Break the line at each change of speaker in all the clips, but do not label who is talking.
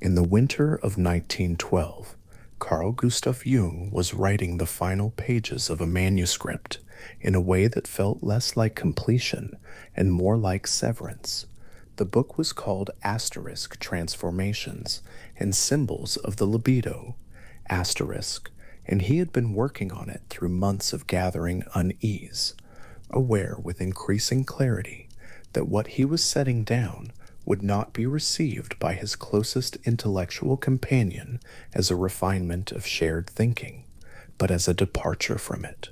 In the winter of 1912, Carl Gustav Jung was writing the final pages of a manuscript in a way that felt less like completion and more like severance. The book was called Asterisk Transformations and Symbols of the Libido, Asterisk, and he had been working on it through months of gathering unease, aware with increasing clarity that what he was setting down would not be received by his closest intellectual companion as a refinement of shared thinking, but as a departure from it.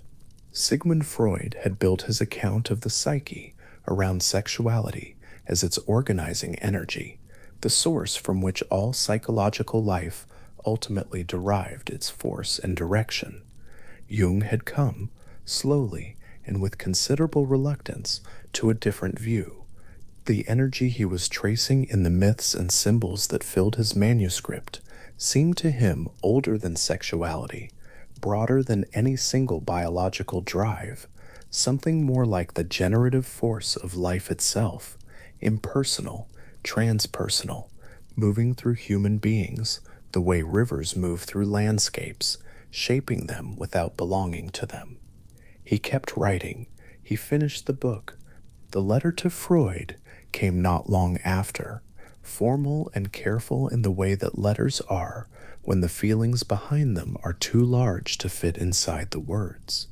Sigmund Freud had built his account of the psyche around sexuality as its organizing energy, the source from which all psychological life ultimately derived its force and direction. Jung had come, slowly and with considerable reluctance, to a different view. The energy he was tracing in the myths and symbols that filled his manuscript seemed to him older than sexuality, broader than any single biological drive, something more like the generative force of life itself, impersonal, transpersonal, moving through human beings the way rivers move through landscapes, shaping them without belonging to them. He kept writing. He finished the book. The letter to Freud came not long after, formal and careful in the way that letters are when the feelings behind them are too large to fit inside the words.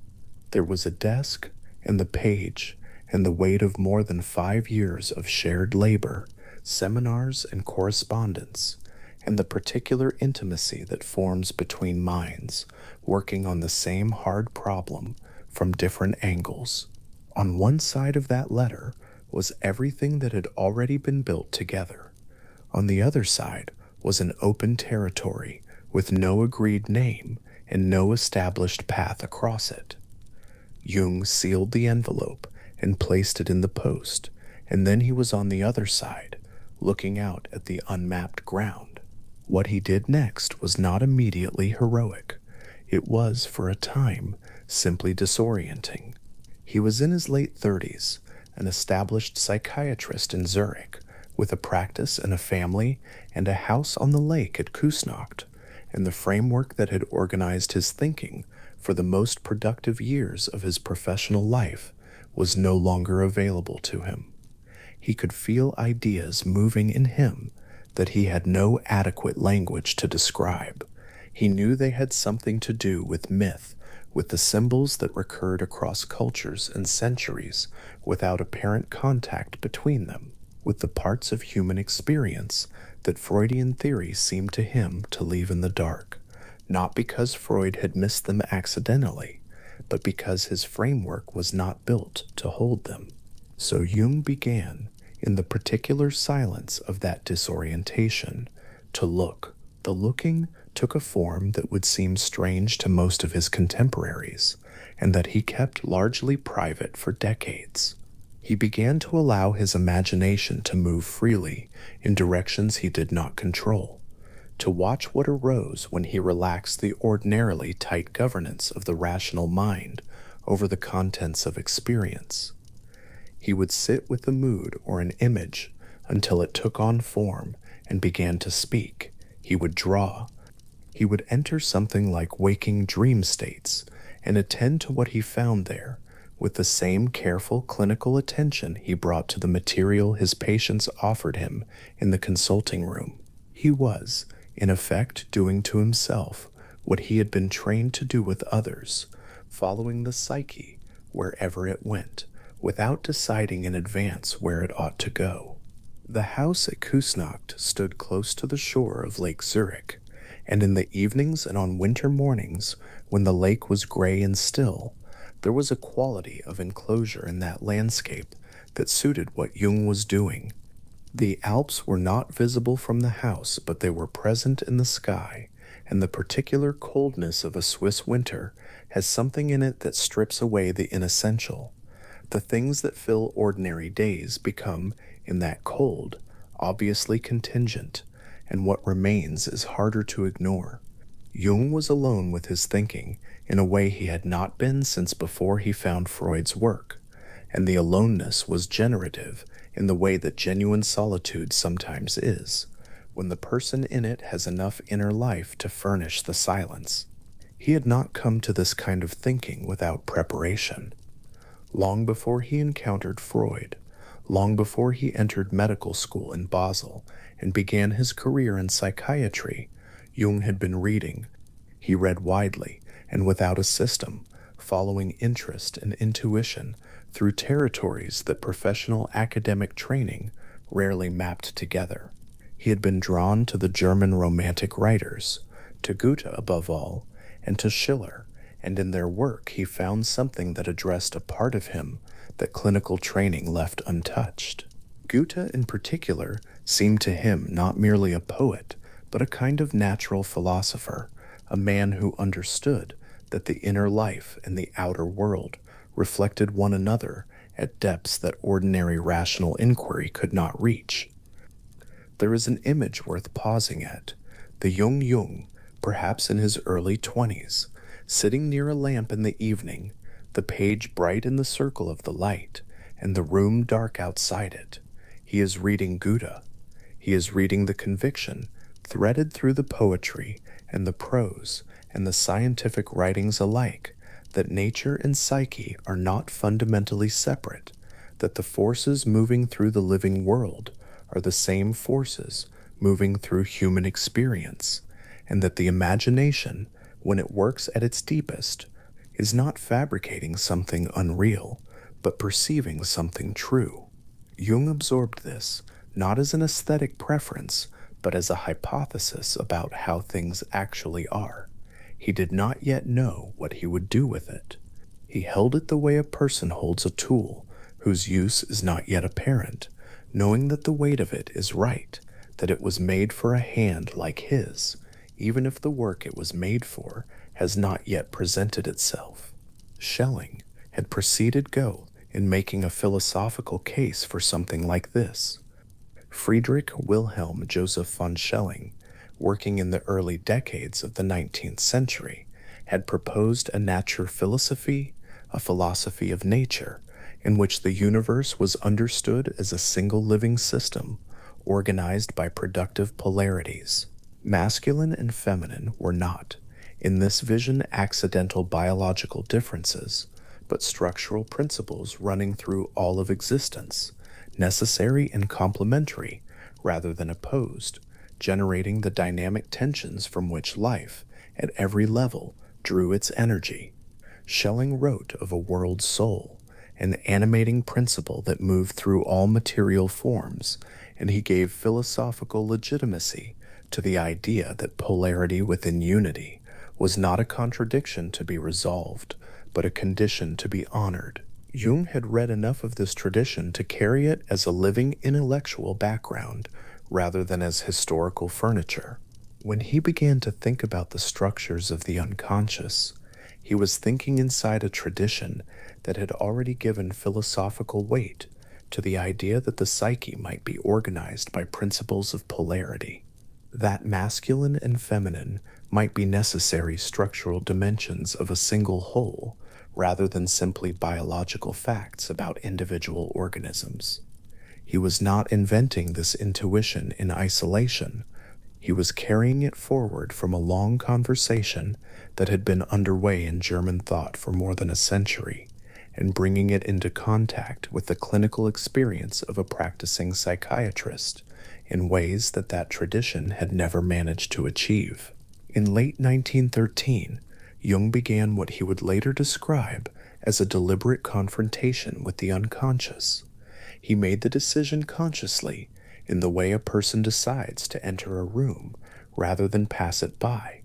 There was a desk and the page and the weight of more than 5 years of shared labor, seminars and correspondence, and the particular intimacy that forms between minds working on the same hard problem from different angles. On one side of that letter was everything that had already been built together. On the other side was an open territory with no agreed name and no established path across it. Jung sealed the envelope and placed it in the post, and then he was on the other side, looking out at the unmapped ground. What he did next was not immediately heroic. It was, for a time, simply disorienting. He was in his late 30s, an established psychiatrist in Zurich, with a practice and a family and a house on the lake at Küsnacht, and the framework that had organized his thinking for the most productive years of his professional life was no longer available to him. He could feel ideas moving in him that he had no adequate language to describe. He knew they had something to do with myth, with the symbols that recurred across cultures and centuries without apparent contact between them, with the parts of human experience that Freudian theory seemed to him to leave in the dark, not because Freud had missed them accidentally, but because his framework was not built to hold them. So Jung began, in the particular silence of that disorientation, to look. The looking took a form that would seem strange to most of his contemporaries, and that he kept largely private for decades. He began to allow his imagination to move freely in directions he did not control, to watch what arose when he relaxed the ordinarily tight governance of the rational mind over the contents of experience. He would sit with a mood or an image until it took on form and began to speak. He would draw. He would enter something like waking dream states and attend to what he found there with the same careful clinical attention he brought to the material his patients offered him in the consulting room. He was, in effect, doing to himself what he had been trained to do with others, following the psyche wherever it went, without deciding in advance where it ought to go. The house at Küsnacht stood close to the shore of Lake Zurich, and in the evenings and on winter mornings, when the lake was gray and still, there was a quality of enclosure in that landscape that suited what Jung was doing. The Alps were not visible from the house, but they were present in the sky, and the particular coldness of a Swiss winter has something in it that strips away the inessential. The things that fill ordinary days become, in that cold, obviously contingent, and what remains is harder to ignore. Jung was alone with his thinking in a way he had not been since before he found Freud's work, and the aloneness was generative in the way that genuine solitude sometimes is, when the person in it has enough inner life to furnish the silence. He had not come to this kind of thinking without preparation. Long before he encountered Freud, long before he entered medical school in Basel and began his career in psychiatry, Jung had been reading. He read widely and without a system, following interest and intuition through territories that professional academic training rarely mapped together. He had been drawn to the German Romantic writers, to Goethe above all, and to Schiller, and in their work he found something that addressed a part of him that clinical training left untouched. Goethe, in particular, seemed to him not merely a poet, but a kind of natural philosopher, a man who understood that the inner life and the outer world reflected one another at depths that ordinary rational inquiry could not reach. There is an image worth pausing at: the Jung, perhaps in his early 20s, sitting near a lamp in the evening, the page bright in the circle of the light, and the room dark outside it. He is reading Goethe. He is reading the conviction, threaded through the poetry and the prose and the scientific writings alike, that nature and psyche are not fundamentally separate, that the forces moving through the living world are the same forces moving through human experience, and that the imagination, when it works at its deepest, is not fabricating something unreal, but perceiving something true. Jung absorbed this, not as an aesthetic preference, but as a hypothesis about how things actually are. He did not yet know what he would do with it. He held it the way a person holds a tool whose use is not yet apparent, knowing that the weight of it is right, that it was made for a hand like his, even if the work it was made for has not yet presented itself. Schelling had preceded Goethe in making a philosophical case for something like this. Friedrich Wilhelm Joseph von Schelling, working in the early decades of the 19th century, had proposed a Naturphilosophie, a philosophy of nature, in which the universe was understood as a single living system, organized by productive polarities. Masculine and feminine were not, in this vision, accidental biological differences, but structural principles running through all of existence, necessary and complementary rather than opposed, generating the dynamic tensions from which life, at every level, drew its energy. Schelling wrote of a world soul, an animating principle that moved through all material forms, and he gave philosophical legitimacy to the idea that polarity within unity was not a contradiction to be resolved, but a condition to be honored. Jung had read enough of this tradition to carry it as a living intellectual background rather than as historical furniture. When he began to think about the structures of the unconscious, he was thinking inside a tradition that had already given philosophical weight to the idea that the psyche might be organized by principles of polarity, that masculine and feminine might be necessary structural dimensions of a single whole rather than simply biological facts about individual organisms. He was not inventing this intuition in isolation. He was carrying it forward from a long conversation that had been underway in German thought for more than a century, and bringing it into contact with the clinical experience of a practicing psychiatrist in ways that that tradition had never managed to achieve. In late 1913, Jung began what he would later describe as a deliberate confrontation with the unconscious. He made the decision consciously, in the way a person decides to enter a room rather than pass it by.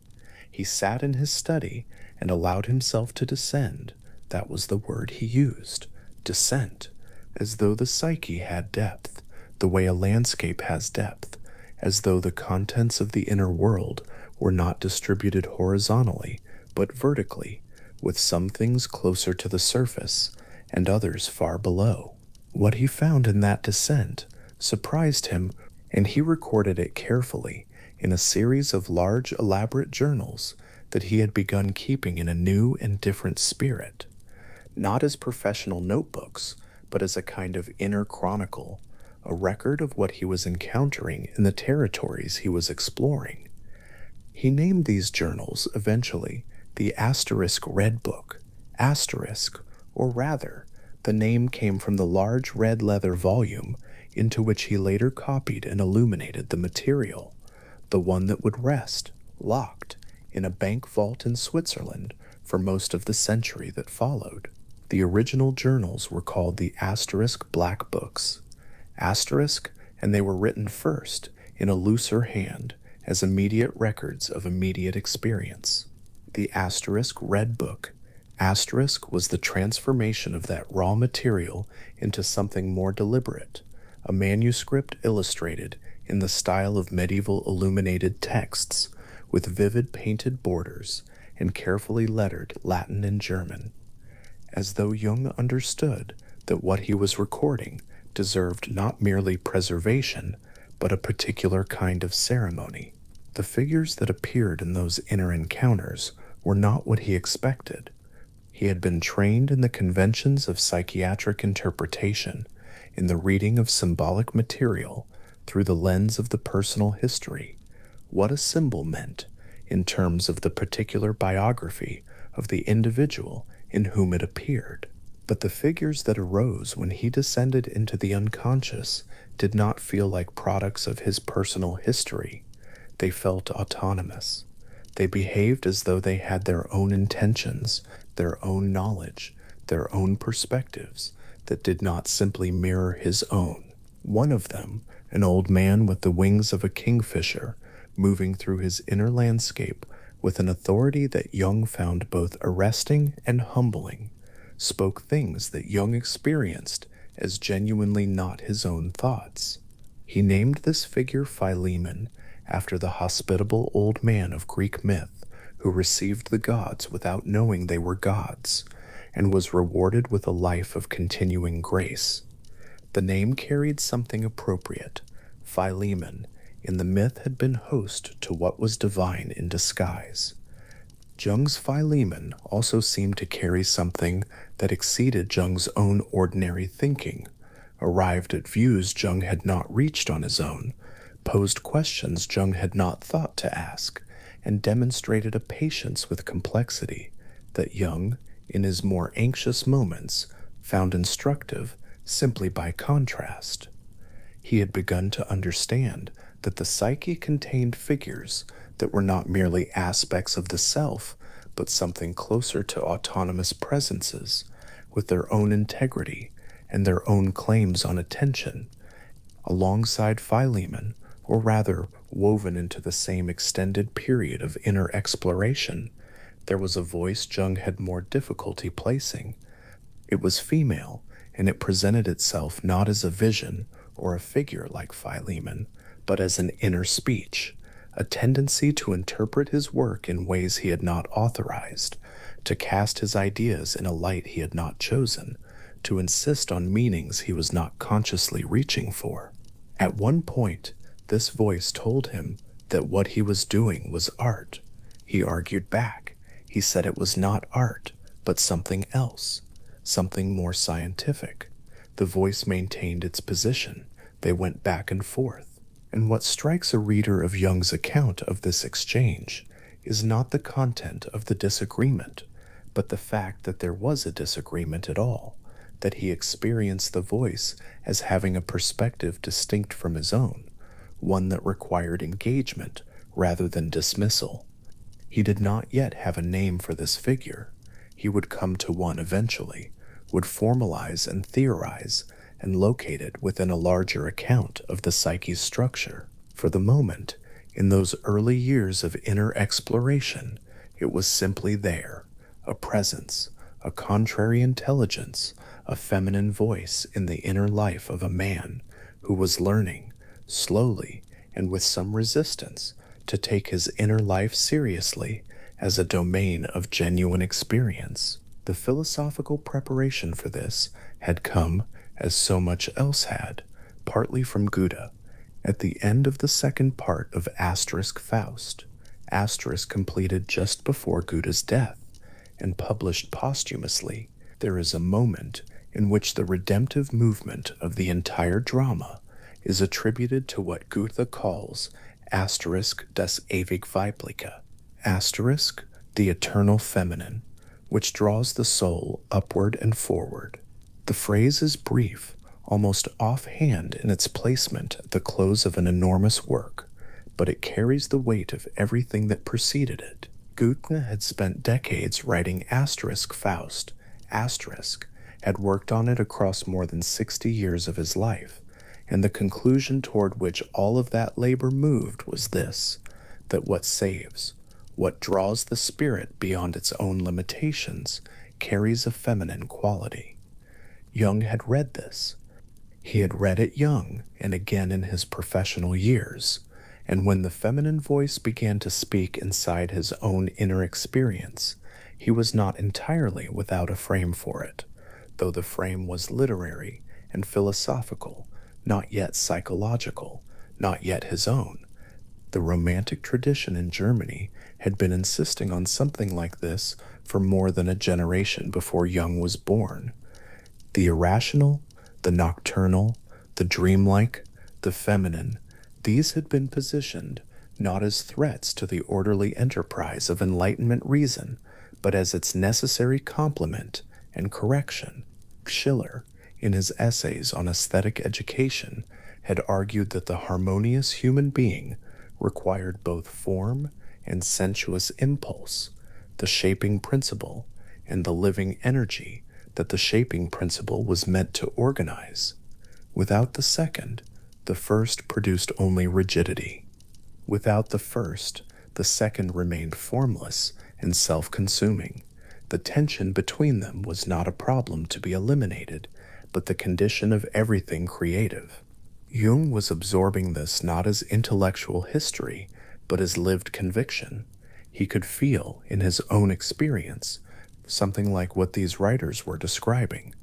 He sat in his study and allowed himself to descend. That was the word he used, descent, as though the psyche had depth, the way a landscape has depth, as though the contents of the inner world were not distributed horizontally, but vertically, with some things closer to the surface and others far below. What he found in that descent surprised him, and he recorded it carefully in a series of large, elaborate journals that he had begun keeping in a new and different spirit, not as professional notebooks, but as a kind of inner chronicle, a record of what he was encountering in the territories he was exploring. He named these journals eventually the Asterisk Red Book. Asterisk, or rather, the name came from the large red leather volume into which he later copied and illuminated the material, the one that would rest, locked, in a bank vault in Switzerland for most of the century that followed. The original journals were called the Asterisk Black Books. Asterisk, and they were written first in a looser hand as immediate records of immediate experience. The Asterisk Red Book. Asterisk was the transformation of that raw material into something more deliberate, a manuscript illustrated in the style of medieval illuminated texts, with vivid painted borders and carefully lettered Latin and German, as though Jung understood that what he was recording deserved not merely preservation, but a particular kind of ceremony. The figures that appeared in those inner encounters were not what he expected. He had been trained in the conventions of psychiatric interpretation, in the reading of symbolic material through the lens of the personal history, what a symbol meant in terms of the particular biography of the individual in whom it appeared. But the figures that arose when he descended into the unconscious did not feel like products of his personal history. They felt autonomous. They behaved as though they had their own intentions, their own knowledge, their own perspectives that did not simply mirror his own. One of them, an old man with the wings of a kingfisher, moving through his inner landscape with an authority that Jung found both arresting and humbling, spoke things that Jung experienced as genuinely not his own thoughts. He named this figure Philemon after the hospitable old man of Greek myth who received the gods without knowing they were gods, and was rewarded with a life of continuing grace. The name carried something appropriate. Philemon, in the myth, had been host to what was divine in disguise. Jung's Philemon also seemed to carry something that exceeded Jung's own ordinary thinking, arrived at views Jung had not reached on his own, posed questions Jung had not thought to ask, and demonstrated a patience with complexity that Jung, in his more anxious moments, found instructive simply by contrast. He had begun to understand that the psyche contained figures that were not merely aspects of the self, but something closer to autonomous presences, with their own integrity and their own claims on attention. Alongside Philemon, or rather woven into the same extended period of inner exploration, there was a voice Jung had more difficulty placing. It was female, and it presented itself not as a vision or a figure like Philemon, but as an inner speech, a tendency to interpret his work in ways he had not authorized, to cast his ideas in a light he had not chosen, to insist on meanings he was not consciously reaching for. At one point, this voice told him that what he was doing was art. He argued back. He said it was not art, but something else, something more scientific. The voice maintained its position. They went back and forth. And what strikes a reader of Jung's account of this exchange is not the content of the disagreement, but the fact that there was a disagreement at all, that he experienced the voice as having a perspective distinct from his own, one that required engagement rather than dismissal. He did not yet have a name for this figure. He would come to one eventually, would formalize and theorize, and locate it within a larger account of the psyche's structure. For the moment, in those early years of inner exploration, it was simply there, a presence, a contrary intelligence, a feminine voice in the inner life of a man who was learning, slowly and with some resistance, to take his inner life seriously as a domain of genuine experience. The philosophical preparation for this had come, as so much else had, partly from Goethe. At the end of the second part of Asterisk Faust, Asterisk completed just before Goethe's death, and published posthumously, there is a moment in which the redemptive movement of the entire drama is attributed to what Goethe calls asterisk das ewig weibliche, asterisk the eternal feminine, which draws the soul upward and forward. The phrase is brief, almost offhand in its placement at the close of an enormous work, but it carries the weight of everything that preceded it. Goethe had spent decades writing asterisk Faust, asterisk, had worked on it across more than 60 years of his life, and the conclusion toward which all of that labor moved was this, that what saves, what draws the spirit beyond its own limitations, carries a feminine quality. Jung had read this. He had read it young and again in his professional years, and when the feminine voice began to speak inside his own inner experience, he was not entirely without a frame for it, though the frame was literary and philosophical, not yet psychological, not yet his own. The Romantic tradition in Germany had been insisting on something like this for more than a generation before Jung was born. The irrational, the nocturnal, the dreamlike, the feminine, these had been positioned not as threats to the orderly enterprise of Enlightenment reason, but as its necessary complement and correction. Schiller, in his essays on aesthetic education, had argued that the harmonious human being required both form and sensuous impulse, the shaping principle, and the living energy that the shaping principle was meant to organize. Without the second, the first produced only rigidity. Without the first, the second remained formless and self-consuming. The tension between them was not a problem to be eliminated, but the condition of everything creative. Jung was absorbing this not as intellectual history, but as lived conviction. He could feel, in his own experience, something like what these writers were describing,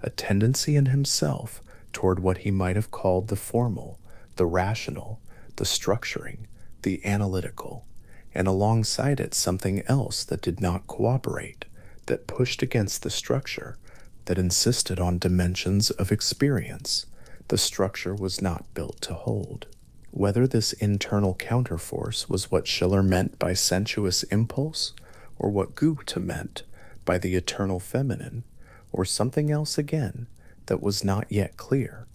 a tendency in himself toward what he might have called the formal, the rational, the structuring, the analytical, and alongside it something else that did not cooperate, that pushed against the structure, that insisted on dimensions of experience. The structure was not built to hold. Whether this internal counterforce was what Schiller meant by sensuous impulse, or what Goethe meant by the eternal feminine, or something else again that was not yet clear.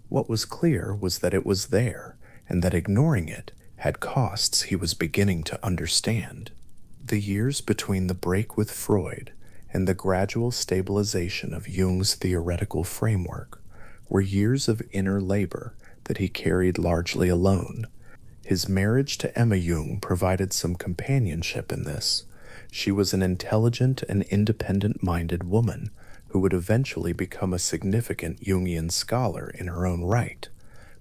What was clear was that it was there, and that ignoring it had costs he was beginning to understand. The years between the break with Freud and the gradual stabilization of Jung's theoretical framework were years of inner labor that he carried largely alone. His marriage to Emma Jung provided some companionship in this. She was an intelligent and independent-minded woman who would eventually become a significant Jungian scholar in her own right.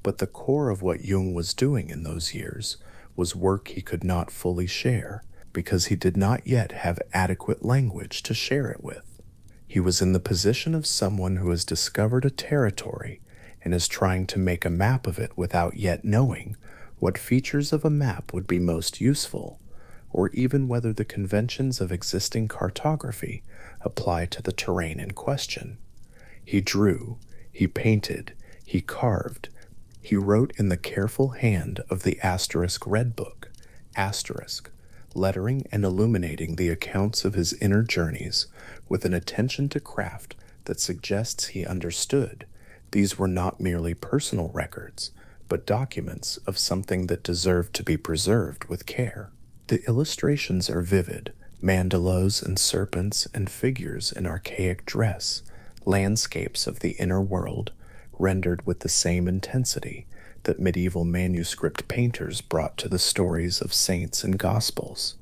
But the core of what Jung was doing in those years was work he could not fully share, because he did not yet have adequate language to share it with. He was in the position of someone who has discovered a territory and is trying to make a map of it without yet knowing what features of a map would be most useful, or even whether the conventions of existing cartography apply to the terrain in question. He drew, he painted, he carved, he wrote in the careful hand of the asterisk red book, asterisk, lettering and illuminating the accounts of his inner journeys with an attention to craft that suggests he understood these were not merely personal records, but documents of something that deserved to be preserved with care. The illustrations are vivid, mandalas and serpents and figures in archaic dress, landscapes of the inner world, rendered with the same intensity that medieval manuscript painters brought to the stories of saints and gospels.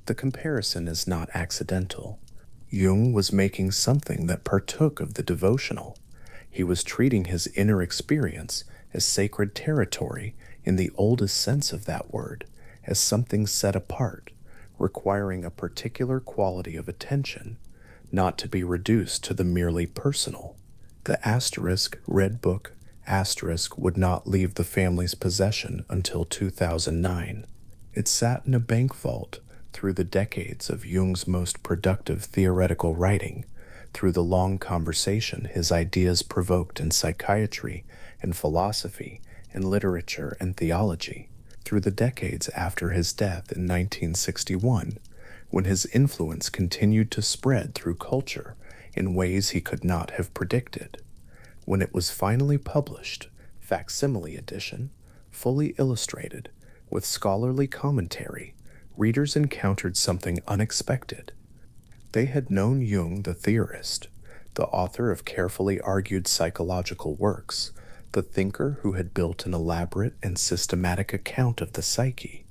The comparison is not accidental. Jung was making something that partook of the devotional. He was treating his inner experience as sacred territory in the oldest sense of that word, as something set apart, requiring a particular quality of attention, not to be reduced to the merely personal. The asterisk red book asterisk would not leave the family's possession until 2009. It sat in a bank vault through the decades of Jung's most productive theoretical writing, through the long conversation his ideas provoked in psychiatry in philosophy, in literature, and theology, through the decades after his death in 1961, when his influence continued to spread through culture in ways he could not have predicted. When it was finally published, facsimile edition, fully illustrated, with scholarly commentary, readers encountered something unexpected. They had known Jung the theorist, the author of carefully argued psychological works, the thinker who had built an elaborate and systematic account of the psyche.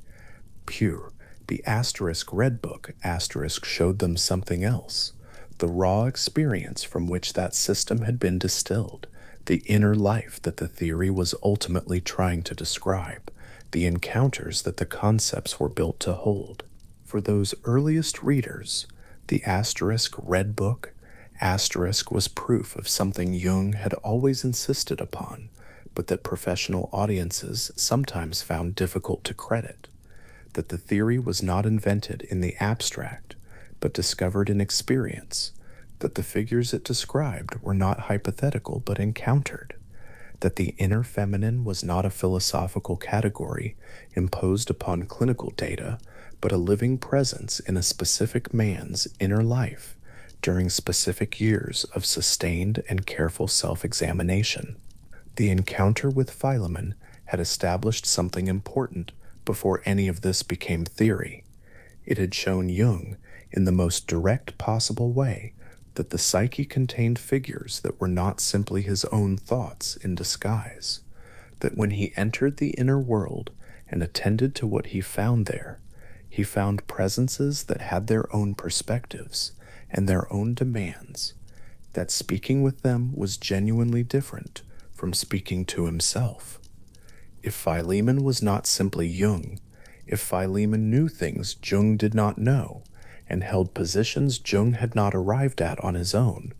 Pure, the asterisk red book asterisk showed them something else, the raw experience from which that system had been distilled, the inner life that the theory was ultimately trying to describe, the encounters that the concepts were built to hold. For those earliest readers, the asterisk red book asterisk was proof of something Jung had always insisted upon, but that professional audiences sometimes found difficult to credit, that the theory was not invented in the abstract, but discovered in experience, that the figures it described were not hypothetical but encountered, that the inner feminine was not a philosophical category imposed upon clinical data, but a living presence in a specific man's inner life during specific years of sustained and careful self-examination. The encounter with Philemon had established something important before any of this became theory. It had shown Jung, in the most direct possible way, that the psyche contained figures that were not simply his own thoughts in disguise, that when he entered the inner world and attended to what he found there, he found presences that had their own perspectives and their own demands, that speaking with them was genuinely different from speaking to himself. If Philemon was not simply Jung, if Philemon knew things Jung did not know, and held positions Jung had not arrived at on his own,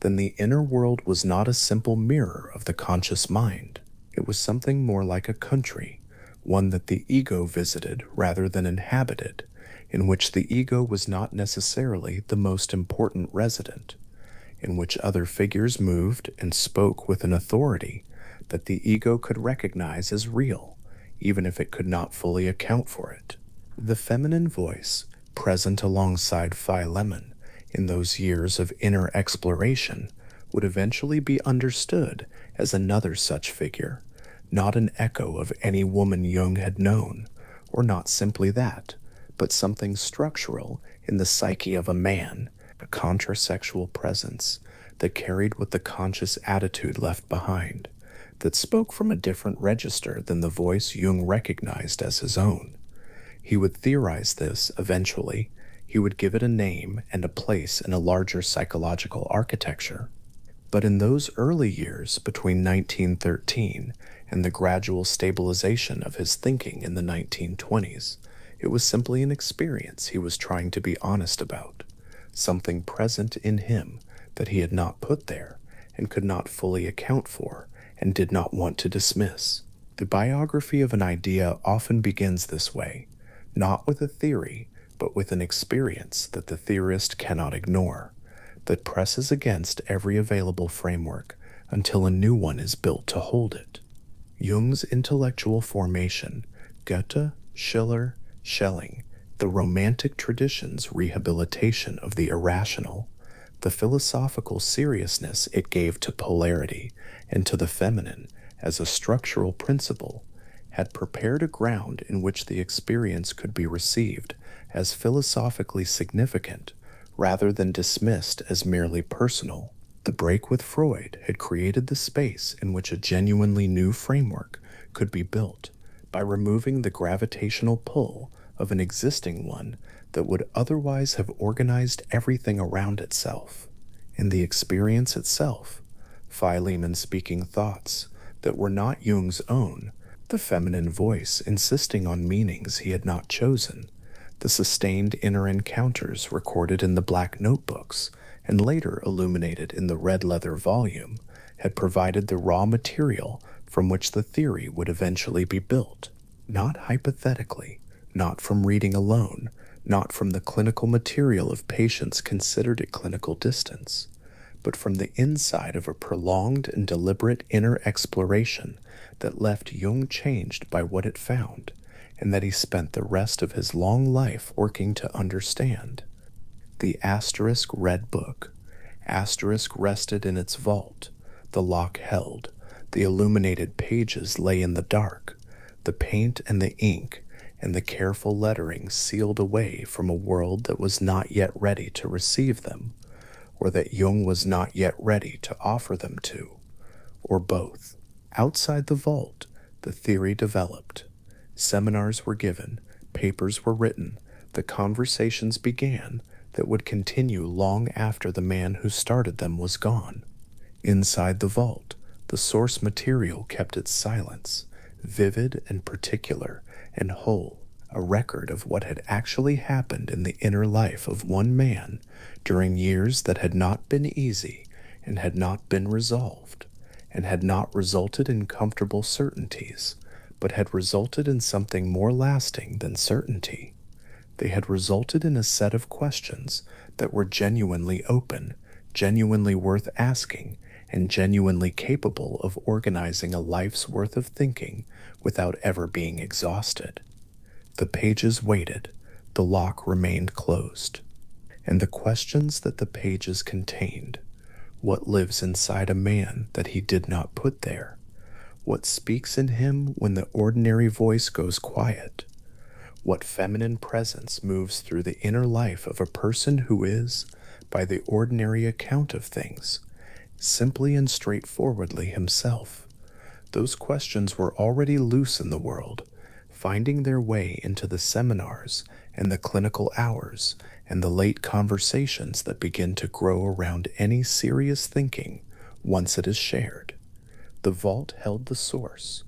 then the inner world was not a simple mirror of the conscious mind. It was something more like a country, one that the ego visited rather than inhabited, in which the ego was not necessarily the most important resident, in which other figures moved and spoke with an authority that the ego could recognize as real, even if it could not fully account for it. The feminine voice, present alongside Philemon in those years of inner exploration, would eventually be understood as another such figure, not an echo of any woman Jung had known, or not simply that, but something structural in the psyche of a man, a contrasexual presence that carried what the conscious attitude left behind, that spoke from a different register than the voice Jung recognized as his own. He would theorize this eventually. He would give it a name and a place in a larger psychological architecture. But in those early years between 1913 and the gradual stabilization of his thinking in the 1920s, it was simply an experience he was trying to be honest about, something present in him that he had not put there and could not fully account for and did not want to dismiss. The biography of an idea often begins this way, not with a theory, but with an experience that the theorist cannot ignore, that presses against every available framework until a new one is built to hold it. Jung's intellectual formation, Goethe, Schiller, Schelling, the Romantic tradition's rehabilitation of the irrational, the philosophical seriousness it gave to polarity and to the feminine as a structural principle, had prepared a ground in which the experience could be received as philosophically significant rather than dismissed as merely personal. The break with Freud had created the space in which a genuinely new framework could be built by removing the gravitational pull of an existing one that would otherwise have organized everything around itself. In the experience itself, Philemon speaking thoughts that were not Jung's own, the feminine voice insisting on meanings he had not chosen, the sustained inner encounters recorded in the black notebooks and later illuminated in the red leather volume, had provided the raw material from which the theory would eventually be built, not hypothetically, not from reading alone, not from the clinical material of patients considered at clinical distance, but from the inside of a prolonged and deliberate inner exploration that left Jung changed by what it found, and that he spent the rest of his long life working to understand. The asterisk red book. Asterisk rested in its vault. The lock held. The illuminated pages lay in the dark. The paint and the ink and the careful lettering sealed away from a world that was not yet ready to receive them, or that Jung was not yet ready to offer them to, or both. Outside the vault, the theory developed. Seminars were given, papers were written, the conversations began that would continue long after the man who started them was gone. Inside the vault, the source material kept its silence, vivid and particular and whole, a record of what had actually happened in the inner life of one man during years that had not been easy and had not been resolved, and had not resulted in comfortable certainties, but had resulted in something more lasting than certainty. They had resulted in a set of questions that were genuinely open, genuinely worth asking, and genuinely capable of organizing a life's worth of thinking without ever being exhausted. The pages waited, the lock remained closed, and the questions that the pages contained: what lives inside a man that he did not put there? What speaks in him when the ordinary voice goes quiet? What feminine presence moves through the inner life of a person who is, by the ordinary account of things, simply and straightforwardly himself? Those questions were already loose in the world, finding their way into the seminars and the clinical hours and the late conversations that begin to grow around any serious thinking once it is shared. The vault held the source.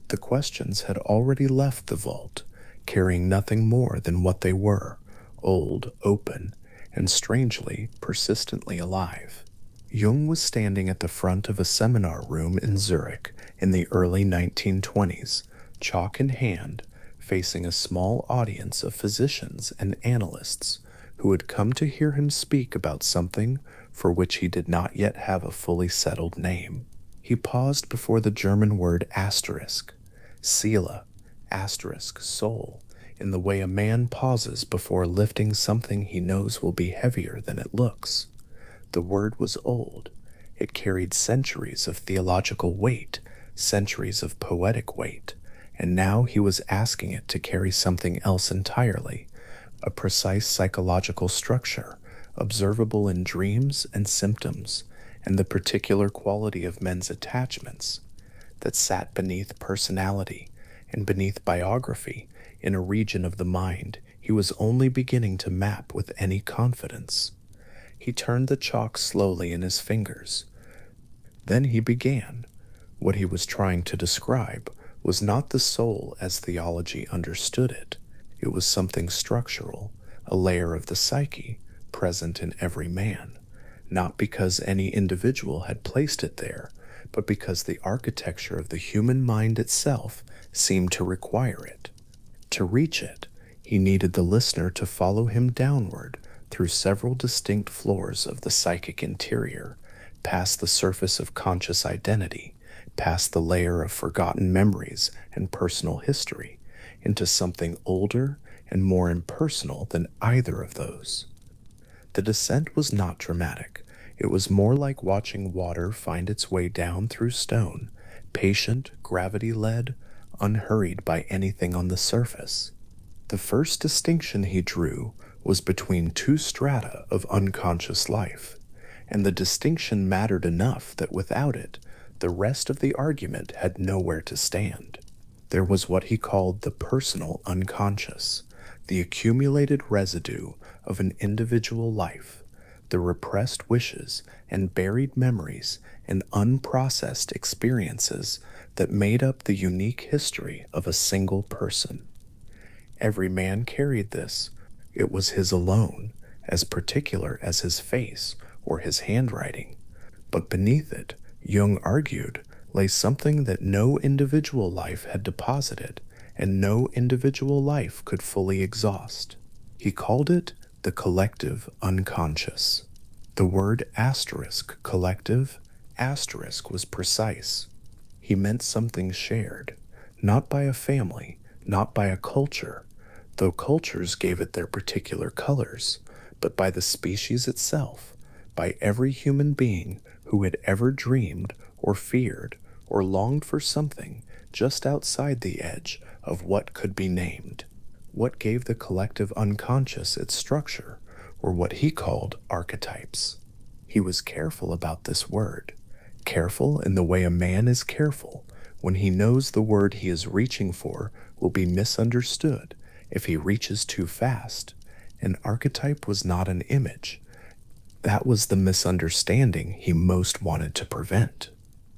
The questions had already left the vault, carrying nothing more than what they were: old, open, and strangely, persistently alive. Jung was standing at the front of a seminar room in Zurich in the early 1920s, chalk in hand, facing a small audience of physicians and analysts who had come to hear him speak about something for which he did not yet have a fully settled name. He paused before the German word asterisk, Seele, asterisk, soul, in the way a man pauses before lifting something he knows will be heavier than it looks. The word was old. It carried centuries of theological weight, centuries of poetic weight, and now he was asking it to carry something else entirely, a precise psychological structure, observable in dreams and symptoms, and the particular quality of men's attachments that sat beneath personality and beneath biography in a region of the mind he was only beginning to map with any confidence. He turned the chalk slowly in his fingers. Then he began. What he was trying to describe was not the soul as theology understood it. It was something structural, a layer of the psyche, present in every man, not because any individual had placed it there, but because the architecture of the human mind itself seemed to require it. To reach it, he needed the listener to follow him downward through several distinct floors of the psychic interior, past the surface of conscious identity, past the layer of forgotten memories and personal history, into something older and more impersonal than either of those. The descent was not dramatic. It was more like watching water find its way down through stone, patient, gravity-led, unhurried by anything on the surface. The first distinction he drew was between two strata of unconscious life, and the distinction mattered enough that without it, the rest of the argument had nowhere to stand. There was what he called the personal unconscious, the accumulated residue of an individual life, the repressed wishes and buried memories and unprocessed experiences that made up the unique history of a single person. Every man carried this. It was his alone, as particular as his face or his handwriting. But beneath it, Jung argued, lay something that no individual life had deposited and no individual life could fully exhaust. He called it the collective unconscious. The word asterisk, collective, asterisk was precise. He meant something shared, not by a family, not by a culture, though cultures gave it their particular colors, but by the species itself, by every human being who had ever dreamed or feared or longed for something just outside the edge of what could be named. What gave the collective unconscious its structure were what he called archetypes. He was careful about this word, careful in the way a man is careful when he knows the word he is reaching for will be misunderstood if he reaches too fast. An archetype was not an image. That was the misunderstanding he most wanted to prevent.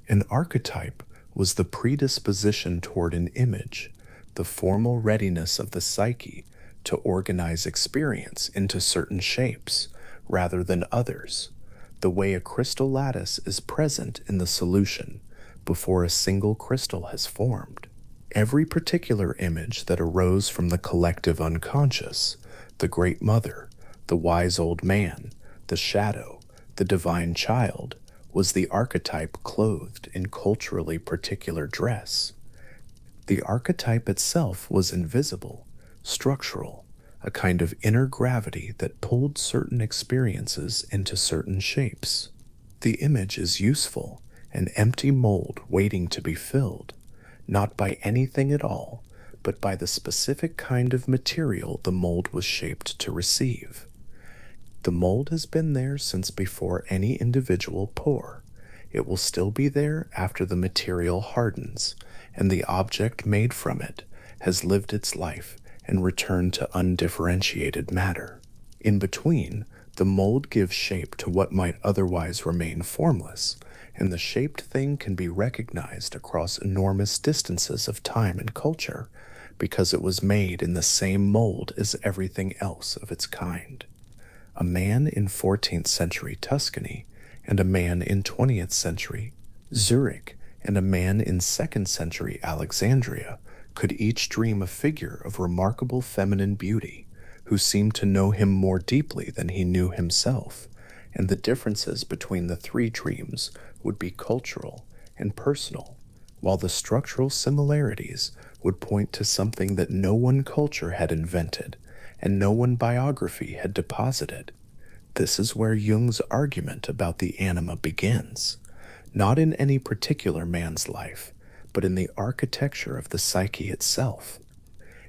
An archetype was the predisposition toward an image, the formal readiness of the psyche to organize experience into certain shapes rather than others, the way a crystal lattice is present in the solution before a single crystal has formed. Every particular image that arose from the collective unconscious, the great mother, the wise old man, the shadow, the divine child, was the archetype clothed in culturally particular dress. The archetype itself was invisible, structural, a kind of inner gravity that pulled certain experiences into certain shapes. The image is useful, an empty mold waiting to be filled, not by anything at all, but by the specific kind of material the mold was shaped to receive. The mold has been there since before any individual pore. It will still be there after the material hardens, and the object made from it has lived its life and returned to undifferentiated matter. In between, the mold gives shape to what might otherwise remain formless, and the shaped thing can be recognized across enormous distances of time and culture because it was made in the same mold as everything else of its kind. A man in 14th century Tuscany and a man in 20th century Zurich and a man in 2nd century Alexandria could each dream a figure of remarkable feminine beauty who seemed to know him more deeply than he knew himself, and the differences between the three dreams would be cultural and personal, while the structural similarities would point to something that no one culture had invented and no one biography had deposited. This is where Jung's argument about the anima begins, not in any particular man's life, but in the architecture of the psyche itself.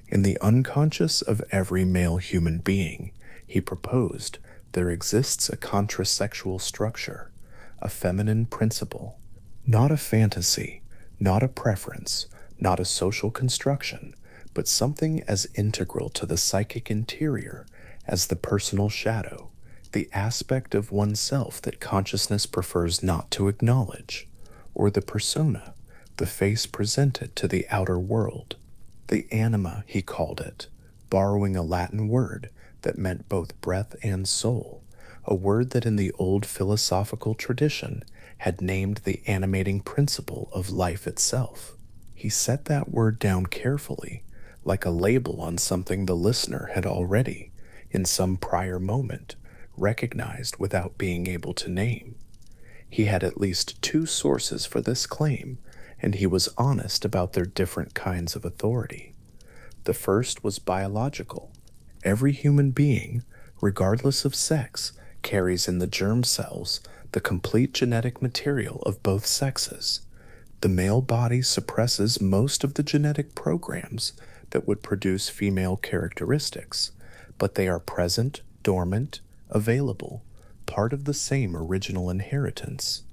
In the unconscious of every male human being, he proposed, there exists a contrasexual structure, a feminine principle, not a fantasy, not a preference, not a social construction, but something as integral to the psychic interior as the personal shadow, the aspect of oneself that consciousness prefers not to acknowledge, or the persona, the face presented to the outer world. The anima, he called it, borrowing a Latin word that meant both breath and soul, a word that in the old philosophical tradition had named the animating principle of life itself. He set that word down carefully, like a label on something the listener had already, in some prior moment, recognized without being able to name. He had at least two sources for this claim, and he was honest about their different kinds of authority. The first was biological. Every human being, regardless of sex, carries in the germ cells the complete genetic material of both sexes. The male body suppresses most of the genetic programs that would produce female characteristics, but they are present, dormant, available, part of the same original inheritance.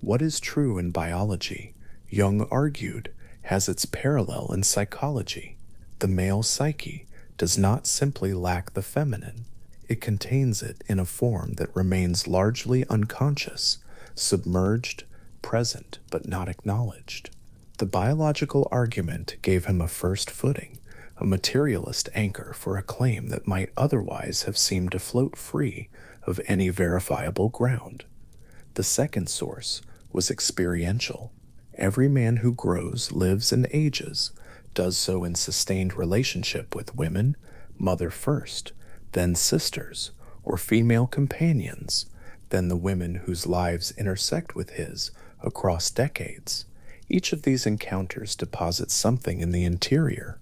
What is true in biology, Jung argued, has its parallel in psychology. The male psyche does not simply lack the feminine, it contains it in a form that remains largely unconscious, submerged, present, but not acknowledged. The biological argument gave him a first footing, a materialist anchor for a claim that might otherwise have seemed to float free of any verifiable ground. The second source was experiential. Every man who grows, lives, and ages does so in sustained relationship with women, mother first, then sisters, or female companions, then the women whose lives intersect with his across decades. Each of these encounters deposits something in the interior,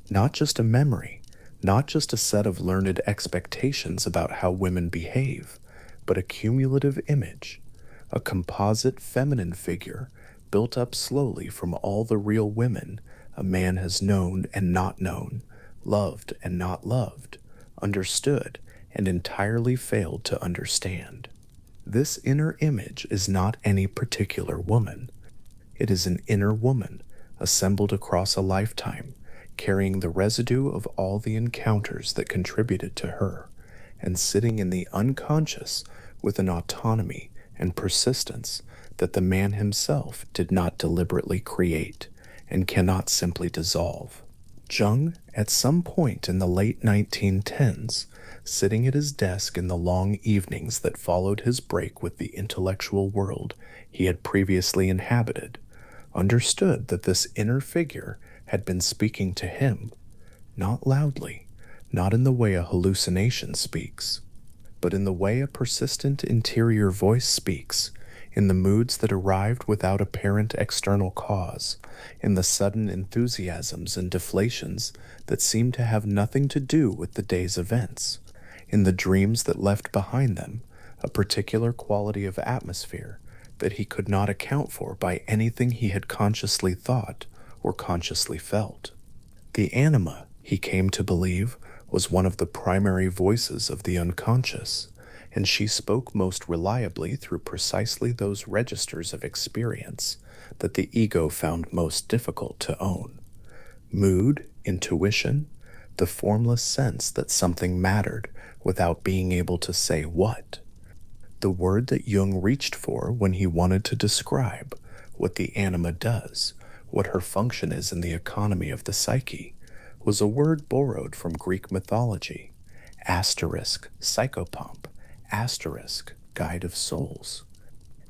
not just a memory, not just a set of learned expectations about how women behave, but a cumulative image, a composite feminine figure built up slowly from all the real women a man has known and not known, loved and not loved, understood and entirely failed to understand. This inner image is not any particular woman. It is an inner woman, assembled across a lifetime, carrying the residue of all the encounters that contributed to her, and sitting in the unconscious with an autonomy and persistence that the man himself did not deliberately create and cannot simply dissolve. Jung, at some point in the late 1910s, sitting at his desk in the long evenings that followed his break with the intellectual world he had previously inhabited, understood that this inner figure had been speaking to him, not loudly, not in the way a hallucination speaks, but in the way a persistent interior voice speaks, in the moods that arrived without apparent external cause, in the sudden enthusiasms and deflations that seemed to have nothing to do with the day's events, in the dreams that left behind them a particular quality of atmosphere that he could not account for by anything he had consciously thought or consciously felt. The anima, he came to believe, was one of the primary voices of the unconscious, and she spoke most reliably through precisely those registers of experience that the ego found most difficult to own. Mood, intuition, the formless sense that something mattered without being able to say what. The word that Jung reached for when he wanted to describe what the anima does, what her function is in the economy of the psyche, was a word borrowed from Greek mythology, asterisk, psychopomp, asterisk, guide of souls.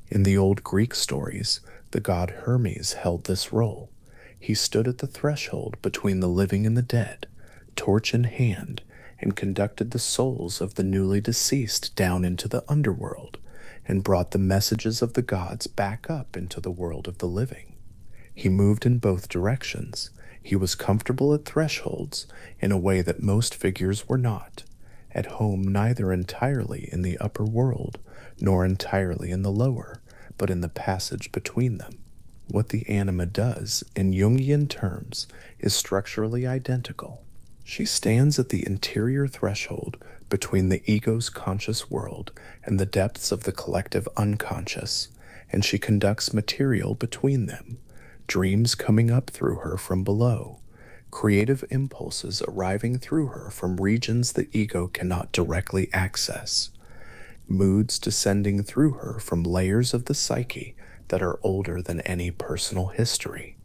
In the old Greek stories, the god Hermes held this role. He stood at the threshold between the living and the dead, torch in hand, and conducted the souls of the newly deceased down into the underworld, and brought the messages of the gods back up into the world of the living. He moved in both directions. He was comfortable at thresholds in a way that most figures were not, at home neither entirely in the upper world nor entirely in the lower, but in the passage between them. What the anima does, in Jungian terms, is structurally identical. She stands at the interior threshold between the ego's conscious world and the depths of the collective unconscious, and she conducts material between them, dreams coming up through her from below, creative impulses arriving through her from regions the ego cannot directly access, moods descending through her from layers of the psyche that are older than any personal history.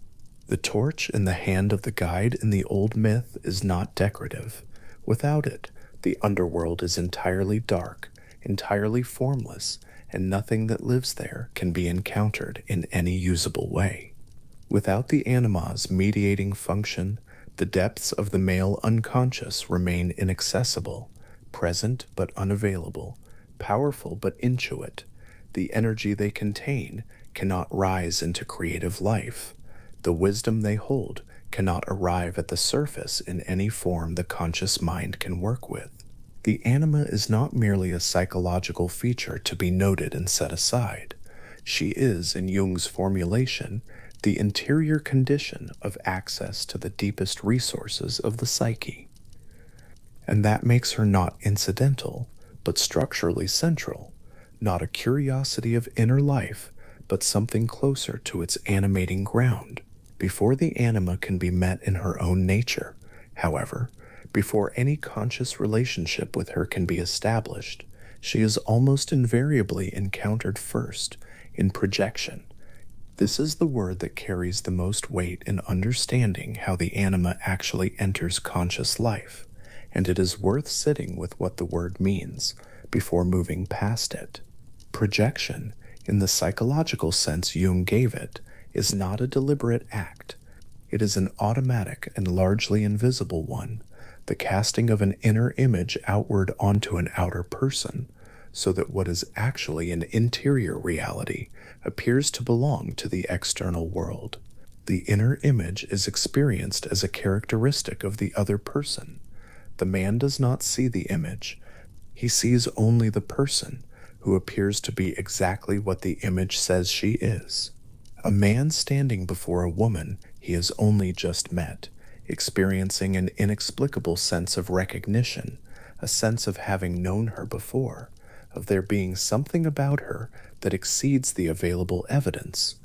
The torch in the hand of the guide in the old myth is not decorative. Without it, the underworld is entirely dark, entirely formless, and nothing that lives there can be encountered in any usable way. Without the anima's mediating function, the depths of the male unconscious remain inaccessible, present but unavailable, powerful but inchoate. The energy they contain cannot rise into creative life. The wisdom they hold cannot arrive at the surface in any form the conscious mind can work with. The anima is not merely a psychological feature to be noted and set aside. She is, in Jung's formulation, the interior condition of access to the deepest resources of the psyche. And that makes her not incidental, but structurally central, not a curiosity of inner life, but something closer to its animating ground. Before the anima can be met in her own nature, however, before any conscious relationship with her can be established, she is almost invariably encountered first in projection. This is the word that carries the most weight in understanding how the anima actually enters conscious life, and it is worth sitting with what the word means before moving past it. Projection, in the psychological sense Jung gave it, is not a deliberate act. It is an automatic and largely invisible one, the casting of an inner image outward onto an outer person, so that what is actually an interior reality appears to belong to the external world. The inner image is experienced as a characteristic of the other person. The man does not see the image, he sees only the person, who appears to be exactly what the image says she is. A man standing before a woman he has only just met, experiencing an inexplicable sense of recognition, a sense of having known her before, of there being something about her that exceeds the available evidence,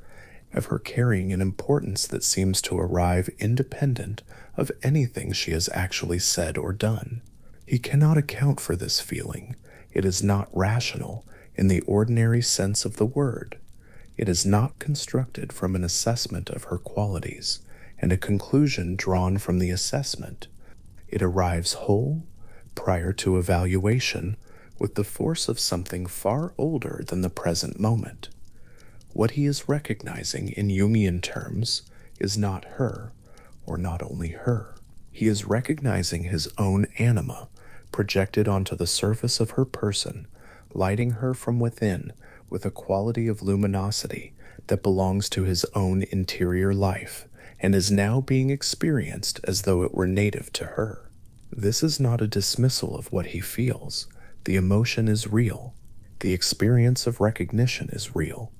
of her carrying an importance that seems to arrive independent of anything she has actually said or done. He cannot account for this feeling. It is not rational in the ordinary sense of the word. It is not constructed from an assessment of her qualities and a conclusion drawn from the assessment. It arrives whole, prior to evaluation, with the force of something far older than the present moment. What he is recognizing in Jungian terms is not her, or not only her. He is recognizing his own anima projected onto the surface of her person, lighting her from within with a quality of luminosity that belongs to his own interior life and is now being experienced as though it were native to her. This is not a dismissal of what he feels. The emotion is real. The experience of recognition is real.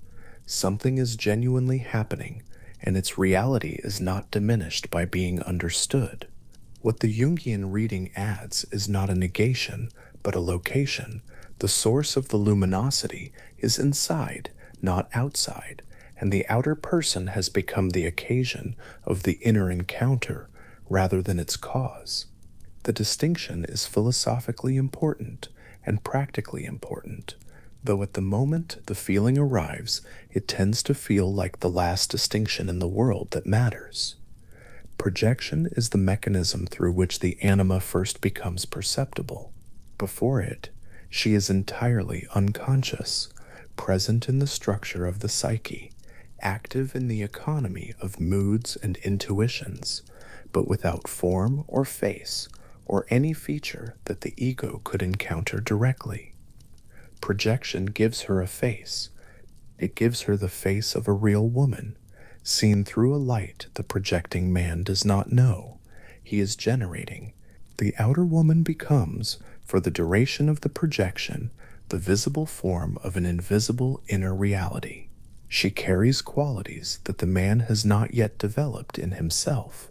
Something is genuinely happening, and its reality is not diminished by being understood. What the Jungian reading adds is not a negation, but a location. The source of the luminosity is inside, not outside, and the outer person has become the occasion of the inner encounter rather than its cause. The distinction is philosophically important and practically important, though at the moment the feeling arrives, it tends to feel like the last distinction in the world that matters. Projection is the mechanism through which the anima first becomes perceptible. Before it, she is entirely unconscious, present in the structure of the psyche, active in the economy of moods and intuitions, but without form or face or any feature that the ego could encounter directly. Projection gives her a face. It gives her the face of a real woman, seen through a light the projecting man does not know he is generating. The outer woman becomes, for the duration of the projection, the visible form of an invisible inner reality. She carries qualities that the man has not yet developed in himself,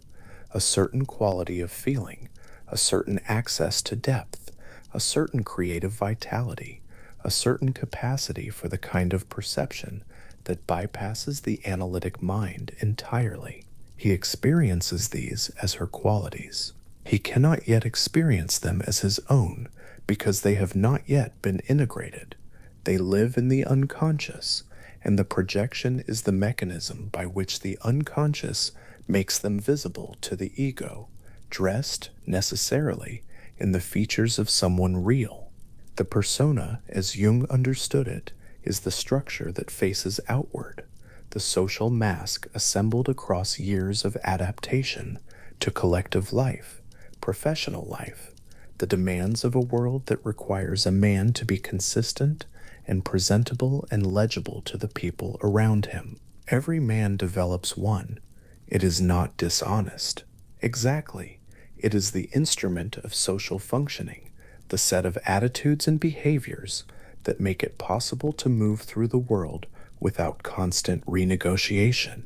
a certain quality of feeling, a certain access to depth, a certain creative vitality, a certain capacity for the kind of perception that bypasses the analytic mind entirely. He experiences these as her qualities. He cannot yet experience them as his own because they have not yet been integrated. They live in the unconscious, and the projection is the mechanism by which the unconscious makes them visible to the ego, dressed, necessarily, in the features of someone real. The persona, as Jung understood it, is the structure that faces outward, the social mask assembled across years of adaptation to collective life, professional life, the demands of a world that requires a man to be consistent and presentable and legible to the people around him. Every man develops one. It is not dishonest. Exactly. It is the instrument of social functioning, the set of attitudes and behaviors that make it possible to move through the world without constant renegotiation.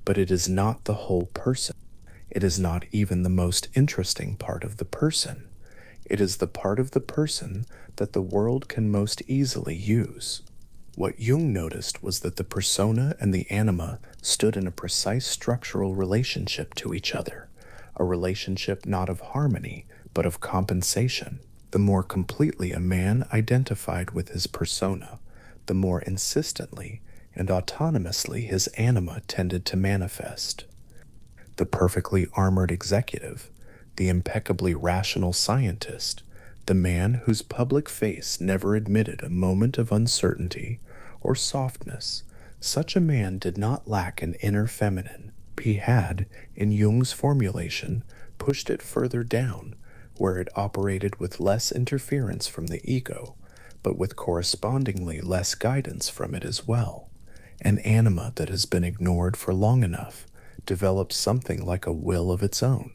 But it is not the whole person. It is not even the most interesting part of the person. It is the part of the person that the world can most easily use. What Jung noticed was that the persona and the anima stood in a precise structural relationship to each other, a relationship not of harmony, but of compensation. The more completely a man identified with his persona, the more insistently and autonomously his anima tended to manifest. The perfectly armored executive, the impeccably rational scientist, the man whose public face never admitted a moment of uncertainty or softness, such a man did not lack an inner feminine. He had, in Jung's formulation, pushed it further down, where it operated with less interference from the ego, but with correspondingly less guidance from it as well. An anima that has been ignored for long enough develops something like a will of its own.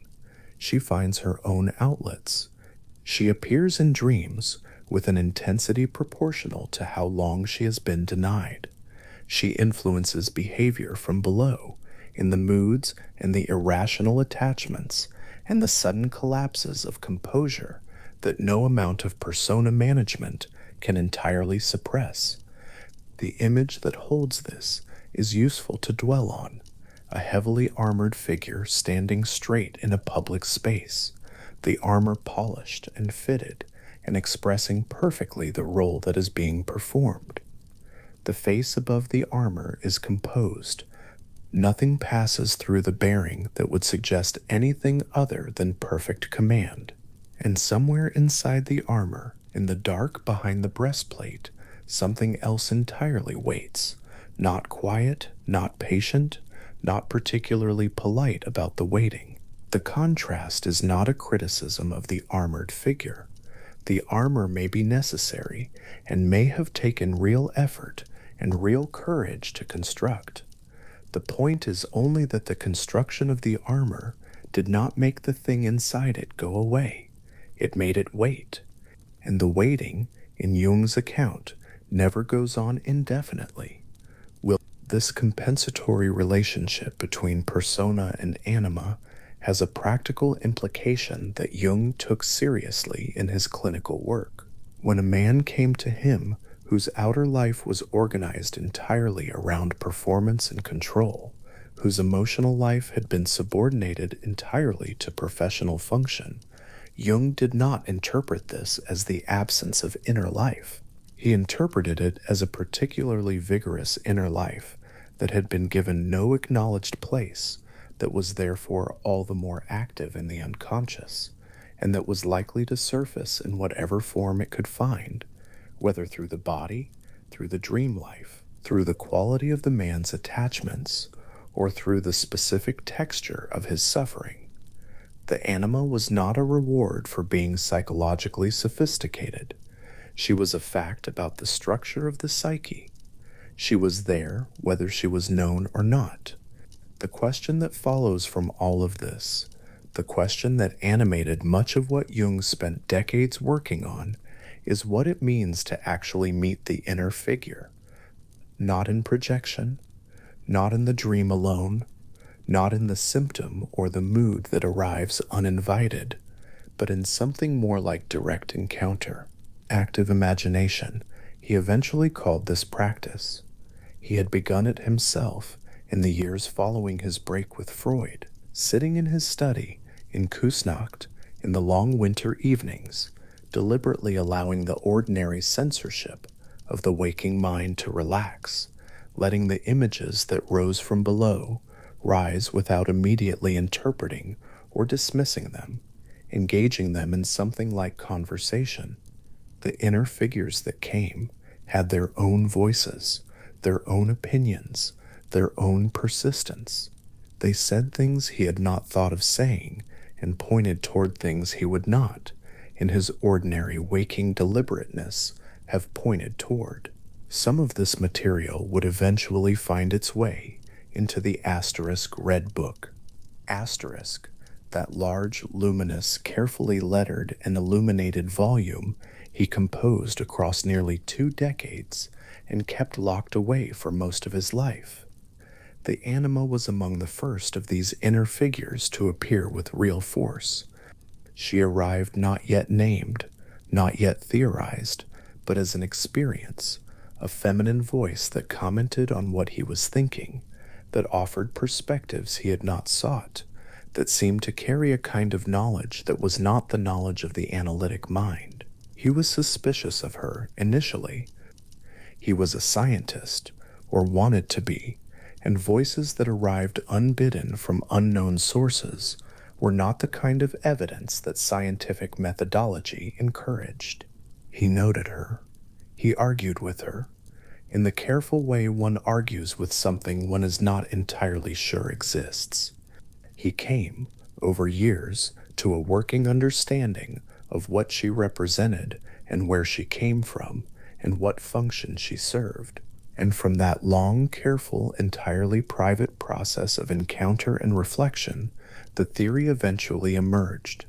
She finds her own outlets. She appears in dreams with an intensity proportional to how long she has been denied. She influences behavior from below in the moods and the irrational attachments and the sudden collapses of composure that no amount of persona management can entirely suppress. The image that holds this is useful to dwell on: a heavily armored figure standing straight in a public space, the armor polished and fitted and expressing perfectly the role that is being performed. The face above the armor is composed. Nothing passes through the bearing that would suggest anything other than perfect command. And somewhere inside the armor, in the dark behind the breastplate, something else entirely waits, not quiet, not patient, not particularly polite about the waiting. The contrast is not a criticism of the armored figure. The armor may be necessary and may have taken real effort and real courage to construct. The point is only that the construction of the armor did not make the thing inside it go away. It made it wait. And the waiting, in Jung's account, never goes on indefinitely. This compensatory relationship between persona and anima has a practical implication that Jung took seriously in his clinical work. When a man came to him whose outer life was organized entirely around performance and control, whose emotional life had been subordinated entirely to professional function, Jung did not interpret this as the absence of inner life. He interpreted it as a particularly vigorous inner life that had been given no acknowledged place, that was therefore all the more active in the unconscious, and that was likely to surface in whatever form it could find, whether through the body, through the dream life, through the quality of the man's attachments, or through the specific texture of his suffering. The anima was not a reward for being psychologically sophisticated. She was a fact about the structure of the psyche. She was there whether she was known or not. The question that follows from all of this, the question that animated much of what Jung spent decades working on, is what it means to actually meet the inner figure. Not in projection, not in the dream alone, not in the symptom or the mood that arrives uninvited, but in something more like direct encounter, active imagination. He eventually called this practice. He had begun it himself in the years following his break with Freud, sitting in his study in Kusnacht in the long winter evenings, deliberately allowing the ordinary censorship of the waking mind to relax, letting the images that rose from below rise without immediately interpreting or dismissing them, engaging them in something like conversation. The inner figures that came had their own voices, their own opinions, their own persistence. They said things he had not thought of saying and pointed toward things he would not, in his ordinary waking deliberateness, have pointed toward. Some of this material would eventually find its way into the Asterisk Red Book. Asterisk, that large, luminous, carefully lettered and illuminated volume he composed across nearly 2 decades and kept locked away for most of his life. The anima was among the first of these inner figures to appear with real force. She arrived not yet named, not yet theorized, but as an experience, a feminine voice that commented on what he was thinking, that offered perspectives he had not sought, that seemed to carry a kind of knowledge that was not the knowledge of the analytic mind. He was suspicious of her initially. He was a scientist, or wanted to be, and voices that arrived unbidden from unknown sources were not the kind of evidence that scientific methodology encouraged. He noted her. He argued with her, in the careful way one argues with something one is not entirely sure exists. He came, over years, to a working understanding of what she represented and where she came from, and what function she served. And from that long, careful, entirely private process of encounter and reflection, the theory eventually emerged,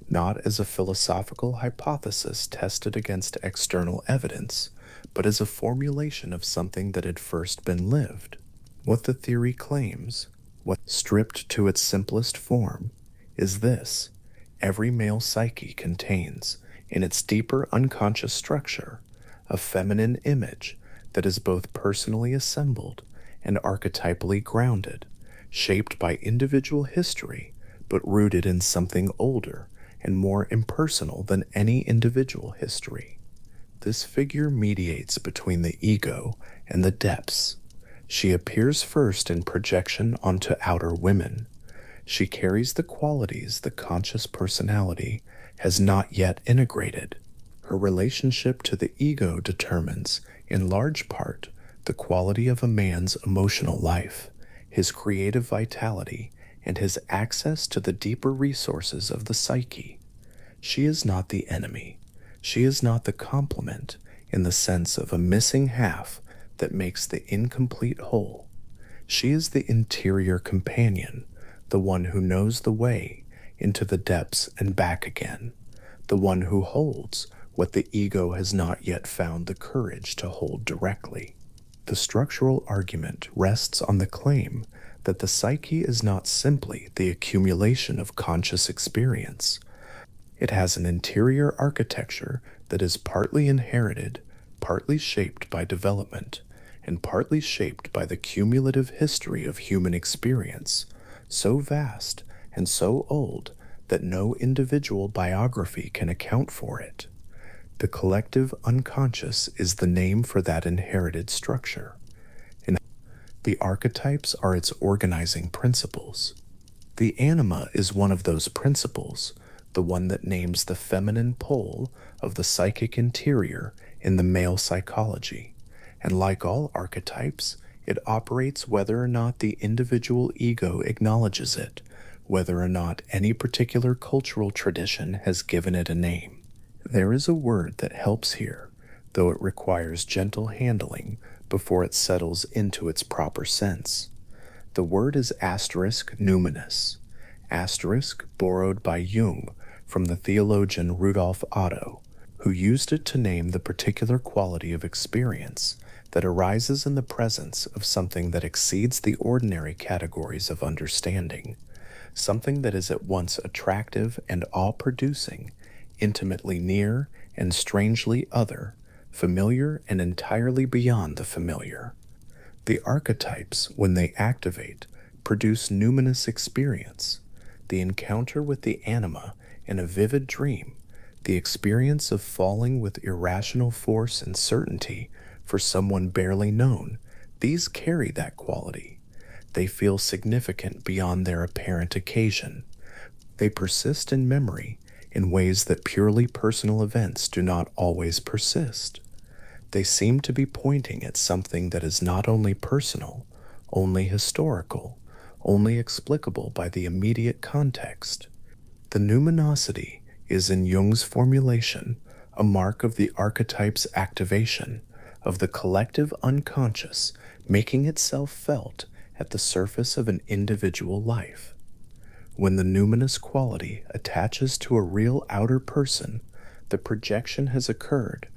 not as a philosophical hypothesis tested against external evidence, but as a formulation of something that had first been lived. What the theory claims, what stripped to its simplest form, is this: every male psyche contains, in its deeper unconscious structure, a feminine image that is both personally assembled and archetypally grounded, shaped by individual history, but rooted in something older and more impersonal than any individual history. This figure mediates between the ego and the depths. She appears first in projection onto outer women. She carries the qualities the conscious personality has not yet integrated. Her relationship to the ego determines, in large part, the quality of a man's emotional life, his creative vitality, and his access to the deeper resources of the psyche. She is not the enemy. She is not the complement in the sense of a missing half that makes the incomplete whole. She is the interior companion, the one who knows the way into the depths and back again, the one who holds what the ego has not yet found the courage to hold directly. The structural argument rests on the claim that the psyche is not simply the accumulation of conscious experience. It has an interior architecture that is partly inherited, partly shaped by development, and partly shaped by the cumulative history of human experience, so vast and so old that no individual biography can account for it. The collective unconscious is the name for that inherited structure. And the archetypes are its organizing principles. The anima is one of those principles, the one that names the feminine pole of the psychic interior in the male psychology. And like all archetypes, it operates whether or not the individual ego acknowledges it, whether or not any particular cultural tradition has given it a name. There is a word that helps here, though it requires gentle handling before it settles into its proper sense. The word is asterisk numinous, asterisk borrowed by Jung from the theologian Rudolf Otto, who used it to name the particular quality of experience that arises in the presence of something that exceeds the ordinary categories of understanding, something that is at once attractive and awe-producing, intimately near and strangely other, familiar and entirely beyond the familiar. The archetypes, when they activate, produce numinous experience, the encounter with the anima in a vivid dream, the experience of falling with irrational force and certainty for someone barely known. These carry that quality. They feel significant beyond their apparent occasion. They persist in memory in ways that purely personal events do not always persist. They seem to be pointing at something that is not only personal, only historical, only explicable by the immediate context. The numinosity is, in Jung's formulation, a mark of the archetype's activation, of the collective unconscious making itself felt at the surface of an individual life. When the numinous quality attaches to a real outer person, the projection has occurred.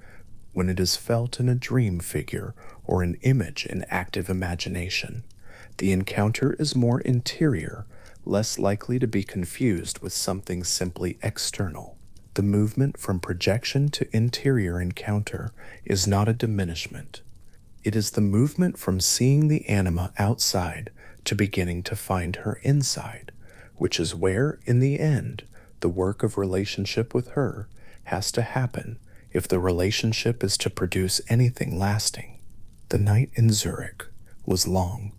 When it is felt in a dream figure or an image in active imagination, the encounter is more interior, less likely to be confused with something simply external. The movement from projection to interior encounter is not a diminishment. It is the movement from seeing the anima outside to beginning to find her inside, which is where, in the end, the work of relationship with her has to happen if the relationship is to produce anything lasting. The night in Zurich was long.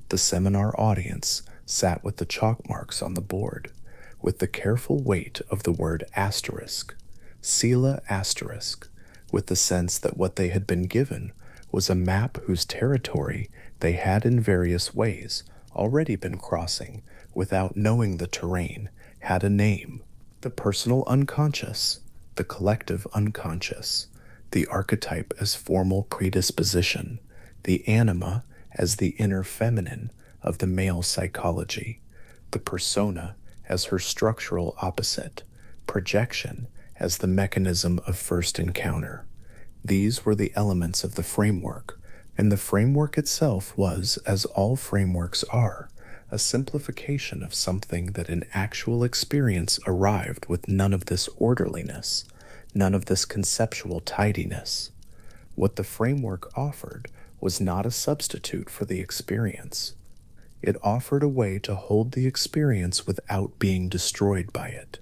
The seminar audience sat with the chalk marks on the board, with the careful weight of the word asterisk, Sela asterisk, with the sense that what they had been given was a map whose territory they had in various ways already been crossing without knowing the terrain, had a name: the personal unconscious, the collective unconscious, the archetype as formal predisposition, the anima as the inner feminine of the male psychology, the persona as her structural opposite, projection as the mechanism of first encounter. These were the elements of the framework, and the framework itself was, as all frameworks are, a simplification of something that in actual experience arrived with none of this orderliness, none of this conceptual tidiness. What the framework offered was not a substitute for the experience. It offered a way to hold the experience without being destroyed by it,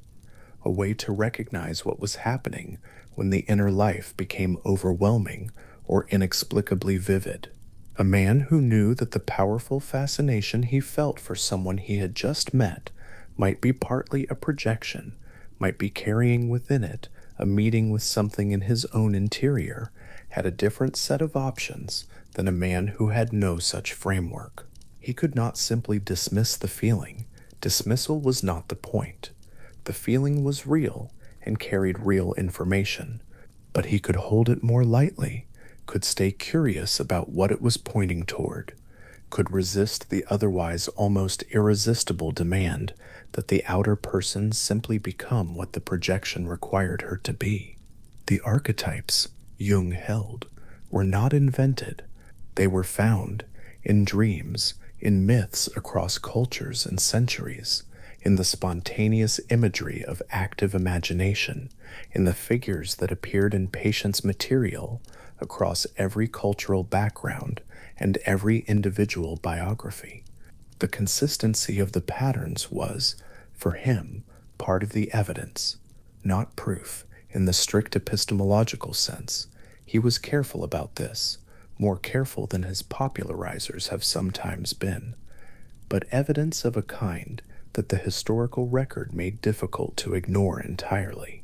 a way to recognize what was happening when the inner life became overwhelming or inexplicably vivid. A man who knew that the powerful fascination he felt for someone he had just met might be partly a projection, might be carrying within it a meeting with something in his own interior, had a different set of options than a man who had no such framework. He could not simply dismiss the feeling. Dismissal was not the point. The feeling was real and carried real information, but he could hold it more lightly, could stay curious about what it was pointing toward, could resist the otherwise almost irresistible demand that the outer person simply become what the projection required her to be. The archetypes, Jung held, were not invented. They were found in dreams, in myths across cultures and centuries, in the spontaneous imagery of active imagination, in the figures that appeared in patients' material across every cultural background and every individual biography. The consistency of the patterns was, for him, part of the evidence, not proof in the strict epistemological sense. He was careful about this, more careful than his popularizers have sometimes been, but evidence of a kind that the historical record made difficult to ignore entirely.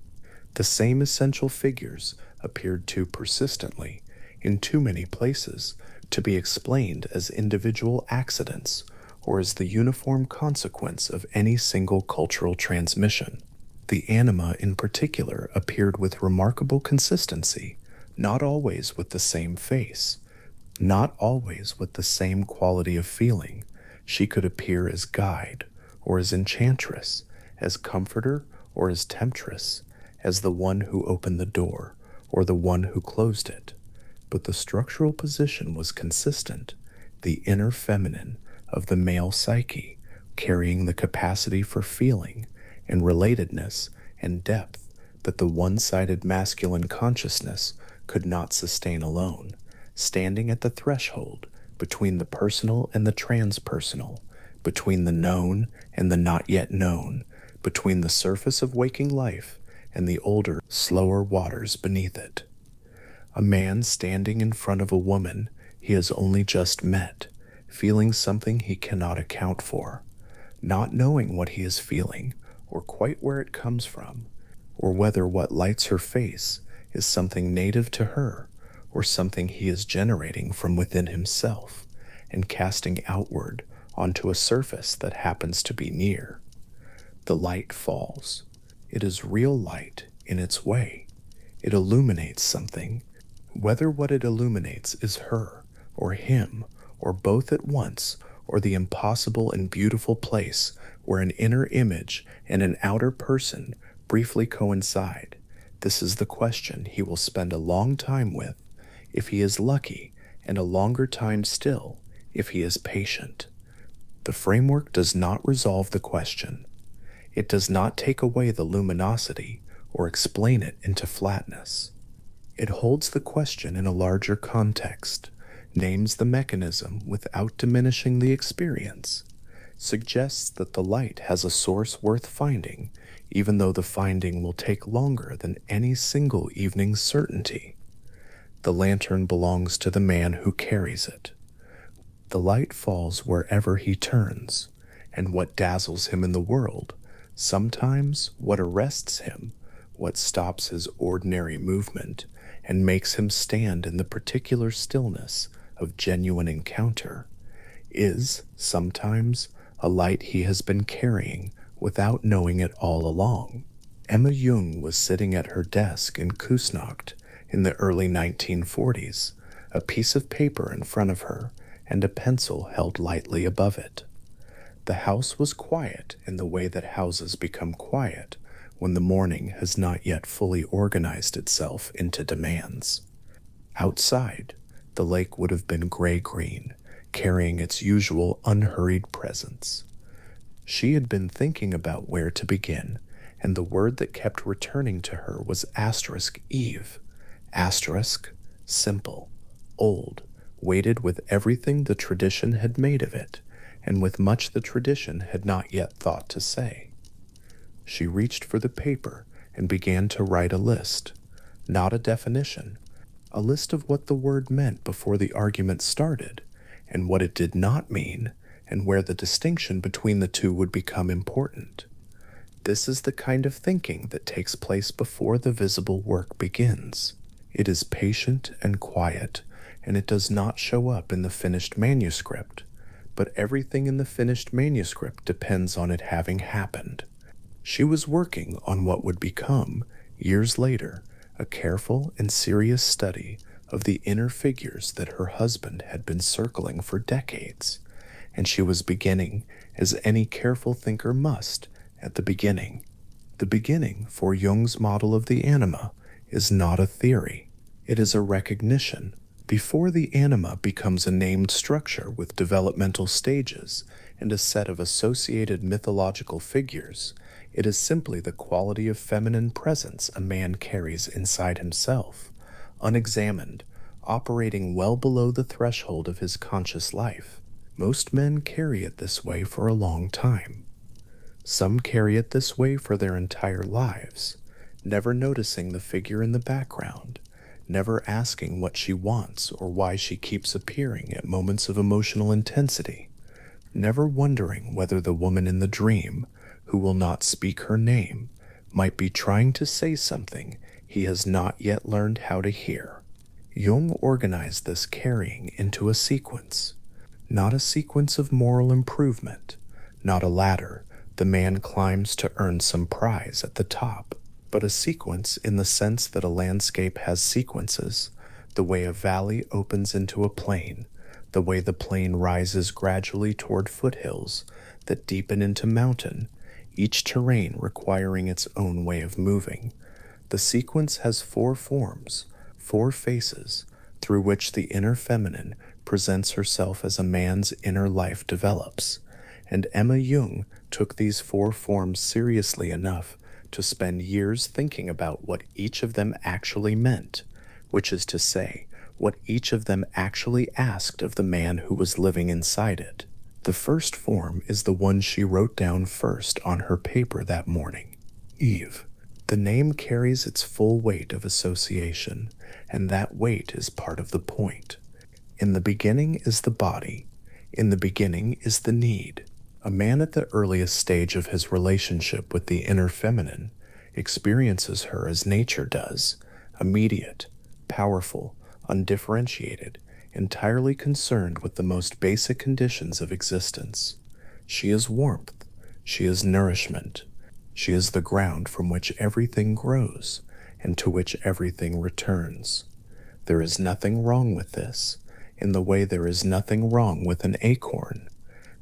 The same essential figures appeared too persistently, in too many places, to be explained as individual accidents or as the uniform consequence of any single cultural transmission. The anima in particular appeared with remarkable consistency, not always with the same face, not always with the same quality of feeling. She could appear as guide or as enchantress, as comforter or as temptress, as the one who opened the door or the one who closed it. But the structural position was consistent, the inner feminine of the male psyche, carrying the capacity for feeling and relatedness and depth that the one-sided masculine consciousness could not sustain alone, standing at the threshold between the personal and the transpersonal, between the known and the not yet known, between the surface of waking life and the older, slower waters beneath it. A man standing in front of a woman he has only just met, feeling something he cannot account for, not knowing what he is feeling or quite where it comes from, or whether what lights her face is something native to her or something he is generating from within himself and casting outward onto a surface that happens to be near. The light falls. It is real light in its way. It illuminates something, whether what it illuminates is her or him or both at once, or the impossible and beautiful place where an inner image and an outer person briefly coincide. This is the question he will spend a long time with, if he is lucky, and a longer time still, if he is patient. The framework does not resolve the question. It does not take away the luminosity or explain it into flatness. It holds the question in a larger context, names the mechanism without diminishing the experience, suggests that the light has a source worth finding, even though the finding will take longer than any single evening's certainty. The lantern belongs to the man who carries it. The light falls wherever he turns, and what dazzles him in the world, sometimes what arrests him, what stops his ordinary movement, and makes him stand in the particular stillness of genuine encounter, is, sometimes, a light he has been carrying without knowing it all along. Emma Jung was sitting at her desk in Kusnacht In the early 1940s, a piece of paper in front of her and a pencil held lightly above it. The house was quiet in the way that houses become quiet when the morning has not yet fully organized itself into demands. Outside, the lake would have been gray-green, carrying its usual unhurried presence. She had been thinking about where to begin, and the word that kept returning to her was asterisk Eve. Asterisk, simple, old, weighted with everything the tradition had made of it, and with much the tradition had not yet thought to say. She reached for the paper and began to write a list, not a definition, a list of what the word meant before the argument started, and what it did not mean, and where the distinction between the two would become important. This is the kind of thinking that takes place before the visible work begins. It is patient and quiet, and it does not show up in the finished manuscript, but everything in the finished manuscript depends on it having happened. She was working on what would become, years later, a careful and serious study of the inner figures that her husband had been circling for decades, and she was beginning, as any careful thinker must, at the beginning. The beginning, for Jung's model of the anima, is not a theory. It is a recognition. Before the anima becomes a named structure with developmental stages and a set of associated mythological figures, it is simply the quality of feminine presence a man carries inside himself, unexamined, operating well below the threshold of his conscious life. Most men carry it this way for a long time. Some carry it this way for their entire lives, never noticing the figure in the background, never asking what she wants or why she keeps appearing at moments of emotional intensity, never wondering whether the woman in the dream, who will not speak her name, might be trying to say something he has not yet learned how to hear. Jung organized this carrying into a sequence, not a sequence of moral improvement, not a ladder the man climbs to earn some prize at the top, but a sequence in the sense that a landscape has sequences, the way a valley opens into a plain, the way the plain rises gradually toward foothills that deepen into mountain, each terrain requiring its own way of moving. The sequence has 4 forms, 4 faces, through which the inner feminine presents herself as a man's inner life develops, and Emma Jung took these 4 forms seriously enough to spend years thinking about what each of them actually meant, which is to say, what each of them actually asked of the man who was living inside it. The first form is the one she wrote down first on her paper that morning, Eve. The name carries its full weight of association, and that weight is part of the point. In the beginning is the body. In the beginning is the need. A man at the earliest stage of his relationship with the inner feminine experiences her as nature does, immediate, powerful, undifferentiated, entirely concerned with the most basic conditions of existence. She is warmth. She is nourishment. She is the ground from which everything grows and to which everything returns. There is nothing wrong with this, in the way there is nothing wrong with an acorn.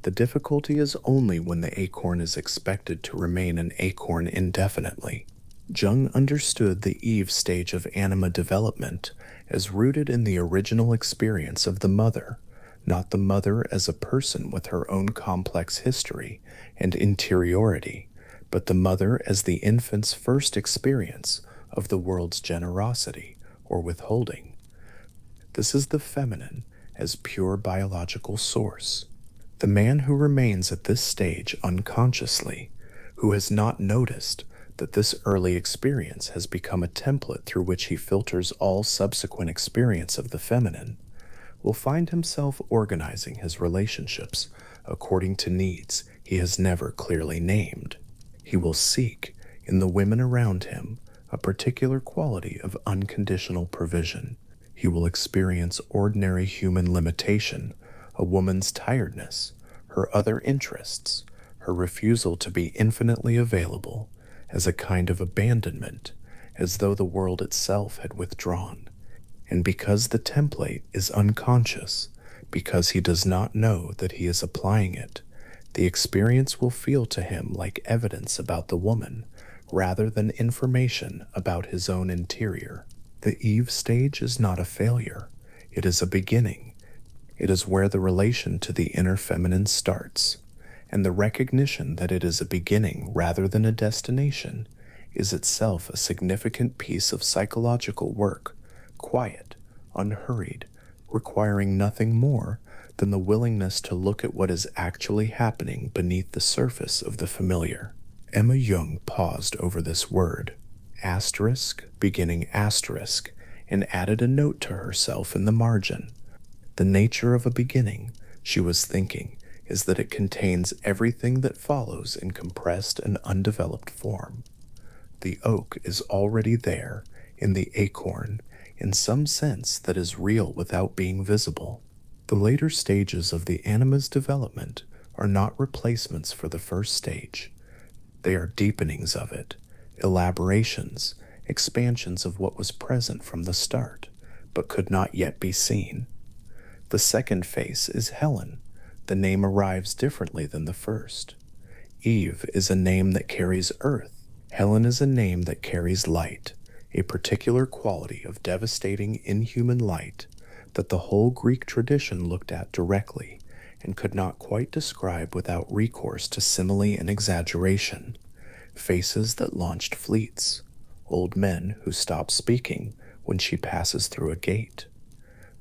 The difficulty is only when the acorn is expected to remain an acorn indefinitely. Jung understood the Eve stage of anima development as rooted in the original experience of the mother, not the mother as a person with her own complex history and interiority, but the mother as the infant's first experience of the world's generosity or withholding. This is the feminine as pure biological source. The man who remains at this stage unconsciously, who has not noticed that this early experience has become a template through which he filters all subsequent experience of the feminine, will find himself organizing his relationships according to needs he has never clearly named. He will seek, in the women around him, a particular quality of unconditional provision. He will experience ordinary human limitation, a woman's tiredness, her other interests, her refusal to be infinitely available, as a kind of abandonment, as though the world itself had withdrawn. And because the template is unconscious, because he does not know that he is applying it, the experience will feel to him like evidence about the woman, rather than information about his own interior. The Eve stage is not a failure, it is a beginning. It is where the relation to the inner feminine starts, and the recognition that it is a beginning rather than a destination is itself a significant piece of psychological work, quiet, unhurried, requiring nothing more than the willingness to look at what is actually happening beneath the surface of the familiar. Emma Jung paused over this word, asterisk, beginning asterisk, and added a note to herself in the margin. The nature of a beginning, she was thinking, is that it contains everything that follows in compressed and undeveloped form. The oak is already there, in the acorn, in some sense that is real without being visible. The later stages of the anima's development are not replacements for the first stage. They are deepenings of it, elaborations, expansions of what was present from the start, but could not yet be seen. The second phase is Helen. The name arrives differently than the first. Eve is a name that carries earth. Helen is a name that carries light, a particular quality of devastating inhuman light that the whole Greek tradition looked at directly and could not quite describe without recourse to simile and exaggeration. Faces that launched fleets, old men who stop speaking when she passes through a gate.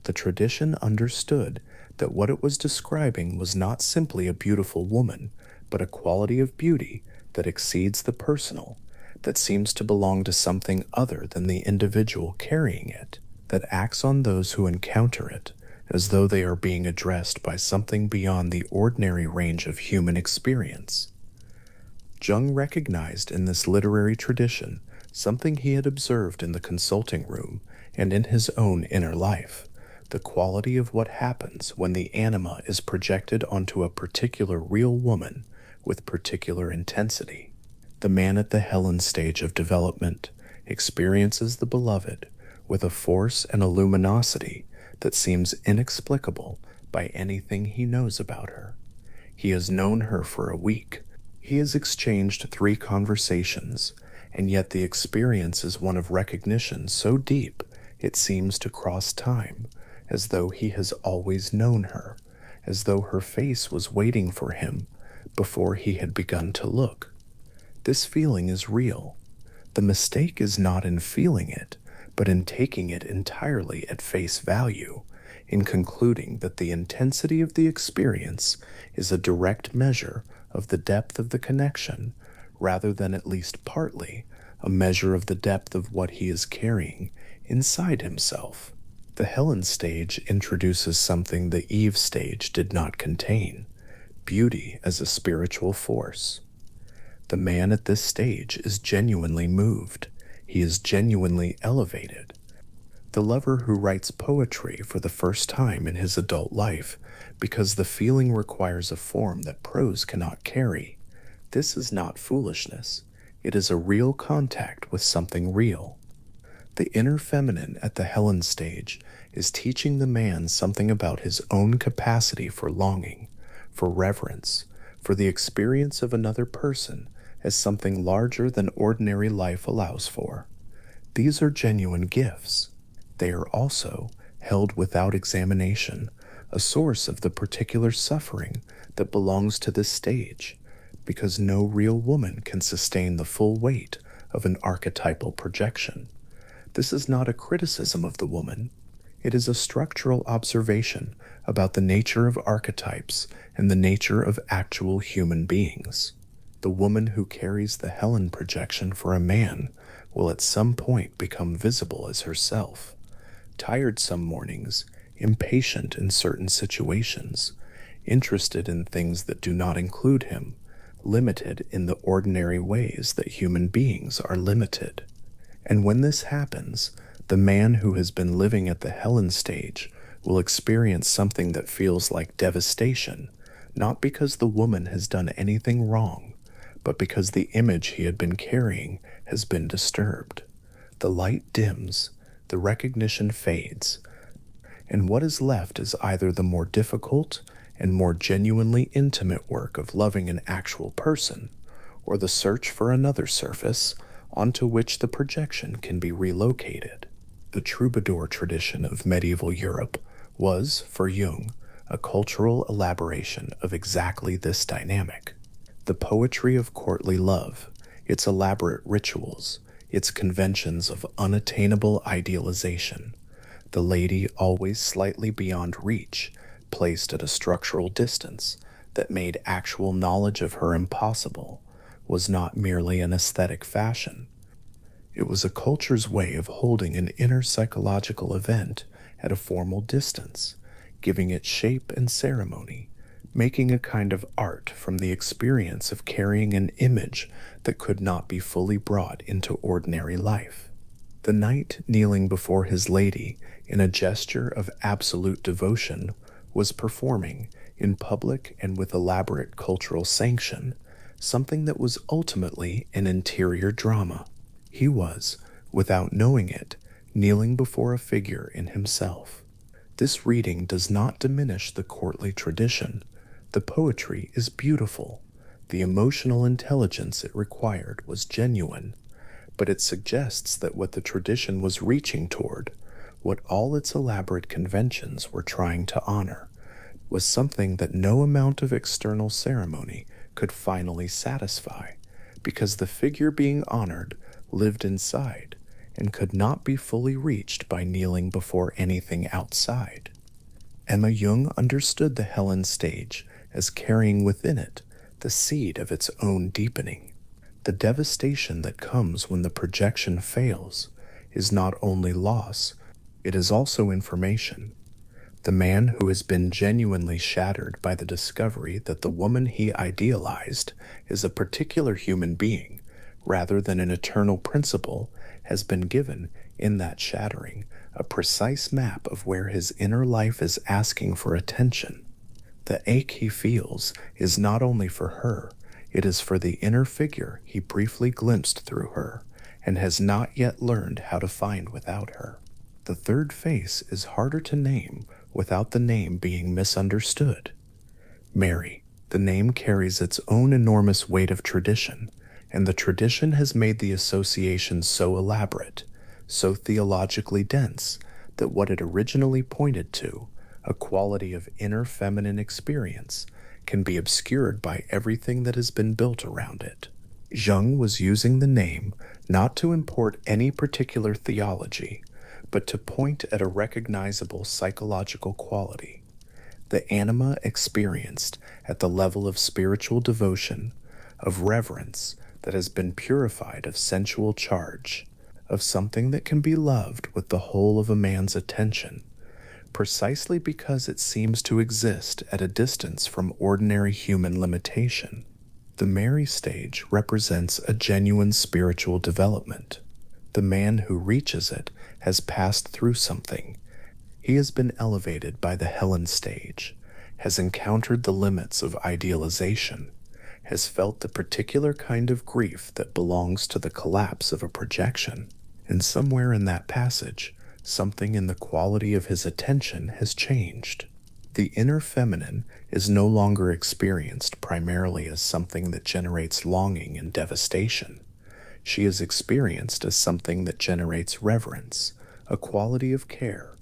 The tradition understood that what it was describing was not simply a beautiful woman, but a quality of beauty that exceeds the personal, that seems to belong to something other than the individual carrying it, that acts on those who encounter it as though they are being addressed by something beyond the ordinary range of human experience. Jung recognized in this literary tradition something he had observed in the consulting room and in his own inner life, the quality of what happens when the anima is projected onto a particular real woman with particular intensity. The man at the Helen stage of development experiences the beloved with a force and a luminosity that seems inexplicable by anything he knows about her. He has known her for a week. He has exchanged 3 conversations, and yet the experience is one of recognition so deep it seems to cross time, as though he has always known her, as though her face was waiting for him before he had begun to look. This feeling is real. The mistake is not in feeling it, but in taking it entirely at face value, in concluding that the intensity of the experience is a direct measure of the depth of the connection, rather than at least partly a measure of the depth of what he is carrying inside himself. The Helen stage introduces something the Eve stage did not contain: beauty as a spiritual force. The man at this stage is genuinely moved. He is genuinely elevated. The lover who writes poetry for the first time in his adult life because the feeling requires a form that prose cannot carry. This is not foolishness. It is a real contact with something real. The inner feminine at the Helen stage is teaching the man something about his own capacity for longing, for reverence, for the experience of another person as something larger than ordinary life allows for. These are genuine gifts. They are also, held without examination, a source of the particular suffering that belongs to this stage, because no real woman can sustain the full weight of an archetypal projection. This is not a criticism of the woman. It is a structural observation about the nature of archetypes and the nature of actual human beings. The woman who carries the Helen projection for a man will at some point become visible as herself, tired some mornings, impatient in certain situations, interested in things that do not include him, limited in the ordinary ways that human beings are limited. And when this happens, the man who has been living at the Helen stage will experience something that feels like devastation, not because the woman has done anything wrong, but because the image he had been carrying has been disturbed. The light dims, the recognition fades, and what is left is either the more difficult and more genuinely intimate work of loving an actual person, or the search for another surface onto which the projection can be relocated. The troubadour tradition of medieval Europe was, for Jung, a cultural elaboration of exactly this dynamic. The poetry of courtly love, its elaborate rituals, its conventions of unattainable idealization, the lady always slightly beyond reach, placed at a structural distance that made actual knowledge of her impossible, was not merely an aesthetic fashion. It was a culture's way of holding an inner psychological event at a formal distance, giving it shape and ceremony, making a kind of art from the experience of carrying an image that could not be fully brought into ordinary life. The knight kneeling before his lady in a gesture of absolute devotion was performing, in public and with elaborate cultural sanction, something that was ultimately an interior drama. He was, without knowing it, kneeling before a figure in himself. This reading does not diminish the courtly tradition. The poetry is beautiful. The emotional intelligence it required was genuine, but it suggests that what the tradition was reaching toward, what all its elaborate conventions were trying to honor, was something that no amount of external ceremony could finally satisfy, because the figure being honored lived inside and could not be fully reached by kneeling before anything outside. Emma Jung understood the Helen stage as carrying within it the seed of its own deepening. The devastation that comes when the projection fails is not only loss, it is also information. The man who has been genuinely shattered by the discovery that the woman he idealized is a particular human being rather than an eternal principle has been given, in that shattering, a precise map of where his inner life is asking for attention. The ache he feels is not only for her, it is for the inner figure he briefly glimpsed through her and has not yet learned how to find without her. The third face is harder to name without the name being misunderstood. Mary. The name carries its own enormous weight of tradition, and the tradition has made the association so elaborate, so theologically dense, that what it originally pointed to, a quality of inner feminine experience, can be obscured by everything that has been built around it. Jung was using the name not to import any particular theology, but to point at a recognizable psychological quality. The anima experienced at the level of spiritual devotion, of reverence that has been purified of sensual charge, of something that can be loved with the whole of a man's attention, precisely because it seems to exist at a distance from ordinary human limitation. The Mary stage represents a genuine spiritual development. The man who reaches it has passed through something. He has been elevated by the Helen stage, has encountered the limits of idealization, has felt the particular kind of grief that belongs to the collapse of a projection, and somewhere in that passage, something in the quality of his attention has changed. The inner feminine is no longer experienced primarily as something that generates longing and devastation. She is experienced as something that generates reverence, a quality of care,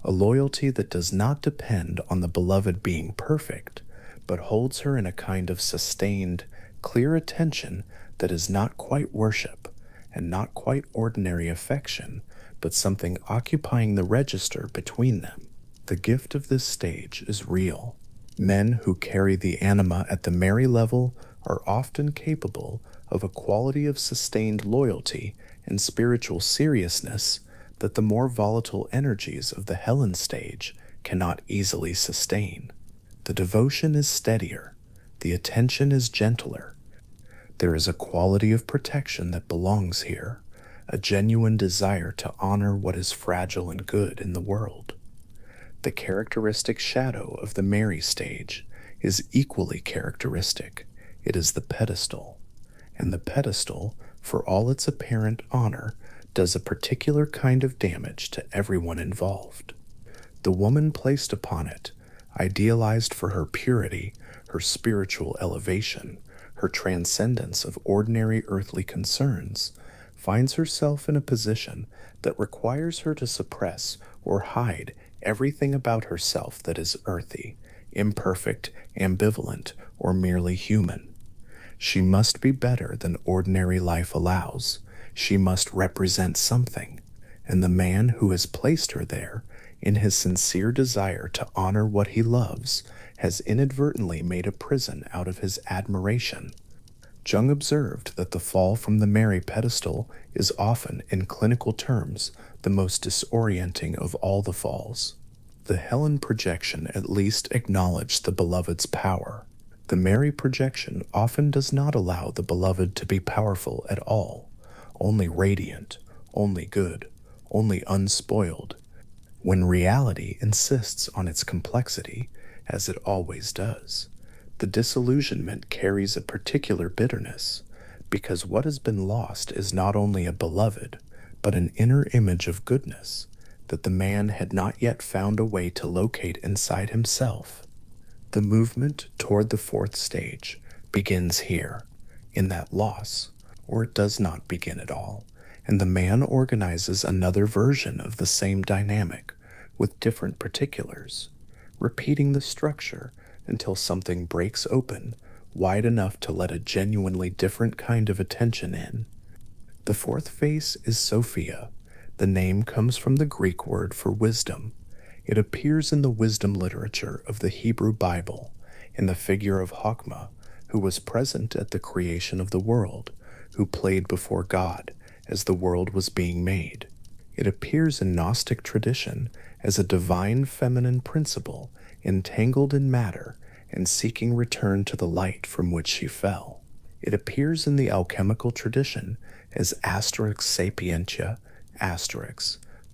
a loyalty that does not depend on the beloved being perfect, but holds her in a kind of sustained, clear attention that is not quite worship and not quite ordinary affection, but something occupying the register between them. The gift of this stage is real. Men who carry the anima at the Mary level are often capable of a quality of sustained loyalty and spiritual seriousness that the more volatile energies of the Helen stage cannot easily sustain. The devotion is steadier, the attention is gentler. There is a quality of protection that belongs here, a genuine desire to honor what is fragile and good in the world. The characteristic shadow of the Mary stage is equally characteristic. It is the pedestal, and the pedestal, for all its apparent honor, does a particular kind of damage to everyone involved. The woman placed upon it, idealized for her purity, her spiritual elevation, her transcendence of ordinary earthly concerns, finds herself in a position that requires her to suppress or hide everything about herself that is earthy, imperfect, ambivalent, or merely human. She must be better than ordinary life allows. She must represent something, and the man who has placed her there, in his sincere desire to honor what he loves, has inadvertently made a prison out of his admiration. Jung observed that the fall from the Mary pedestal is often, in clinical terms, the most disorienting of all the falls. The Helen projection at least acknowledged the beloved's power. The Mary projection often does not allow the beloved to be powerful at all, only radiant, only good, only unspoiled, when reality insists on its complexity, as it always does. The disillusionment carries a particular bitterness, because what has been lost is not only a beloved, but an inner image of goodness that the man had not yet found a way to locate inside himself. The movement toward the fourth stage begins here, in that loss, or it does not begin at all, and the man organizes another version of the same dynamic with different particulars, repeating the structure until something breaks open wide enough to let a genuinely different kind of attention in. The fourth face is Sophia. The name comes from the Greek word for wisdom. It appears in the wisdom literature of the Hebrew Bible, in the figure of Chokmah, who was present at the creation of the world, who played before God as the world was being made. It appears in Gnostic tradition as a divine feminine principle entangled in matter and seeking return to the light from which she fell. It appears in the alchemical tradition as Sapientia,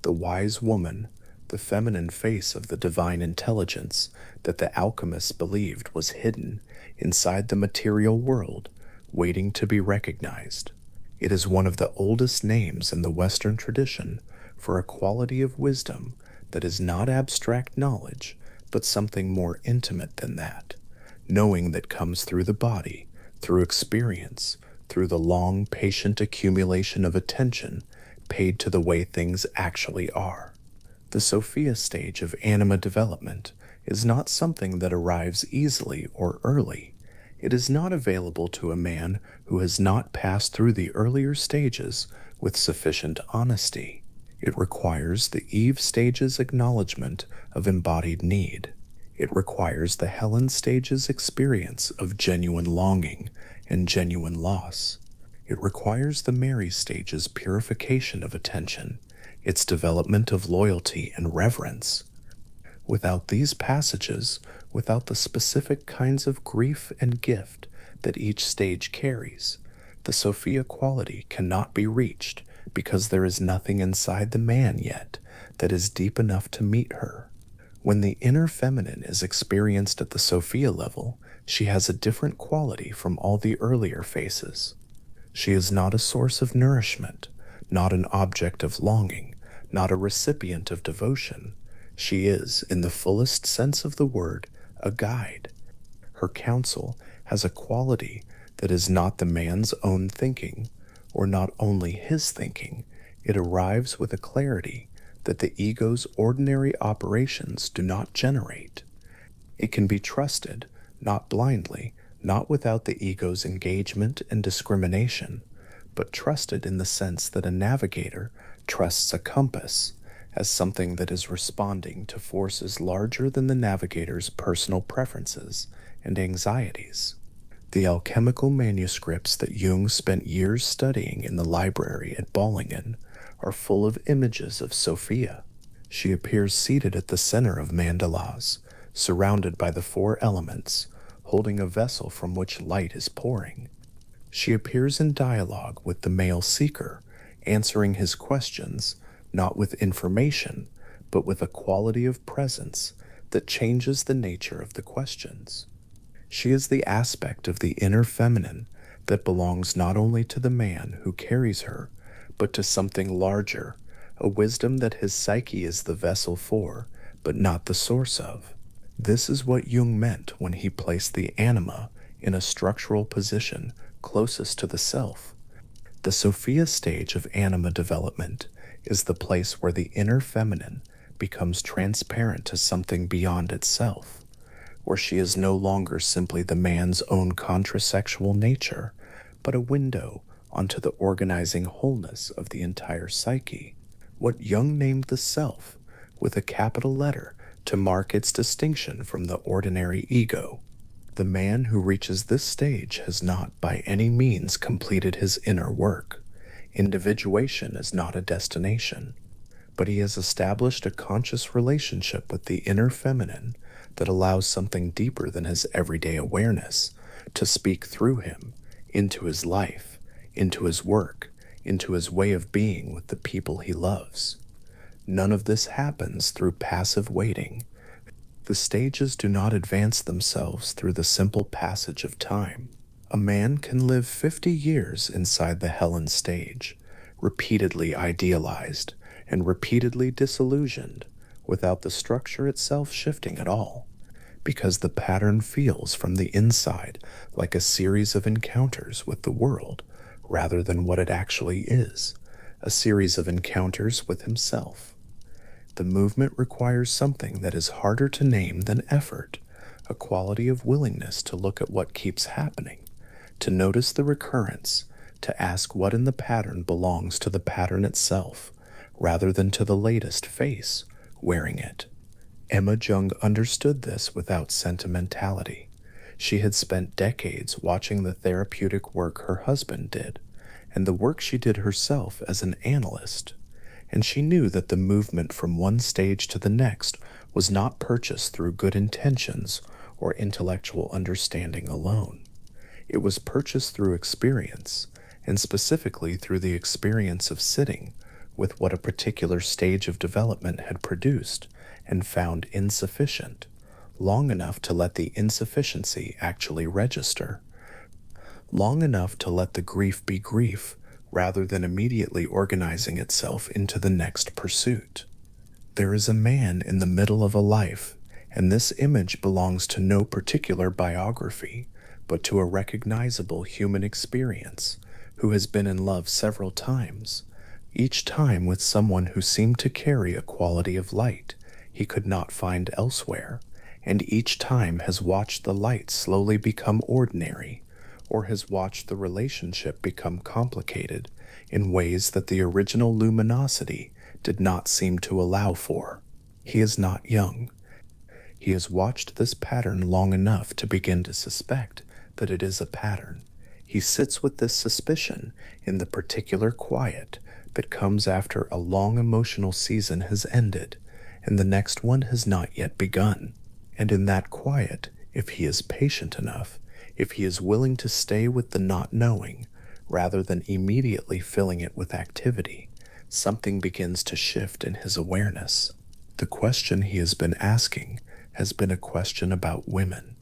the wise woman, the feminine face of the divine intelligence that the alchemists believed was hidden inside the material world, waiting to be recognized. It is one of the oldest names in the Western tradition for a quality of wisdom that is not abstract knowledge, but something more intimate than that, knowing that comes through the body, through experience, through the long, patient accumulation of attention paid to the way things actually are. The Sophia stage of anima development is not something that arrives easily or early. It is not available to a man who has not passed through the earlier stages with sufficient honesty. It requires the Eve stage's acknowledgement of embodied need. It requires the Helen stage's experience of genuine longing and genuine loss. It requires the Mary stage's purification of attention, its development of loyalty and reverence. Without these passages, without the specific kinds of grief and gift that each stage carries, the Sophia quality cannot be reached because there is nothing inside the man yet that is deep enough to meet her. When the inner feminine is experienced at the Sophia level, she has a different quality from all the earlier phases. She is not a source of nourishment, not an object of longing, not a recipient of devotion. She is, in the fullest sense of the word, a guide. Her counsel has a quality that is not the man's own thinking, or not only his thinking. It arrives with a clarity that the ego's ordinary operations do not generate. It can be trusted, not blindly, not without the ego's engagement and discrimination, but trusted in the sense that a navigator trusts a compass as something that is responding to forces larger than the navigator's personal preferences and anxieties. The alchemical manuscripts that Jung spent years studying in the library at Bollingen are full of images of Sophia. She appears seated at the center of mandalas, surrounded by the four elements, holding a vessel from which light is pouring. She appears in dialogue with the male seeker, answering his questions, not with information, but with a quality of presence that changes the nature of the questions. She is the aspect of the inner feminine that belongs not only to the man who carries her, but to something larger, a wisdom that his psyche is the vessel for, but not the source of. This is what Jung meant when he placed the anima in a structural position closest to the self. The Sophia stage of anima development is the place where the inner feminine becomes transparent to something beyond itself, where she is no longer simply the man's own contrasexual nature, but a window onto the organizing wholeness of the entire psyche, what Jung named the self, with a capital letter to mark its distinction from the ordinary ego. The man who reaches this stage has not by any means completed his inner work. Individuation is not a destination, but he has established a conscious relationship with the inner feminine that allows something deeper than his everyday awareness to speak through him into his life, into his work, into his way of being with the people he loves. None of this happens through passive waiting. The stages do not advance themselves through the simple passage of time. A man can live 50 years inside the Helen stage, repeatedly idealized and repeatedly disillusioned, without the structure itself shifting at all, because the pattern feels from the inside like a series of encounters with the world, rather than what it actually is, a series of encounters with himself. The movement requires something that is harder to name than effort, a quality of willingness to look at what keeps happening, to notice the recurrence, to ask what in the pattern belongs to the pattern itself, rather than to the latest face wearing it. Emma Jung understood this without sentimentality. She had spent decades watching the therapeutic work her husband did, and the work she did herself as an analyst, and she knew that the movement from one stage to the next was not purchased through good intentions or intellectual understanding alone. It was purchased through experience, and specifically through the experience of sitting with what a particular stage of development had produced and found insufficient, long enough to let the insufficiency actually register, long enough to let the grief be grief, rather than immediately organizing itself into the next pursuit. There is a man in the middle of a life, and this image belongs to no particular biography, but to a recognizable human experience, who has been in love several times, each time with someone who seemed to carry a quality of light he could not find elsewhere, and each time has watched the light slowly become ordinary, or has watched the relationship become complicated in ways that the original luminosity did not seem to allow for. He is not young. He has watched this pattern long enough to begin to suspect that it is a pattern. He sits with this suspicion in the particular quiet that comes after a long emotional season has ended and the next one has not yet begun. And in that quiet, if he is patient enough, if he is willing to stay with the not knowing, rather than immediately filling it with activity, something begins to shift in his awareness. The question he has been asking has been a question about women.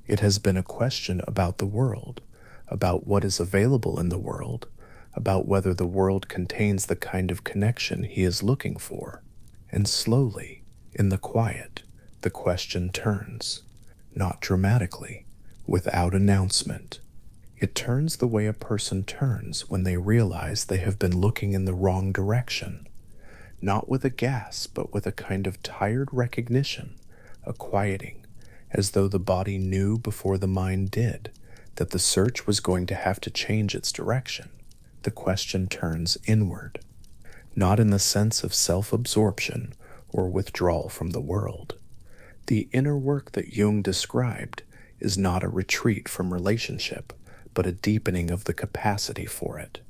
It has been a question about the world, about what is available in the world, about whether the world contains the kind of connection he is looking for. And slowly, in the quiet, the question turns, not dramatically, without announcement. It turns the way a person turns when they realize they have been looking in the wrong direction, not with a gasp, but with a kind of tired recognition, a quieting, as though the body knew before the mind did that the search was going to have to change its direction. The question turns inward, not in the sense of self-absorption or withdrawal from the world. The inner work that Jung described is not a retreat from relationship, but a deepening of the capacity for it.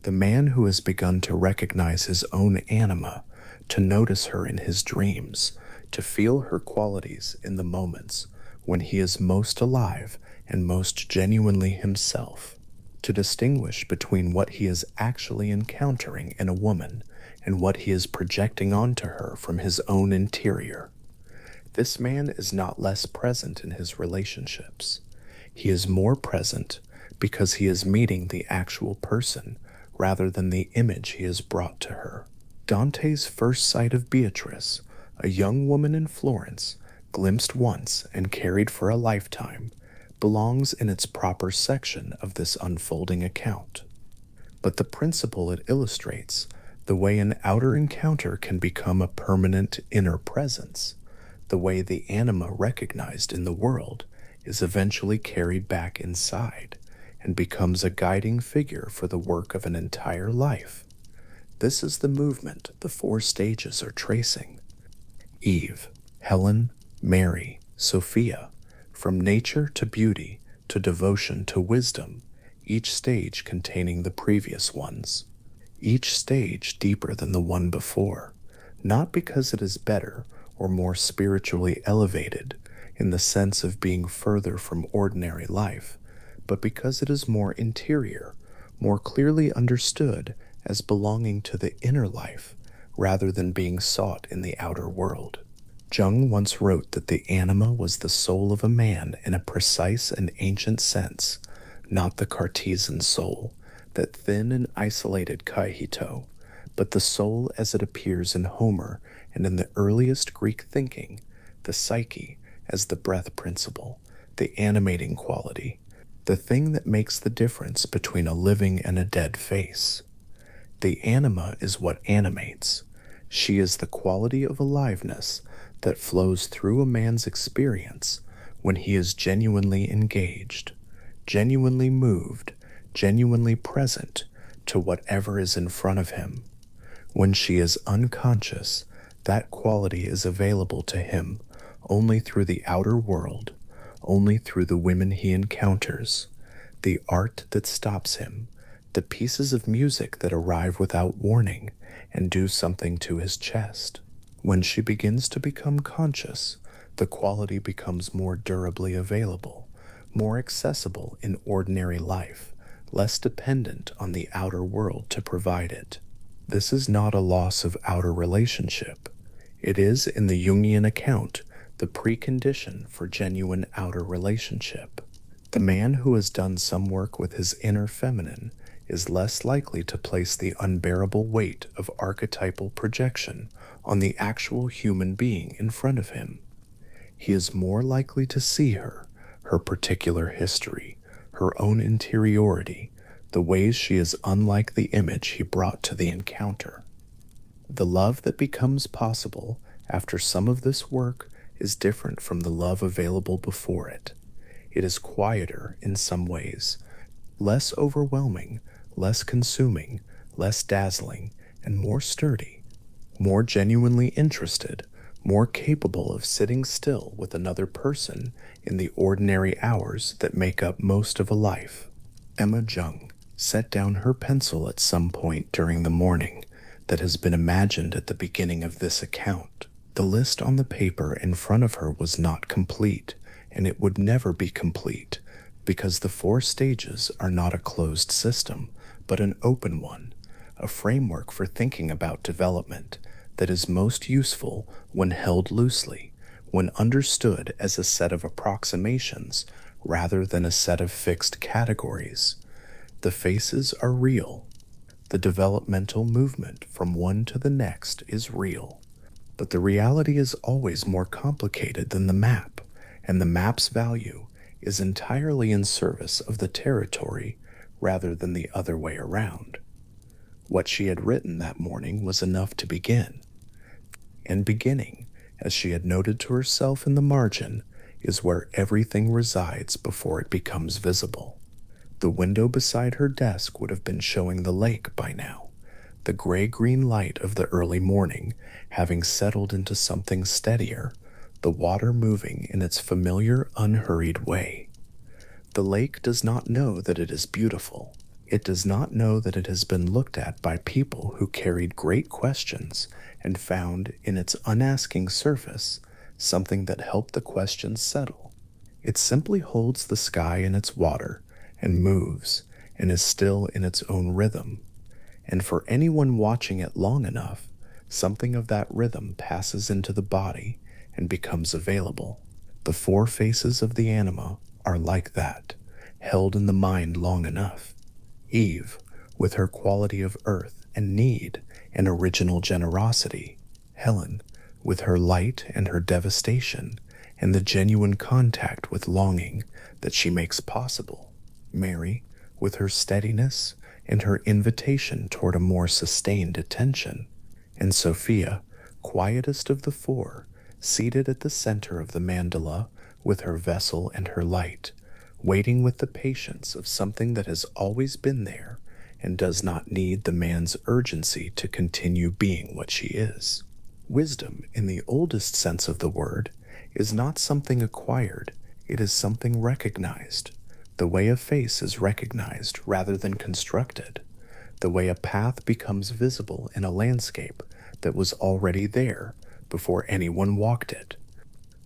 The man who has begun to recognize his own anima, to notice her in his dreams, to feel her qualities in the moments when he is most alive and most genuinely himself, to distinguish between what he is actually encountering in a woman and what he is projecting onto her from his own interior. This man is not less present in his relationships. He is more present because he is meeting the actual person rather than the image he has brought to her. Dante's first sight of Beatrice, a young woman in Florence, glimpsed once and carried for a lifetime, belongs in its proper section of this unfolding account. But the principle it illustrates, the way an outer encounter can become a permanent inner presence, the way the anima recognized in the world is eventually carried back inside and becomes a guiding figure for the work of an entire life. This is the movement the four stages are tracing. Eve, Helen, Mary, Sophia, from nature to beauty to devotion to wisdom, each stage containing the previous ones. Each stage deeper than the one before, not because it is better or more spiritually elevated in the sense of being further from ordinary life, but because it is more interior, more clearly understood as belonging to the inner life rather than being sought in the outer world. Jung once wrote that the anima was the soul of a man in a precise and ancient sense, not the Cartesian soul, that thin and isolated kaihito, but the soul as it appears in Homer and in the earliest Greek thinking, the psyche as the breath principle, the animating quality, the thing that makes the difference between a living and a dead face. The anima is what animates. She is the quality of aliveness that flows through a man's experience when he is genuinely engaged, genuinely moved, genuinely present to whatever is in front of him. When she is unconscious, that quality is available to him only through the outer world, only through the women he encounters, the art that stops him, the pieces of music that arrive without warning and do something to his chest. When she begins to become conscious, the quality becomes more durably available, more accessible in ordinary life, less dependent on the outer world to provide it. This is not a loss of outer relationship. It is, in the Jungian account, the precondition for genuine outer relationship. The man who has done some work with his inner feminine is less likely to place the unbearable weight of archetypal projection on the actual human being in front of him. He is more likely to see her, her particular history, her own interiority, the ways she is unlike the image he brought to the encounter. The love that becomes possible after some of this work is different from the love available before it. It is quieter in some ways, less overwhelming, less consuming, less dazzling, and more sturdy, more genuinely interested, more capable of sitting still with another person in the ordinary hours that make up most of a life. Emma Jung set down her pencil at some point during the morning that has been imagined at the beginning of this account. The list on the paper in front of her was not complete, and it would never be complete, because the four stages are not a closed system, but an open one, a framework for thinking about development that is most useful when held loosely, when understood as a set of approximations rather than a set of fixed categories. The faces are real. The developmental movement from one to the next is real. But the reality is always more complicated than the map, and the map's value is entirely in service of the territory rather than the other way around. What she had written that morning was enough to begin. And beginning, as she had noted to herself in the margin, is where everything resides before it becomes visible. The window beside her desk would have been showing the lake by now, the gray-green light of the early morning having settled into something steadier, the water moving in its familiar, unhurried way. The lake does not know that it is beautiful. It does not know that it has been looked at by people who carried great questions and found in its unasking surface something that helped the questions settle. It simply holds the sky in its water and moves and is still in its own rhythm. And for anyone watching it long enough, something of that rhythm passes into the body and becomes available. The four faces of the anima are like that, held in the mind long enough. Eve, with her quality of earth and need and original generosity, Helen, with her light and her devastation, and the genuine contact with longing that she makes possible, Mary, with her steadiness and her invitation toward a more sustained attention, and Sophia, quietest of the four, seated at the center of the mandala with her vessel and her light, waiting with the patience of something that has always been there and does not need the man's urgency to continue being what she is. Wisdom, in the oldest sense of the word, is not something acquired, it is something recognized. The way a face is recognized rather than constructed. The way a path becomes visible in a landscape that was already there before anyone walked it.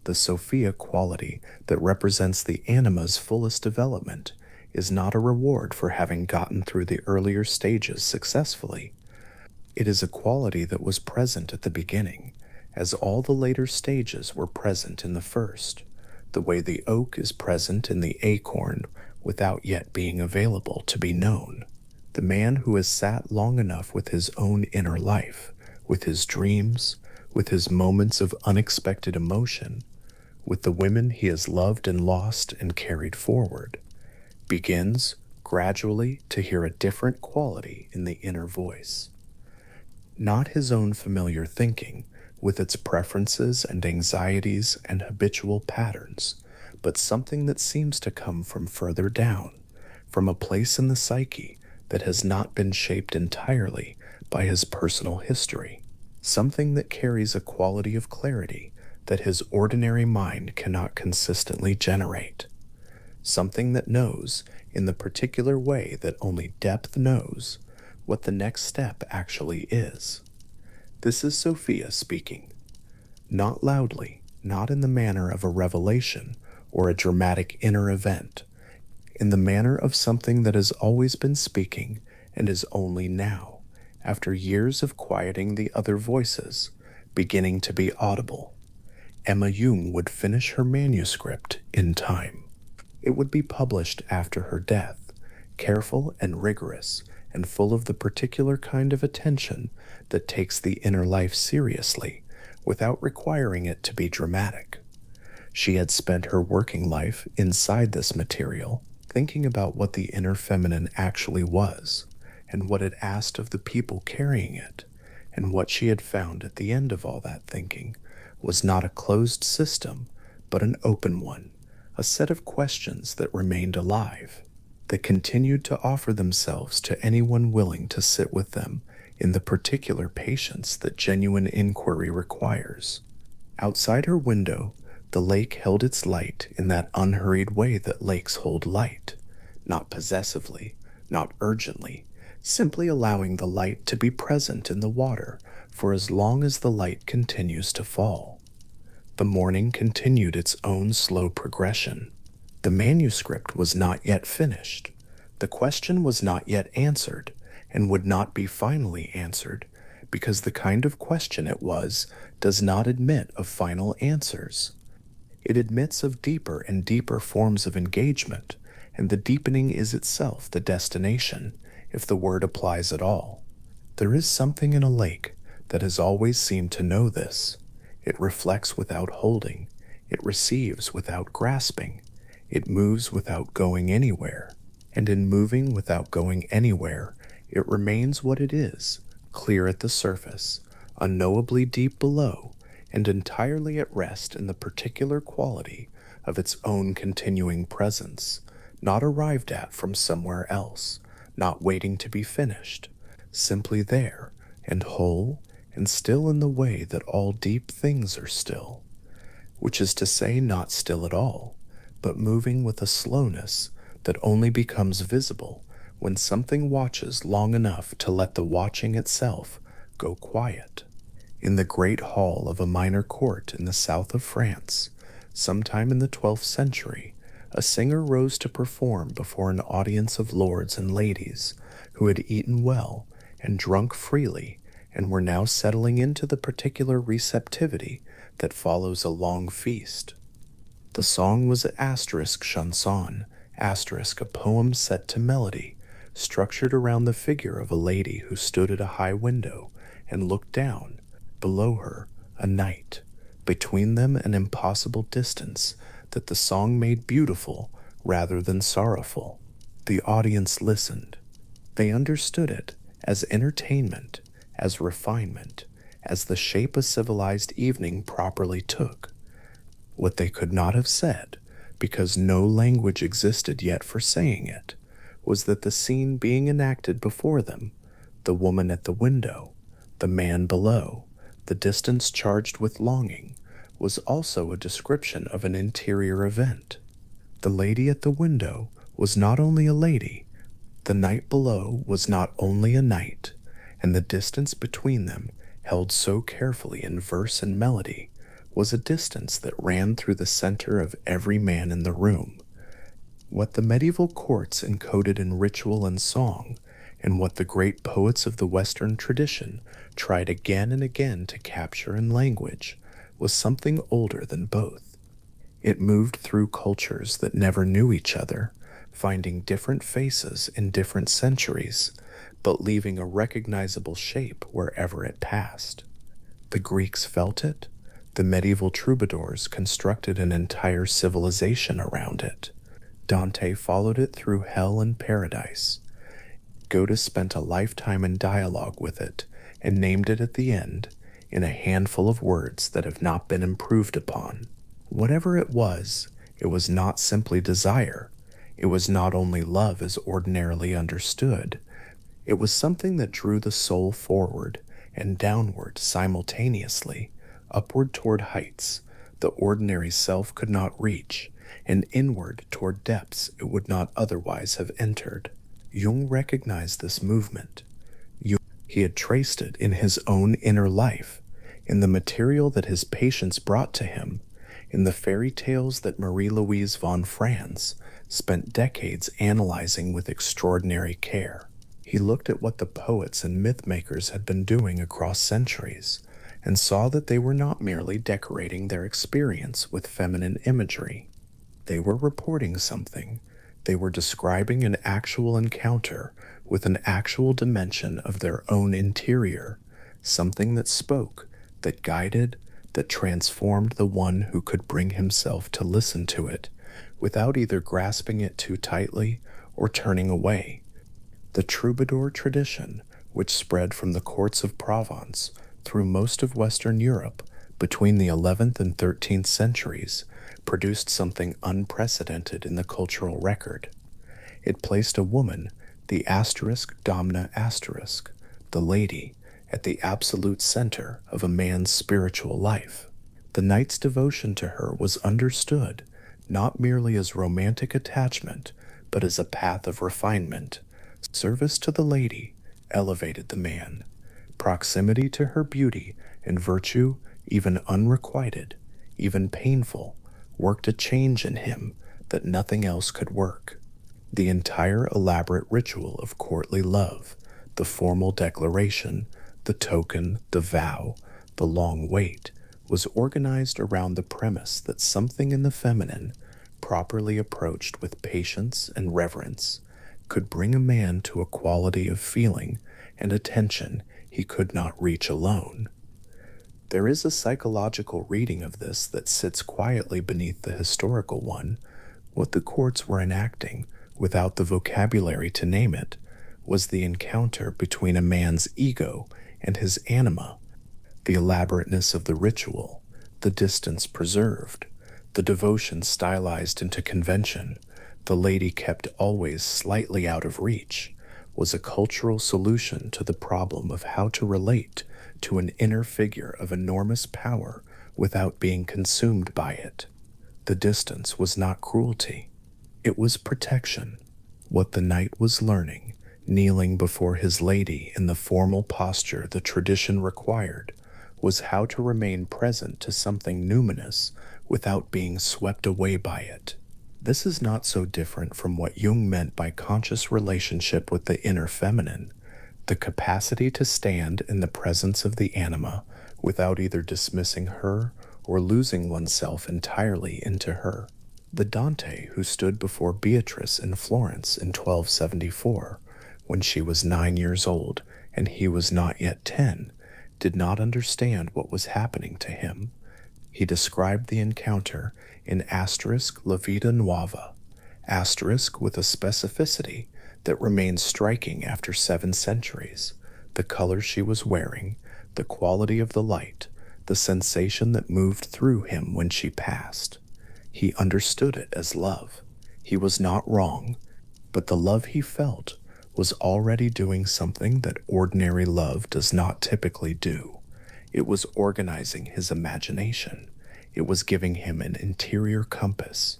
The Sophia quality that represents the Anima's fullest development is not a reward for having gotten through the earlier stages successfully. It is a quality that was present at the beginning, as all the later stages were present in the first, the way the oak is present in the acorn without yet being available to be known. The man who has sat long enough with his own inner life, with his dreams, with his moments of unexpected emotion, with the women he has loved and lost and carried forward, begins gradually to hear a different quality in the inner voice. Not his own familiar thinking, with its preferences and anxieties and habitual patterns, but something that seems to come from further down, from a place in the psyche that has not been shaped entirely by his personal history, something that carries a quality of clarity that his ordinary mind cannot consistently generate, something that knows, in the particular way that only depth knows, what the next step actually is. This is Sophia speaking. Not loudly, not in the manner of a revelation or a dramatic inner event, in the manner of something that has always been speaking and is only now, after years of quieting the other voices, beginning to be audible. Emma Jung would finish her manuscript in time. It would be published after her death, careful and rigorous and full of the particular kind of attention that takes the inner life seriously without requiring it to be dramatic. She had spent her working life inside this material, thinking about what the inner feminine actually was, and what it asked of the people carrying it, and what she had found at the end of all that thinking was not a closed system, but an open one, a set of questions that remained alive, that continued to offer themselves to anyone willing to sit with them in the particular patience that genuine inquiry requires. Outside her window, the lake held its light in that unhurried way that lakes hold light, not possessively, not urgently, simply allowing the light to be present in the water for as long as the light continues to fall. The morning continued its own slow progression. The manuscript was not yet finished. The question was not yet answered, and would not be finally answered, because the kind of question it was does not admit of final answers. It admits of deeper and deeper forms of engagement, and the deepening is itself the destination, if the word applies at all. There is something in a lake that has always seemed to know this. It reflects without holding. It receives without grasping. It moves without going anywhere. And in moving without going anywhere, it remains what it is, clear at the surface, unknowably deep below, and entirely at rest in the particular quality of its own continuing presence, not arrived at from somewhere else, not waiting to be finished, simply there, and whole, and still in the way that all deep things are still, which is to say not still at all, but moving with a slowness that only becomes visible when something watches long enough to let the watching itself go quiet. In the great hall of a minor court in the south of France, sometime in the 12th century, a singer rose to perform before an audience of lords and ladies who had eaten well and drunk freely and were now settling into the particular receptivity that follows a long feast. The song was ** chanson, ** a poem set to melody, structured around the figure of a lady who stood at a high window and looked down. Below her, a knight. Between them, an impossible distance that the song made beautiful rather than sorrowful. The audience listened. They understood it as entertainment, as refinement, as the shape a civilized evening properly took. What they could not have said, because no language existed yet for saying it, was that the scene being enacted before them, the woman at the window, the man below, the distance charged with longing, was also a description of an interior event. The lady at the window was not only a lady, the knight below was not only a knight, and the distance between them, held so carefully in verse and melody, was a distance that ran through the center of every man in the room. What the medieval courts encoded in ritual and song, and what the great poets of the Western tradition tried again and again to capture in language, was something older than both. It moved through cultures that never knew each other, finding different faces in different centuries, but leaving a recognizable shape wherever it passed. The Greeks felt it. The medieval troubadours constructed an entire civilization around it. Dante followed it through hell and paradise. Goethe spent a lifetime in dialogue with it and named it at the end in a handful of words that have not been improved upon. Whatever it was not simply desire. It was not only love as ordinarily understood. It was something that drew the soul forward and downward simultaneously, upward toward heights the ordinary self could not reach, and inward toward depths it would not otherwise have entered. Jung recognized this movement. He had traced it in his own inner life, in the material that his patients brought to him, in the fairy tales that Marie-Louise von Franz spent decades analyzing with extraordinary care. He looked at what the poets and myth-makers had been doing across centuries, and saw that they were not merely decorating their experience with feminine imagery. They were reporting something. They were describing an actual encounter with an actual dimension of their own interior, something that spoke, that guided, that transformed the one who could bring himself to listen to it, without either grasping it too tightly or turning away. The troubadour tradition, which spread from the courts of Provence through most of Western Europe between the 11th and 13th centuries, produced something unprecedented in the cultural record. It placed a woman, the asterisk domina asterisk, the lady, at the absolute center of a man's spiritual life. The knight's devotion to her was understood not merely as romantic attachment, but as a path of refinement. Service to the lady elevated the man. Proximity to her beauty and virtue, even unrequited, even painful, worked a change in him that nothing else could work. The entire elaborate ritual of courtly love, the formal declaration, the token, the vow, the long wait, was organized around the premise that something in the feminine, properly approached with patience and reverence, could bring a man to a quality of feeling and attention he could not reach alone. There is a psychological reading of this that sits quietly beneath the historical one. What the courts were enacting, without the vocabulary to name it, was the encounter between a man's ego and his anima, the elaborateness of the ritual, the distance preserved, the devotion stylized into convention, the lady kept always slightly out of reach, was a cultural solution to the problem of how to relate to an inner figure of enormous power without being consumed by it. The distance was not cruelty. It was protection. What the knight was learning, kneeling before his lady in the formal posture the tradition required, was how to remain present to something numinous without being swept away by it. This is not so different from what Jung meant by conscious relationship with the inner feminine, the capacity to stand in the presence of the anima without either dismissing her or losing oneself entirely into her. The Dante who stood before Beatrice in Florence in 1274 when she was 9 years old and he was not yet 10, did not understand what was happening to him. He described the encounter in asterisk La Vida Nuova, asterisk with a specificity that remains striking after 7 centuries. The color she was wearing, the quality of the light, the sensation that moved through him when she passed. He understood it as love. He was not wrong, but the love he felt was already doing something that ordinary love does not typically do. It was organizing his imagination. It was giving him an interior compass.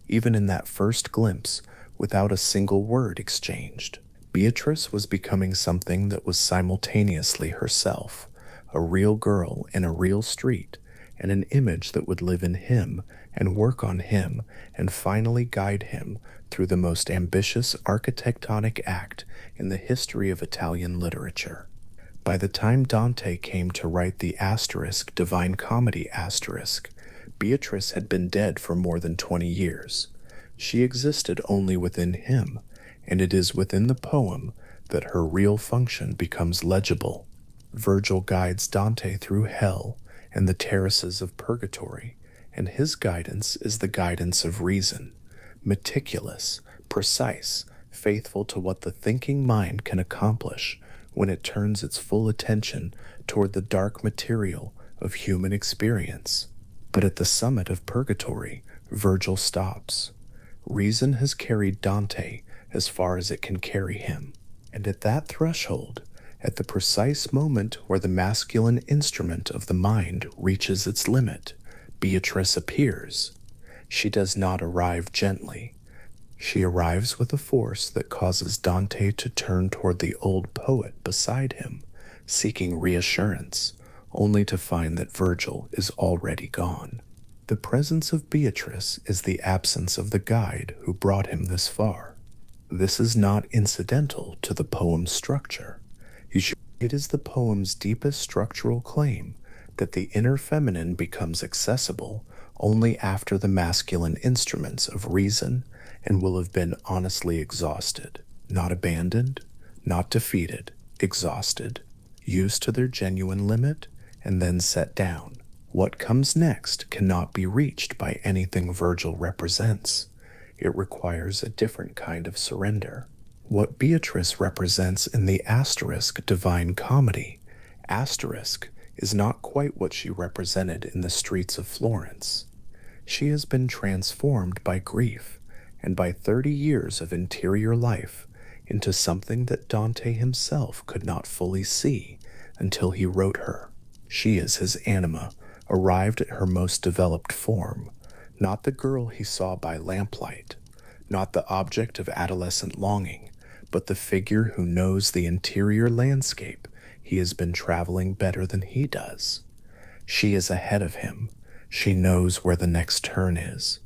Even in that first glimpse, without a single word exchanged, Beatrice was becoming something that was simultaneously herself, a real girl in a real street, and an image that would live in him and work on him and finally guide him through the most ambitious architectonic act in the history of Italian literature. By the time Dante came to write the asterisk Divine Comedy asterisk, Beatrice had been dead for more than 20 years. She existed only within him, and it is within the poem that her real function becomes legible. Virgil guides Dante through hell and the terraces of purgatory, and his guidance is the guidance of reason, meticulous, precise, faithful to what the thinking mind can accomplish when it turns its full attention toward the dark material of human experience. But at the summit of purgatory, Virgil stops. Reason has carried Dante as far as it can carry him, and at that threshold, at the precise moment where the masculine instrument of the mind reaches its limit, Beatrice appears. She does not arrive gently. She arrives with a force that causes Dante to turn toward the old poet beside him, seeking reassurance, only to find that Virgil is already gone. The presence of Beatrice is the absence of the guide who brought him this far. This is not incidental to the poem's structure. It is the poem's deepest structural claim that the inner feminine becomes accessible only after the masculine instruments of reason and will have been honestly exhausted, not abandoned, not defeated, exhausted, used to their genuine limit, and then set down. What comes next cannot be reached by anything Virgil represents. It requires a different kind of surrender. What Beatrice represents in the asterisk Divine Comedy, asterisk, is not quite what she represented in the streets of Florence. She has been transformed by grief and by 30 years of interior life into something that Dante himself could not fully see until he wrote her. She is his anima, arrived at her most developed form, not the girl he saw by lamplight, not the object of adolescent longing, but the figure who knows the interior landscape he has been traveling better than he does. She is ahead of him. She knows where the next turn is.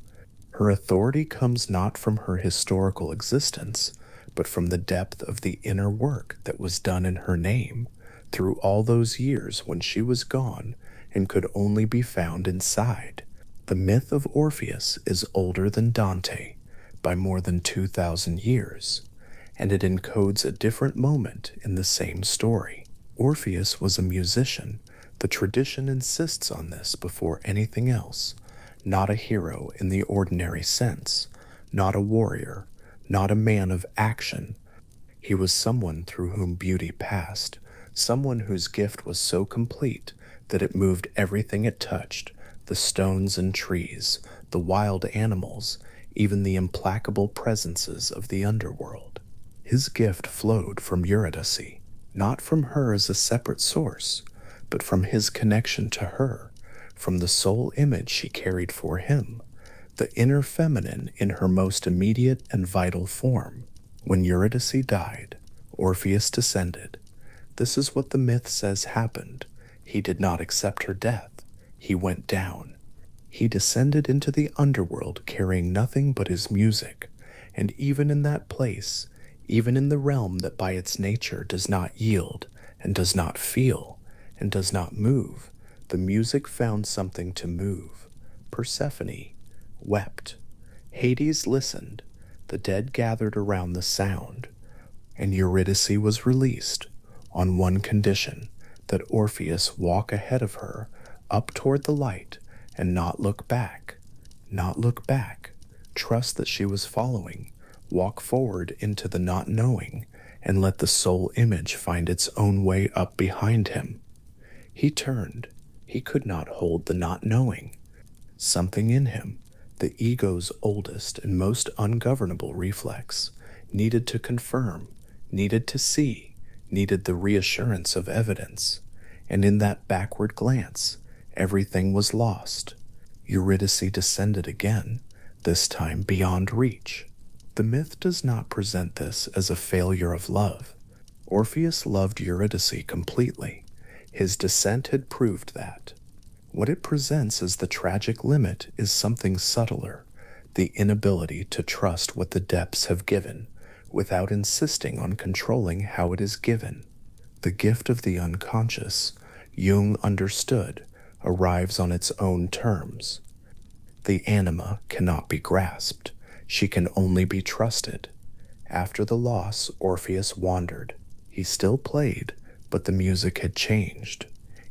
Her authority comes not from her historical existence, but from the depth of the inner work that was done in her name through all those years when she was gone and could only be found inside. The myth of Orpheus is older than Dante by more than 2,000 years, and it encodes a different moment in the same story. Orpheus was a musician. The tradition insists on this before anything else. Not a hero in the ordinary sense, not a warrior, not a man of action. He was someone through whom beauty passed, someone whose gift was so complete that it moved everything it touched, the stones and trees, the wild animals, even the implacable presences of the underworld. His gift flowed from Eurydice, not from her as a separate source, but from his connection to her, from the soul image she carried for him, the inner feminine in her most immediate and vital form. When Eurydice died, Orpheus descended. This is what the myth says happened. He did not accept her death. He went down. He descended into the underworld carrying nothing but his music, and even in that place, even in the realm that by its nature does not yield, and does not feel, and does not move, the music found something to move. Persephone wept. Hades listened. The dead gathered around the sound. and Eurydice was released on one condition, that Orpheus walk ahead of her up toward the light and not look back. Not look back. Trust that she was following. Walk forward into the not knowing and let the soul image find its own way up behind him. He turned. He could not hold the not knowing. Something in him, the ego's oldest and most ungovernable reflex, needed to confirm, needed to see, needed the reassurance of evidence. And in that backward glance, everything was lost. Eurydice descended again, this time beyond reach. The myth does not present this as a failure of love. Orpheus loved Eurydice completely. His descent had proved that. What it presents as the tragic limit is something subtler, the inability to trust what the depths have given, without insisting on controlling how it is given. The gift of the unconscious, Jung understood, arrives on its own terms. The anima cannot be grasped. She can only be trusted. After the loss, Orpheus wandered. He still played, but the music had changed.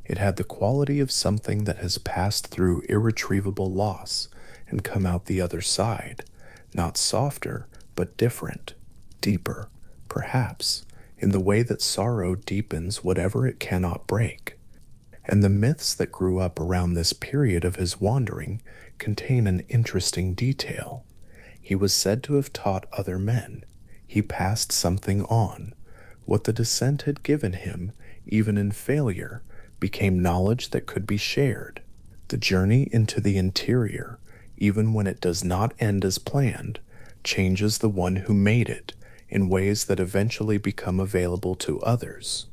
It had the quality of something that has passed through irretrievable loss and come out the other side, not softer, but different, deeper, perhaps, in the way that sorrow deepens whatever it cannot break. And the myths that grew up around this period of his wandering contain an interesting detail. He was said to have taught other men. He passed something on. What the descent had given him, even in failure, became knowledge that could be shared. The journey into the interior, even when it does not end as planned, changes the one who made it in ways that eventually become available to others.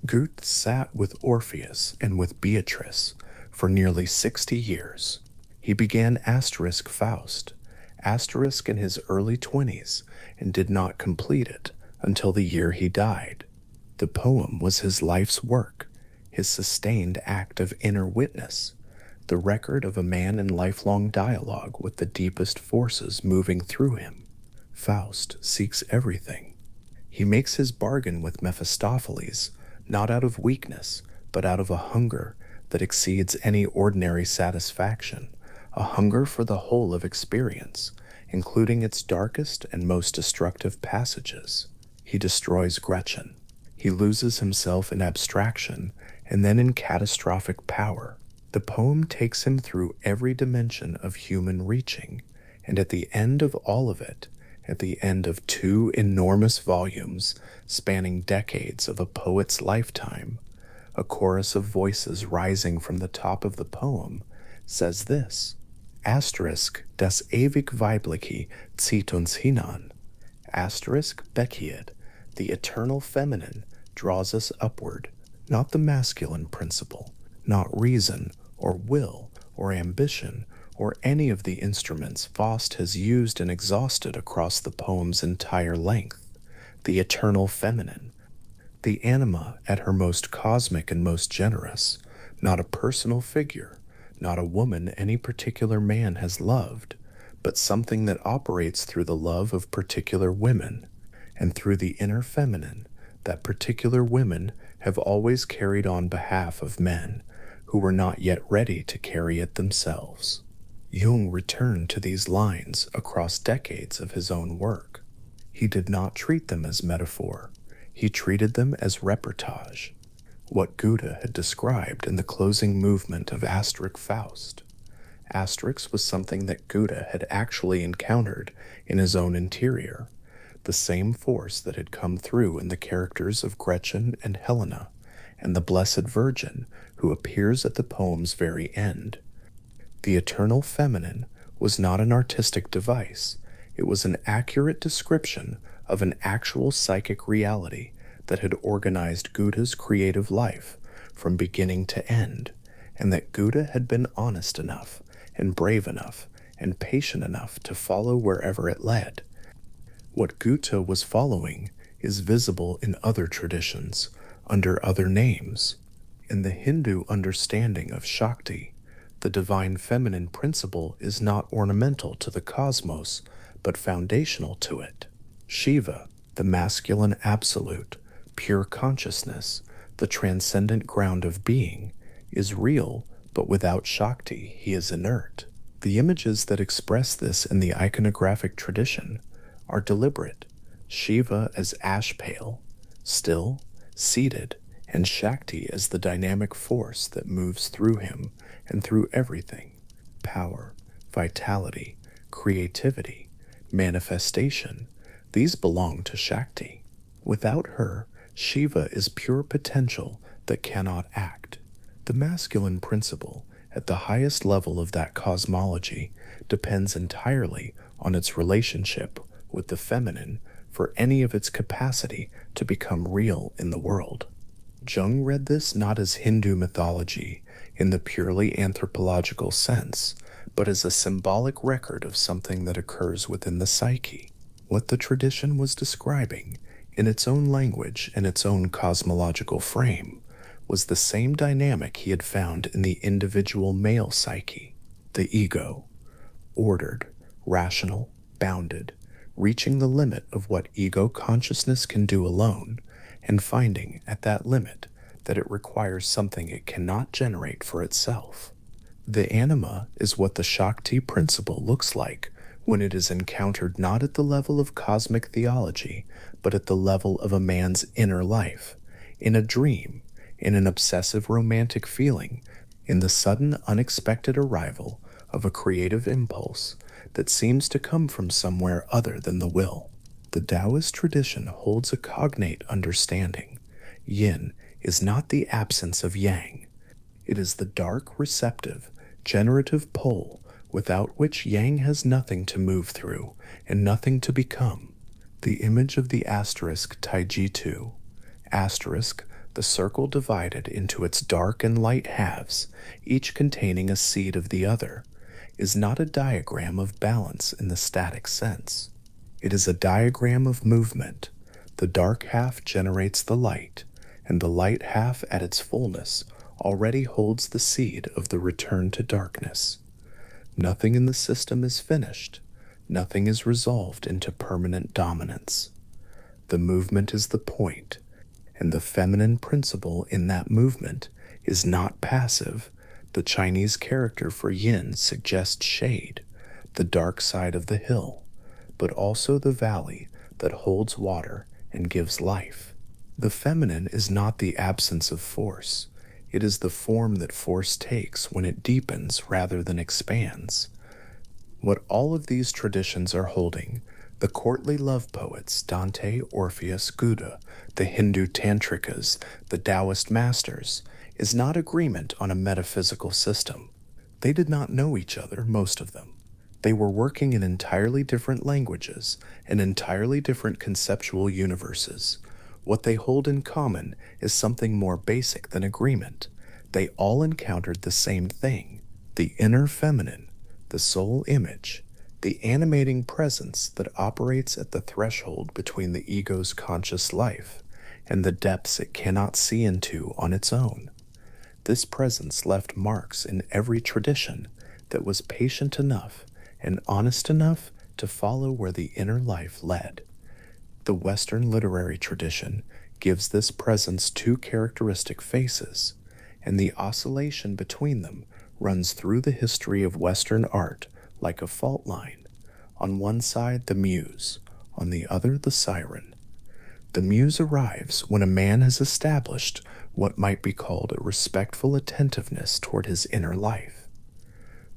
Goethe sat with Orpheus and with Beatrice for nearly 60 years. He began Faust, in his early 20s, and did not complete it until the year he died. The poem was his life's work, his sustained act of inner witness, the record of a man in lifelong dialogue with the deepest forces moving through him. Faust seeks everything. He makes his bargain with Mephistopheles, not out of weakness, but out of a hunger that exceeds any ordinary satisfaction, a hunger for the whole of experience, including its darkest and most destructive passages. He destroys Gretchen. He loses himself in abstraction and then in catastrophic power. The poem takes him through every dimension of human reaching, and at the end of all of it, at the end of 2 enormous volumes spanning decades of a poet's lifetime, a chorus of voices rising from the top of the poem says this: Asterisk das ewig weibliche zieht uns hinan. Asterisk Bekied, the eternal feminine, draws us upward, not the masculine principle, not reason or will or ambition or any of the instruments Faust has used and exhausted across the poem's entire length. The eternal feminine, the anima at her most cosmic and most generous, not a personal figure, not a woman any particular man has loved, but something that operates through the love of particular women, and through the inner feminine that particular women have always carried on behalf of men who were not yet ready to carry it themselves. Jung returned to these lines across decades of his own work. He did not treat them as metaphor. He treated them as reportage, what Goethe had described in the closing movement of Faust. Asterix was something that Goethe had actually encountered in his own interior, the same force that had come through in the characters of Gretchen and Helena, and the Blessed Virgin who appears at the poem's very end. The eternal feminine was not an artistic device. It was an accurate description of an actual psychic reality that had organized Goethe's creative life from beginning to end, and that Goethe had been honest enough and brave enough and patient enough to follow wherever it led. What Goethe was following is visible in other traditions, under other names. In the Hindu understanding of Shakti, the divine feminine principle is not ornamental to the cosmos, but foundational to it. Shiva, The masculine absolute, pure consciousness, the transcendent ground of being, is real, but without Shakti, he is inert. The images that express this in the iconographic tradition are deliberate. Shiva as ash pale, still, seated, and Shakti as the dynamic force that moves through him and through everything. Power, vitality, creativity, manifestation, these belong to Shakti. Without her, Shiva is pure potential that cannot act. The masculine principle, at the highest level of that cosmology, depends entirely on its relationship with the feminine for any of its capacity to become real in the world. Jung read this not as Hindu mythology in the purely anthropological sense, but as a symbolic record of something that occurs within the psyche. What the tradition was describing, in its own language and its own cosmological frame, was the same dynamic he had found in the individual male psyche, the ego, ordered, rational, bounded, reaching the limit of what ego consciousness can do alone, and finding at that limit that it requires something it cannot generate for itself. The anima is what the Shakti principle looks like when it is encountered not at the level of cosmic theology, but at the level of a man's inner life, in a dream, in an obsessive romantic feeling, in the sudden unexpected arrival of a creative impulse that seems to come from somewhere other than the will. The Taoist tradition holds a cognate understanding. Yin is not the absence of yang. It is the dark, receptive, generative pole without which yang has nothing to move through and nothing to become. The image of the asterisk Taijitu, asterisk, the circle divided into its dark and light halves, each containing a seed of the other, is not a diagram of balance in the static sense. It is a diagram of movement. The dark half generates the light, and the light half at its fullness already holds the seed of the return to darkness. Nothing in the system is finished. Nothing is resolved into permanent dominance. The movement is the point, and the feminine principle in that movement is not passive. The Chinese character for yin suggests shade, the dark side of the hill, but also the valley that holds water and gives life. The feminine is not the absence of force. It is the form that force takes when it deepens rather than expands. What all of these traditions are holding, the courtly love poets Dante, Orpheus, Buddha, the Hindu tantrikas, the Taoist masters, is not agreement on a metaphysical system. They did not know each other, most of them. They were working in entirely different languages and entirely different conceptual universes. What they hold in common is something more basic than agreement. They all encountered the same thing, the inner feminine, the soul image, the animating presence that operates at the threshold between the ego's conscious life and the depths it cannot see into on its own. This presence left marks in every tradition that was patient enough and honest enough to follow where the inner life led. The Western literary tradition gives this presence two characteristic faces, and the oscillation between them runs through the history of Western art like a fault line. On one side, the muse, on the other, the siren. The muse arrives when a man has established what might be called a respectful attentiveness toward his inner life.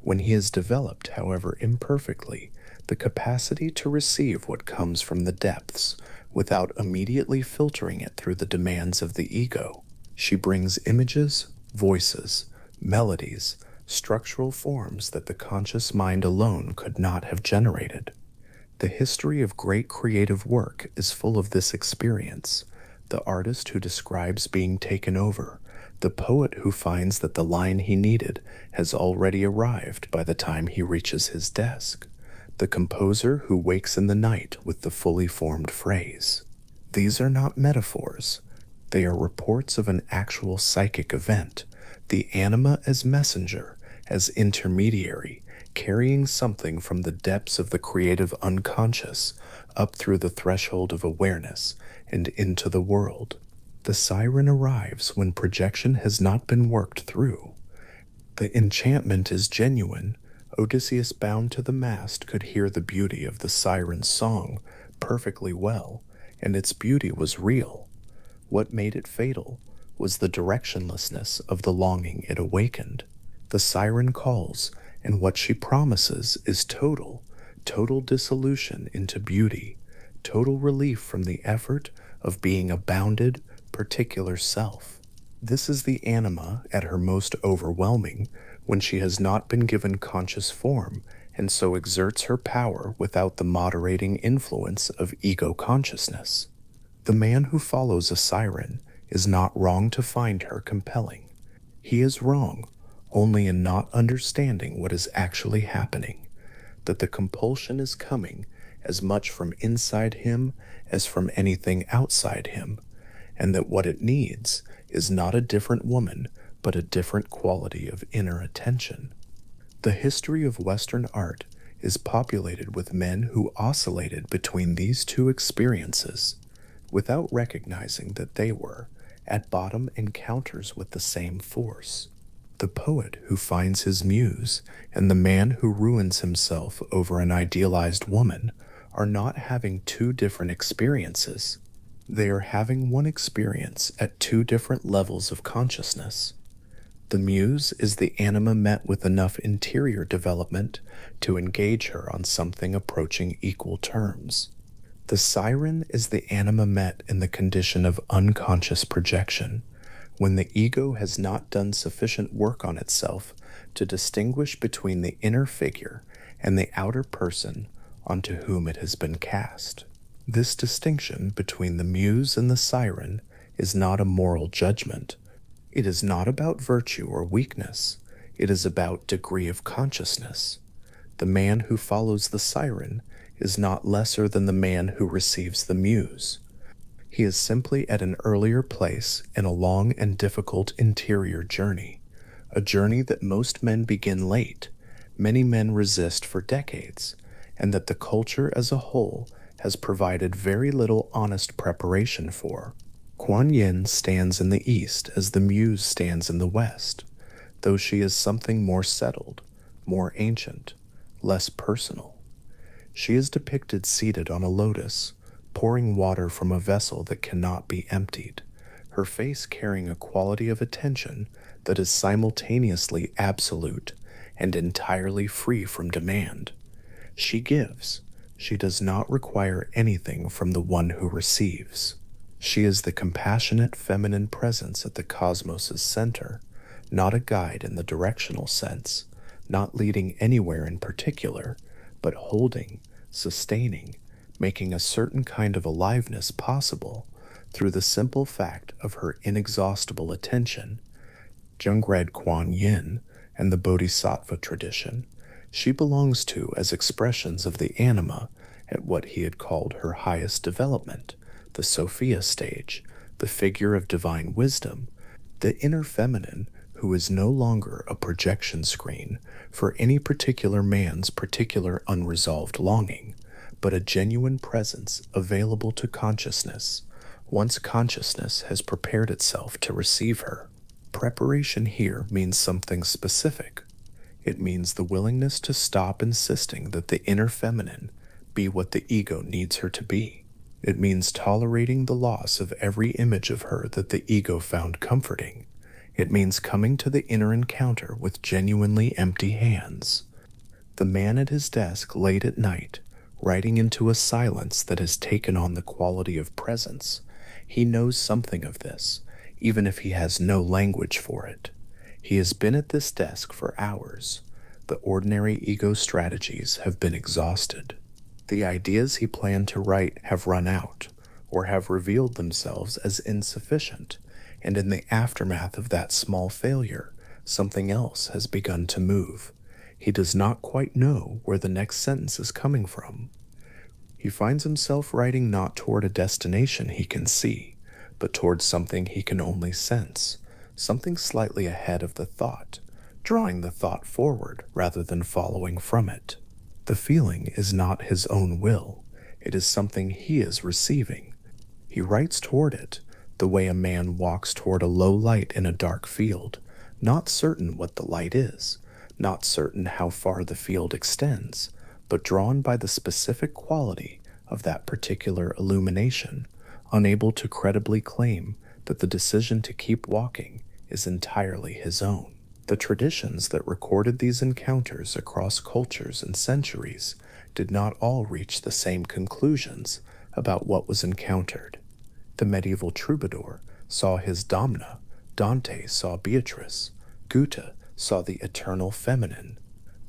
When he has developed, however imperfectly, the capacity to receive what comes from the depths without immediately filtering it through the demands of the ego, she brings images, voices, melodies, structural forms that the conscious mind alone could not have generated. The history of great creative work is full of this experience. The artist who describes being taken over, the poet who finds that the line he needed has already arrived by the time he reaches his desk, the composer who wakes in the night with the fully formed phrase. These are not metaphors. They are reports of an actual psychic event, the anima as messenger, as intermediary, carrying something from the depths of the creative unconscious up through the threshold of awareness and into the world. The siren arrives when projection has not been worked through. The enchantment is genuine. Odysseus, bound to the mast, could hear the beauty of the siren's song perfectly well, and its beauty was real. What made it fatal was the directionlessness of the longing it awakened. The siren calls, and what she promises is total dissolution into beauty, total relief from the effort of being a bounded, particular self. This is the anima at her most overwhelming, when she has not been given conscious form and so exerts her power without the moderating influence of ego consciousness. The man who follows a siren is not wrong to find her compelling. He is wrong only in not understanding what is actually happening, that the compulsion is coming as much from inside him as from anything outside him, and that what it needs is not a different woman, but a different quality of inner attention. The history of Western art is populated with men who oscillated between these two experiences without recognizing that they were, at bottom, encounters with the same force. The poet who finds his muse and the man who ruins himself over an idealized woman are not having two different experiences. They are having one experience at two different levels of consciousness. The muse is the anima met with enough interior development to engage her on something approaching equal terms. The siren is the anima met in the condition of unconscious projection, when the ego has not done sufficient work on itself to distinguish between the inner figure and the outer person onto whom it has been cast. This distinction between the muse and the siren is not a moral judgment. It is not about virtue or weakness. It is about degree of consciousness. The man who follows the siren is not lesser than the man who receives the muse. He is simply at an earlier place in a long and difficult interior journey, a journey that most men begin late, many men resist for decades, and that the culture as a whole has provided very little honest preparation for. Kuan Yin stands in the east as the muse stands in the west, though she is something more settled, more ancient, less personal. She is depicted seated on a lotus, pouring water from a vessel that cannot be emptied, her face carrying a quality of attention that is simultaneously absolute and entirely free from demand. She gives. She does not require anything from the one who receives. She is the compassionate feminine presence at the cosmos's center, not a guide in the directional sense, not leading anywhere in particular, but holding, sustaining, making a certain kind of aliveness possible through the simple fact of her inexhaustible attention. Jung read Kuan Yin and the Bodhisattva tradition. She belongs to as expressions of the anima at what he had called her highest development, the Sophia stage, the figure of divine wisdom, the inner feminine who is no longer a projection screen for any particular man's particular unresolved longing, but a genuine presence available to consciousness, once consciousness has prepared itself to receive her. Preparation here means something specific. It means the willingness to stop insisting that the inner feminine be what the ego needs her to be. It means tolerating the loss of every image of her that the ego found comforting. It means coming to the inner encounter with genuinely empty hands. The man at his desk late at night, writing into a silence that has taken on the quality of presence, he knows something of this, even if he has no language for it. He has been at this desk for hours. The ordinary ego strategies have been exhausted. The ideas he planned to write have run out, or have revealed themselves as insufficient, and in the aftermath of that small failure, something else has begun to move. He does not quite know where the next sentence is coming from. He finds himself writing not toward a destination he can see, but toward something he can only sense, something slightly ahead of the thought, drawing the thought forward rather than following from it. The feeling is not his own will. It is something he is receiving. He writes toward it, the way a man walks toward a low light in a dark field, not certain what the light is, not certain how far the field extends, but drawn by the specific quality of that particular illumination, unable to credibly claim that the decision to keep walking is entirely his own. The traditions that recorded these encounters across cultures and centuries did not all reach the same conclusions about what was encountered. The medieval troubadour saw his Damna, Dante saw Beatrice, Goethe saw the eternal feminine.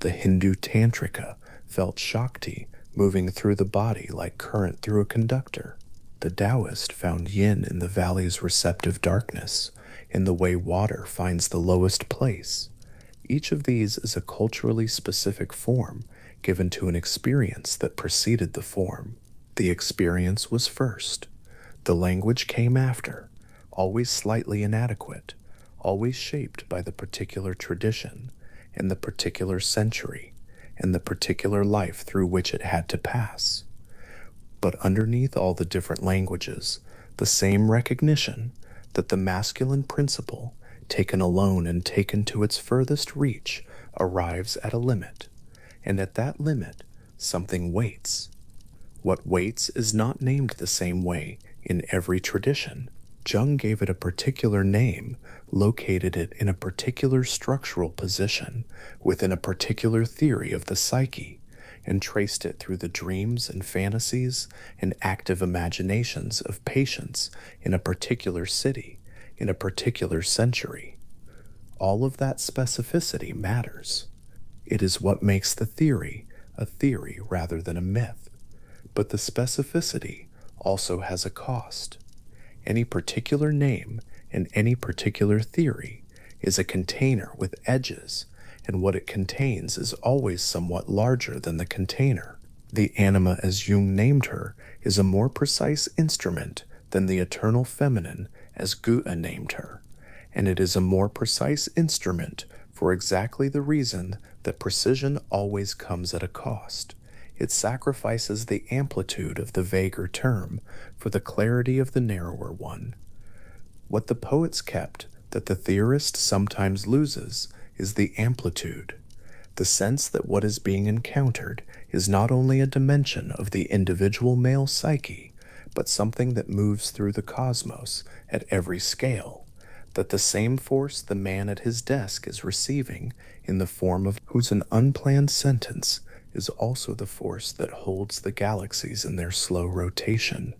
The Hindu Tantrika felt Shakti moving through the body like current through a conductor. The Taoist found yin in the valley's receptive darkness, in the way water finds the lowest place. Each of these is a culturally specific form given to an experience that preceded the form. The experience was first. The language came after, always slightly inadequate, always shaped by the particular tradition, and the particular century, and the particular life through which it had to pass. But underneath all the different languages, the same recognition that the masculine principle, taken alone and taken to its furthest reach, arrives at a limit, and at that limit, something waits. What waits is not named the same way in every tradition. Jung gave it a particular name, located it in a particular structural position within a particular theory of the psyche, and traced it through the dreams and fantasies and active imaginations of patients in a particular city, in a particular century. All of that specificity matters. It is what makes the theory a theory rather than a myth. But the specificity also has a cost. Any particular name and any particular theory is a container with edges, and what it contains is always somewhat larger than the container. The Anima, as Jung named her, is a more precise instrument than the eternal feminine, as Goethe named her, and it is a more precise instrument for exactly the reason that precision always comes at a cost. It sacrifices the amplitude of the vaguer term for the clarity of the narrower one. What the poets kept that the theorist sometimes loses is the amplitude, the sense that what is being encountered is not only a dimension of the individual male psyche, but something that moves through the cosmos at every scale, that the same force the man at his desk is receiving in the form of whose an unplanned sentence is also the force that holds the galaxies in their slow rotation,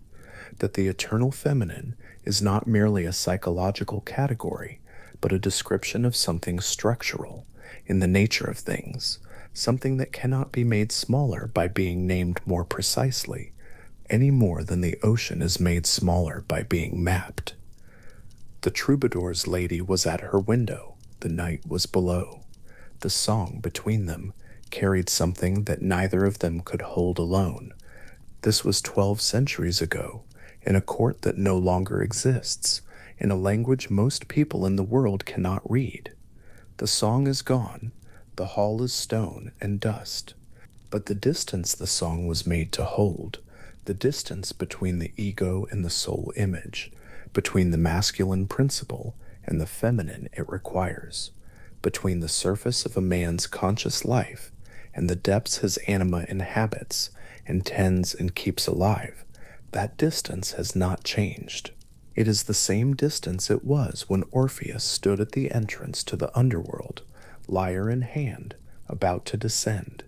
that the eternal feminine is not merely a psychological category, but a description of something structural in the nature of things, something that cannot be made smaller by being named more precisely, any more than the ocean is made smaller by being mapped. The troubadour's lady was at her window, the night was below. The song between them carried something that neither of them could hold alone. This was 12 centuries ago, in a court that no longer exists, in a language most people in the world cannot read. The song is gone, the hall is stone and dust, but the distance the song was made to hold, the distance between the ego and the soul image, between the masculine principle and the feminine it requires, between the surface of a man's conscious life and the depths his anima inhabits and tends and keeps alive, that distance has not changed. It is the same distance it was when Orpheus stood at the entrance to the underworld, lyre in hand, about to descend.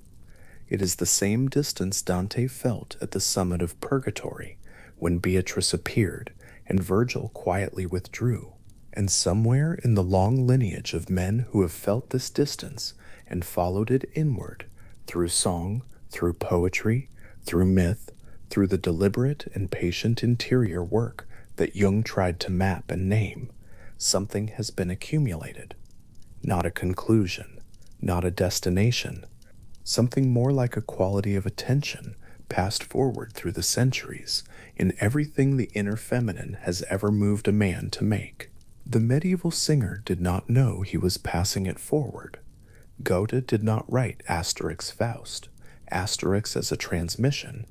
It is the same distance Dante felt at the summit of purgatory when Beatrice appeared and Virgil quietly withdrew. And somewhere in the long lineage of men who have felt this distance and followed it inward, through song, through poetry, through myth, through the deliberate and patient interior work that Jung tried to map and name, something has been accumulated. Not a conclusion, not a destination, something more like a quality of attention passed forward through the centuries in everything the inner feminine has ever moved a man to make. The medieval singer did not know he was passing it forward. Goethe did not write Asterix Faust, Asterix as a transmission,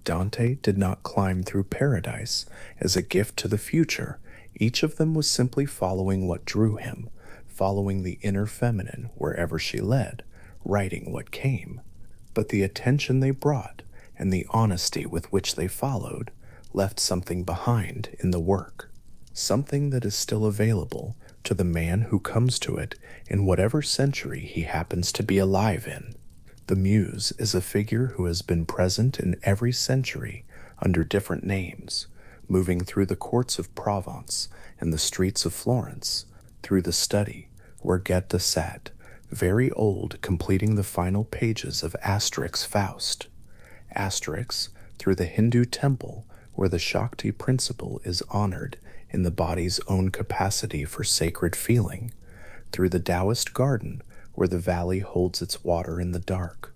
Dante did not climb through paradise as a gift to the future. Each of them was simply following what drew him, following the inner feminine wherever she led, writing what came. But the attention they brought and the honesty with which they followed left something behind in the work, something that is still available to the man who comes to it in whatever century he happens to be alive in. The muse is a figure who has been present in every century under different names, moving through the courts of Provence and the streets of Florence, through the study where Goethe sat, very old, completing the final pages of Asterix's Faust. Asterix, through the Hindu temple where the Shakti principle is honored in the body's own capacity for sacred feeling, through the Taoist garden where the valley holds its water in the dark,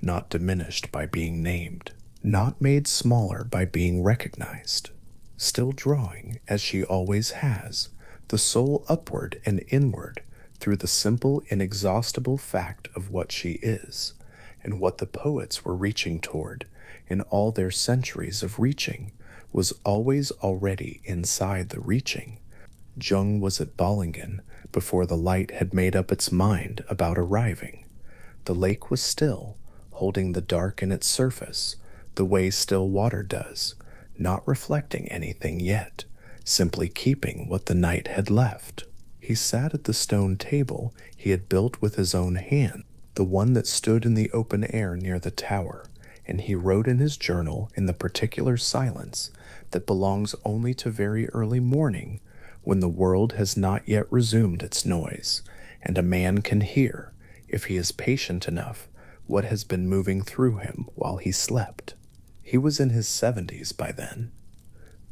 not diminished by being named, not made smaller by being recognized, still drawing, as she always has, the soul upward and inward through the simple, inexhaustible fact of what she is, and what the poets were reaching toward in all their centuries of reaching was always already inside the reaching. Jung was at Bollingen before the light had made up its mind about arriving. The lake was still, holding the dark in its surface, the way still water does, not reflecting anything yet, simply keeping what the night had left. He sat at the stone table he had built with his own hand, the one that stood in the open air near the tower, and he wrote in his journal in the particular silence that belongs only to very early morning, when the world has not yet resumed its noise, and a man can hear, if he is patient enough, what has been moving through him while he slept. He was in his 70s by then.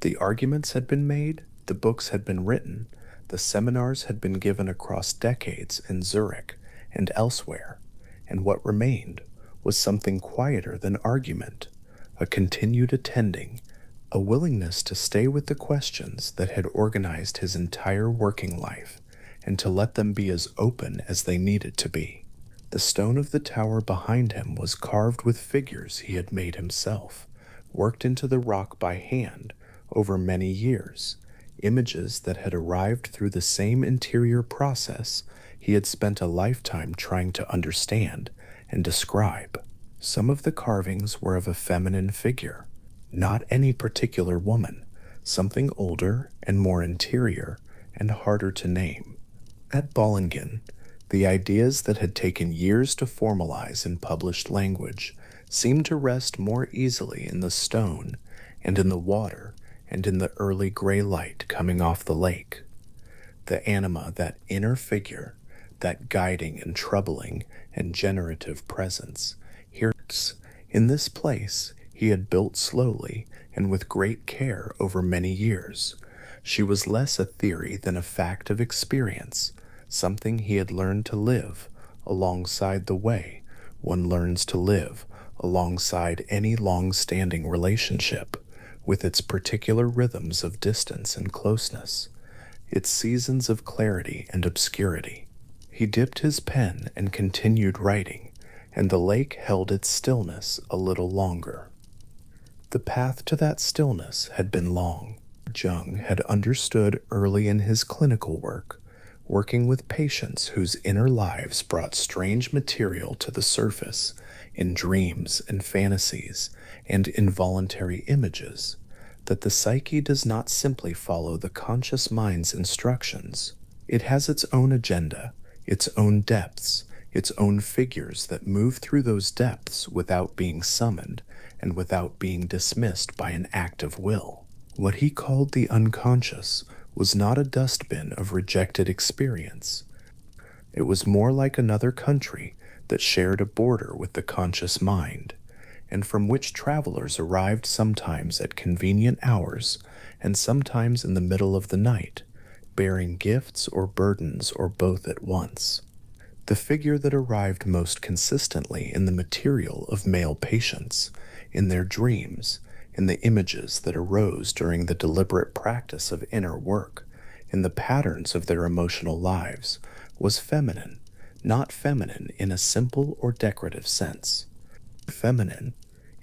The arguments had been made, the books had been written, the seminars had been given across decades in Zurich and elsewhere, and what remained was something quieter than argument, a continued attending, a willingness to stay with the questions that had organized his entire working life, and to let them be as open as they needed to be. The stone of the tower behind him was carved with figures he had made himself, worked into the rock by hand over many years, images that had arrived through the same interior process he had spent a lifetime trying to understand and describe. Some of the carvings were of a feminine figure, not any particular woman, something older and more interior and harder to name. At Bollingen, the ideas that had taken years to formalize in published language seemed to rest more easily in the stone and in the water and in the early gray light coming off the lake. The anima, that inner figure, that guiding and troubling and generative presence, here in this place he had built slowly and with great care over many years. She was less a theory than a fact of experience, something he had learned to live alongside the way one learns to live alongside any long-standing relationship, with its particular rhythms of distance and closeness, its seasons of clarity and obscurity. He dipped his pen and continued writing, and the lake held its stillness a little longer. The path to that stillness had been long. Jung had understood early in his clinical work, working with patients whose inner lives brought strange material to the surface in dreams and fantasies and involuntary images, that the psyche does not simply follow the conscious mind's instructions. It has its own agenda, its own depths, its own figures that move through those depths without being summoned and without being dismissed by an act of will. What he called the unconscious was not a dustbin of rejected experience. It was more like another country that shared a border with the conscious mind, and from which travelers arrived sometimes at convenient hours and sometimes in the middle of the night, bearing gifts or burdens or both at once. The figure that arrived most consistently in the material of male patients, in their dreams, in the images that arose during the deliberate practice of inner work, in the patterns of their emotional lives, was feminine, not feminine in a simple or decorative sense. Feminine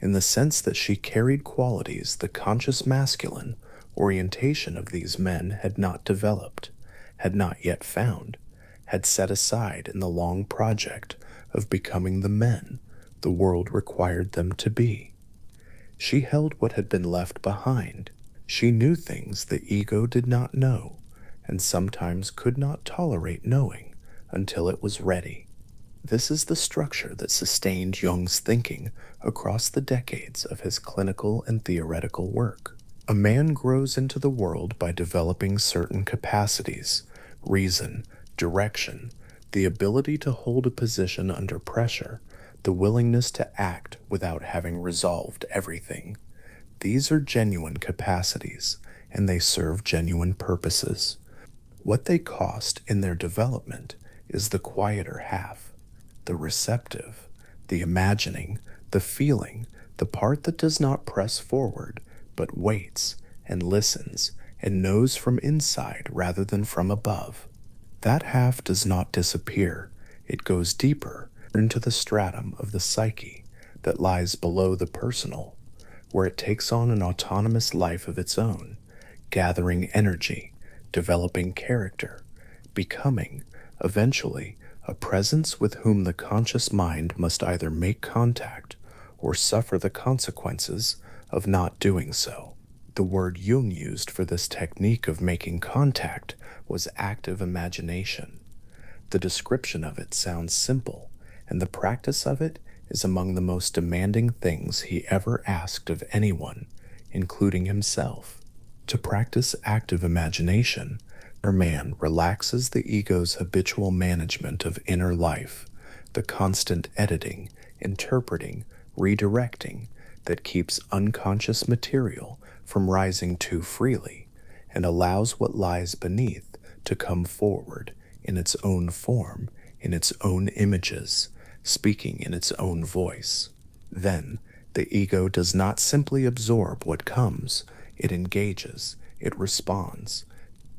in the sense that she carried qualities the conscious masculine orientation of these men had not developed, had not yet found, had set aside in the long project of becoming the men the world required them to be. She held what had been left behind. She knew things the ego did not know, and sometimes could not tolerate knowing until it was ready. This is the structure that sustained Jung's thinking across the decades of his clinical and theoretical work. A man grows into the world by developing certain capacities, reason, direction, the ability to hold a position under pressure, the willingness to act without having resolved everything. These are genuine capacities, and they serve genuine purposes. What they cost in their development is the quieter half, the receptive, the imagining, the feeling, the part that does not press forward, but waits and listens and knows from inside rather than from above. That half does not disappear, it goes deeper into the stratum of the psyche that lies below the personal, where it takes on an autonomous life of its own, gathering energy, developing character, becoming, eventually, a presence with whom the conscious mind must either make contact or suffer the consequences of not doing so. The word Jung used for this technique of making contact was active imagination. The description of it sounds simple, and the practice of it is among the most demanding things he ever asked of anyone, including himself. To practice active imagination, a man relaxes the ego's habitual management of inner life, the constant editing, interpreting, redirecting that keeps unconscious material from rising too freely and allows what lies beneath to come forward in its own form, in its own images, speaking in its own voice. Then, the ego does not simply absorb what comes, it engages, it responds.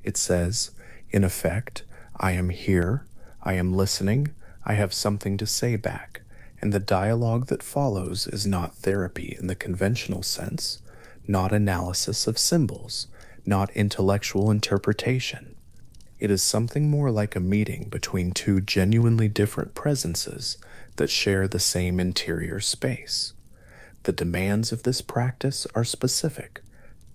It says, in effect, I am here, I am listening, I have something to say back, and the dialogue that follows is not therapy in the conventional sense, not analysis of symbols, not intellectual interpretation. It is something more like a meeting between two genuinely different presences that share the same interior space. The demands of this practice are specific.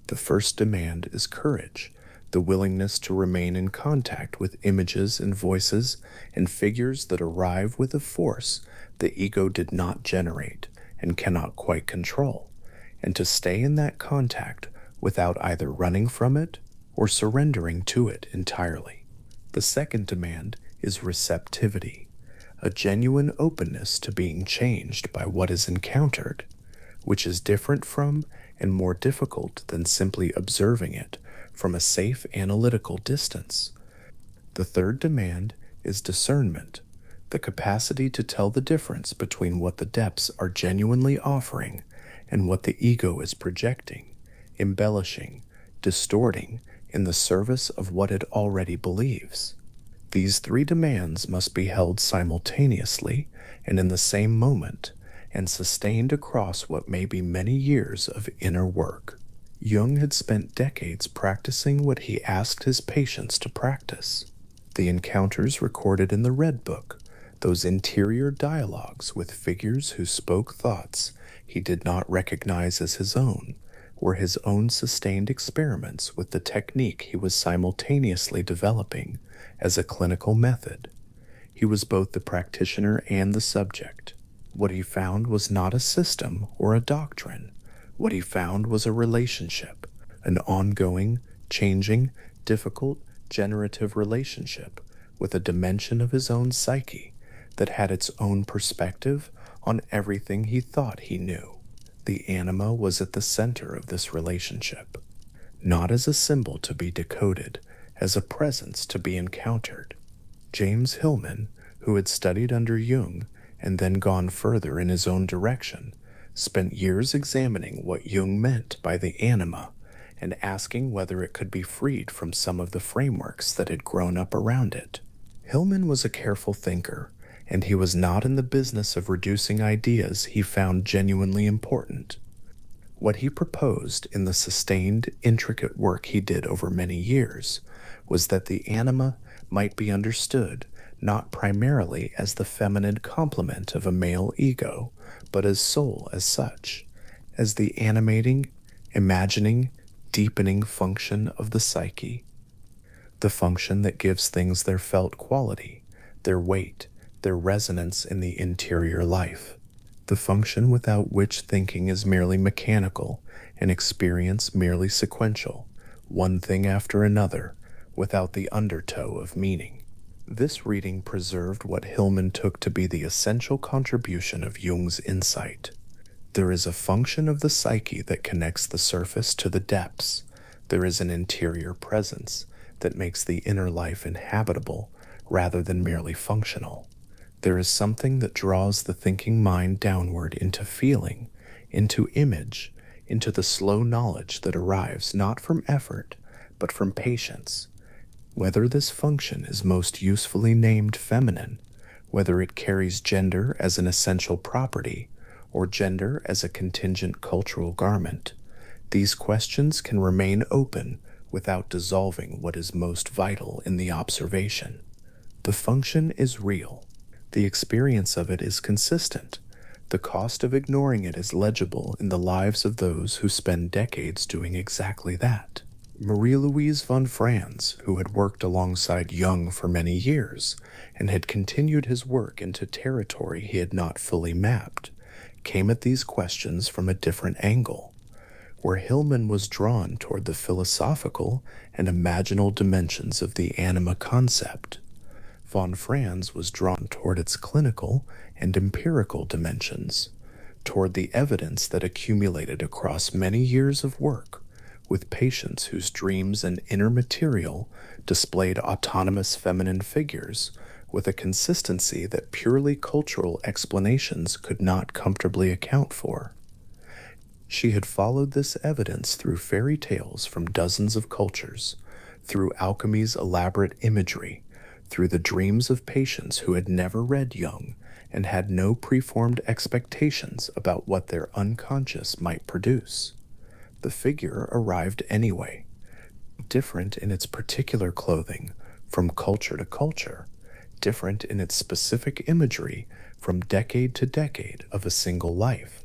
The first demand is courage, the willingness to remain in contact with images and voices and figures that arrive with a force the ego did not generate and cannot quite control, and to stay in that contact without either running from it or surrendering to it entirely. The second demand is receptivity, a genuine openness to being changed by what is encountered, which is different from and more difficult than simply observing it from a safe analytical distance. The third demand is discernment, the capacity to tell the difference between what the depths are genuinely offering and what the ego is projecting, embellishing, distorting in the service of what it already believes. These three demands must be held simultaneously and in the same moment, and sustained across what may be many years of inner work. Jung had spent decades practicing what he asked his patients to practice. The encounters recorded in the Red Book, those interior dialogues with figures who spoke thoughts he did not recognize as his own, were his own sustained experiments with the technique he was simultaneously developing as a clinical method. He was both the practitioner and the subject. What he found was not a system or a doctrine. What he found was a relationship, an ongoing, changing, difficult, generative relationship with a dimension of his own psyche that had its own perspective on everything he thought he knew. The anima was at the center of this relationship, not as a symbol to be decoded, as a presence to be encountered. James Hillman, who had studied under Jung and then gone further in his own direction, spent years examining what Jung meant by the anima and asking whether it could be freed from some of the frameworks that had grown up around it. Hillman was a careful thinker, and he was not in the business of reducing ideas he found genuinely important. What he proposed in the sustained, intricate work he did over many years was that the anima might be understood not primarily as the feminine complement of a male ego, but as soul as such, as the animating, imagining, deepening function of the psyche, the function that gives things their felt quality, their weight, their resonance in the interior life, the function without which thinking is merely mechanical and experience merely sequential, one thing after another, without the undertow of meaning. This reading preserved what Hillman took to be the essential contribution of Jung's insight. There is a function of the psyche that connects the surface to the depths. There is an interior presence that makes the inner life inhabitable rather than merely functional. There is something that draws the thinking mind downward into feeling, into image, into the slow knowledge that arrives not from effort, but from patience. Whether this function is most usefully named feminine, whether it carries gender as an essential property, or gender as a contingent cultural garment, these questions can remain open without dissolving what is most vital in the observation. The function is real. The experience of it is consistent. The cost of ignoring it is legible in the lives of those who spend decades doing exactly that. Marie-Louise von Franz, who had worked alongside Jung for many years and had continued his work into territory he had not fully mapped, came at these questions from a different angle. Where Hillman was drawn toward the philosophical and imaginal dimensions of the anima concept, von Franz was drawn toward its clinical and empirical dimensions, toward the evidence that accumulated across many years of work with patients whose dreams and inner material displayed autonomous feminine figures with a consistency that purely cultural explanations could not comfortably account for. She had followed this evidence through fairy tales from dozens of cultures, through alchemy's elaborate imagery, through the dreams of patients who had never read Jung and had no preformed expectations about what their unconscious might produce. The figure arrived anyway, different in its particular clothing from culture to culture, different in its specific imagery from decade to decade of a single life,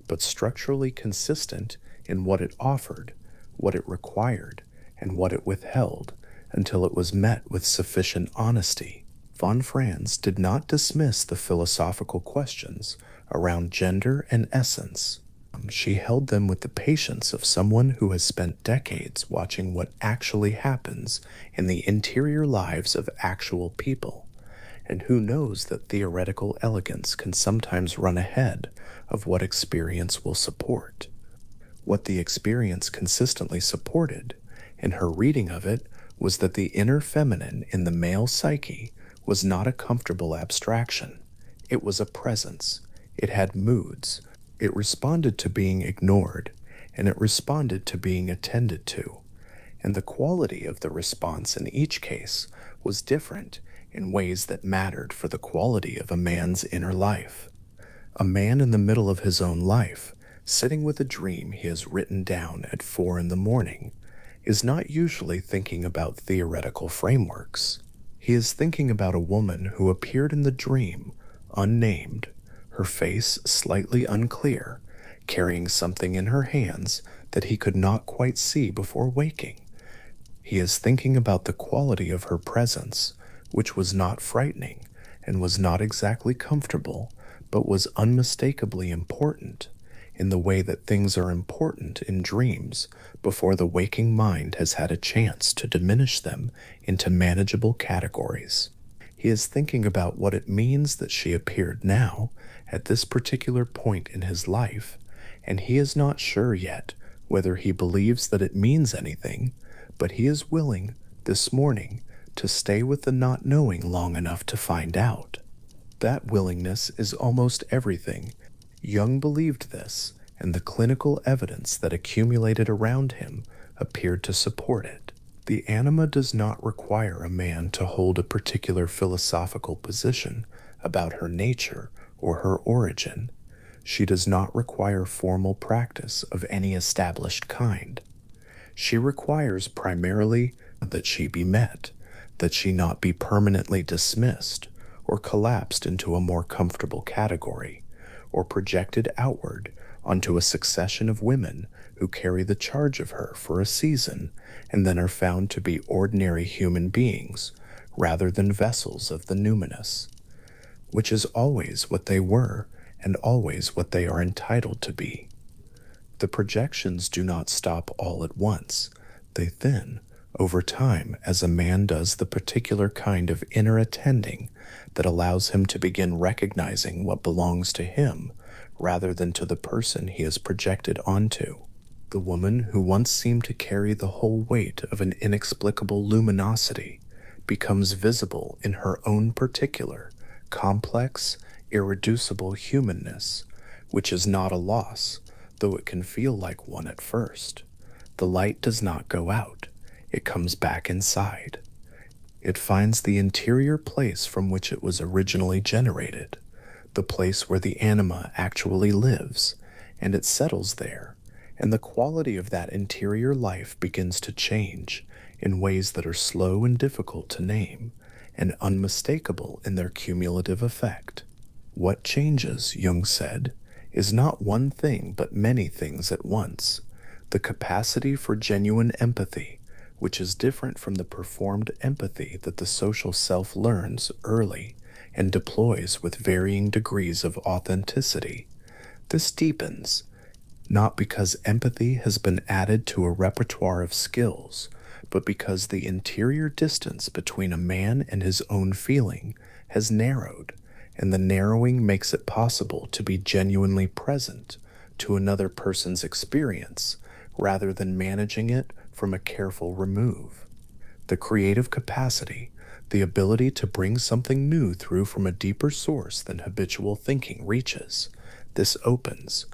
but structurally consistent in what it offered, what it required, and what it withheld until it was met with sufficient honesty. Von Franz did not dismiss the philosophical questions around gender and essence. She held them with the patience of someone who has spent decades watching what actually happens in the interior lives of actual people, and who knows that theoretical elegance can sometimes run ahead of what experience will support. What the experience consistently supported, in her reading of it, was that the inner feminine in the male psyche was not a comfortable abstraction. It was a presence. It had moods. It responded to being ignored, and it responded to being attended to. And the quality of the response in each case was different in ways that mattered for the quality of a man's inner life. A man in the middle of his own life, sitting with a dream he has written down at 4 a.m, is not usually thinking about theoretical frameworks. He is thinking about a woman who appeared in the dream, unnamed, her face slightly unclear, carrying something in her hands that he could not quite see before waking. He is thinking about the quality of her presence, which was not frightening and was not exactly comfortable, but was unmistakably important, in the way that things are important in dreams before the waking mind has had a chance to diminish them into manageable categories. He is thinking about what it means that she appeared now, at this particular point in his life, and he is not sure yet whether he believes that it means anything, but he is willing, this morning, to stay with the not knowing long enough to find out. That willingness is almost everything. Jung believed this, and the clinical evidence that accumulated around him appeared to support it. The anima does not require a man to hold a particular philosophical position about her nature or her origin. She does not require formal practice of any established kind. She requires primarily that she be met, that she not be permanently dismissed or collapsed into a more comfortable category, or projected outward onto a succession of women who carry the charge of her for a season and then are found to be ordinary human beings rather than vessels of the numinous, which is always what they were and always what they are entitled to be. The projections do not stop all at once. They thin over time as a man does the particular kind of inner attending that allows him to begin recognizing what belongs to him rather than to the person he is projected onto. The woman who once seemed to carry the whole weight of an inexplicable luminosity becomes visible in her own particular, complex, irreducible humanness, which is not a loss, though it can feel like one at first. The light does not go out, it comes back inside. It finds the interior place from which it was originally generated, the place where the anima actually lives, and it settles there, and the quality of that interior life begins to change in ways that are slow and difficult to name, and unmistakable in their cumulative effect. What changes, Jung said, is not one thing but many things at once. The capacity for genuine empathy, which is different from the performed empathy that the social self learns early and deploys with varying degrees of authenticity. This deepens, not because empathy has been added to a repertoire of skills, but because the interior distance between a man and his own feeling has narrowed, and the narrowing makes it possible to be genuinely present to another person's experience rather than managing it from a careful remove. The creative capacity, the ability to bring something new through from a deeper source than habitual thinking reaches, this opens,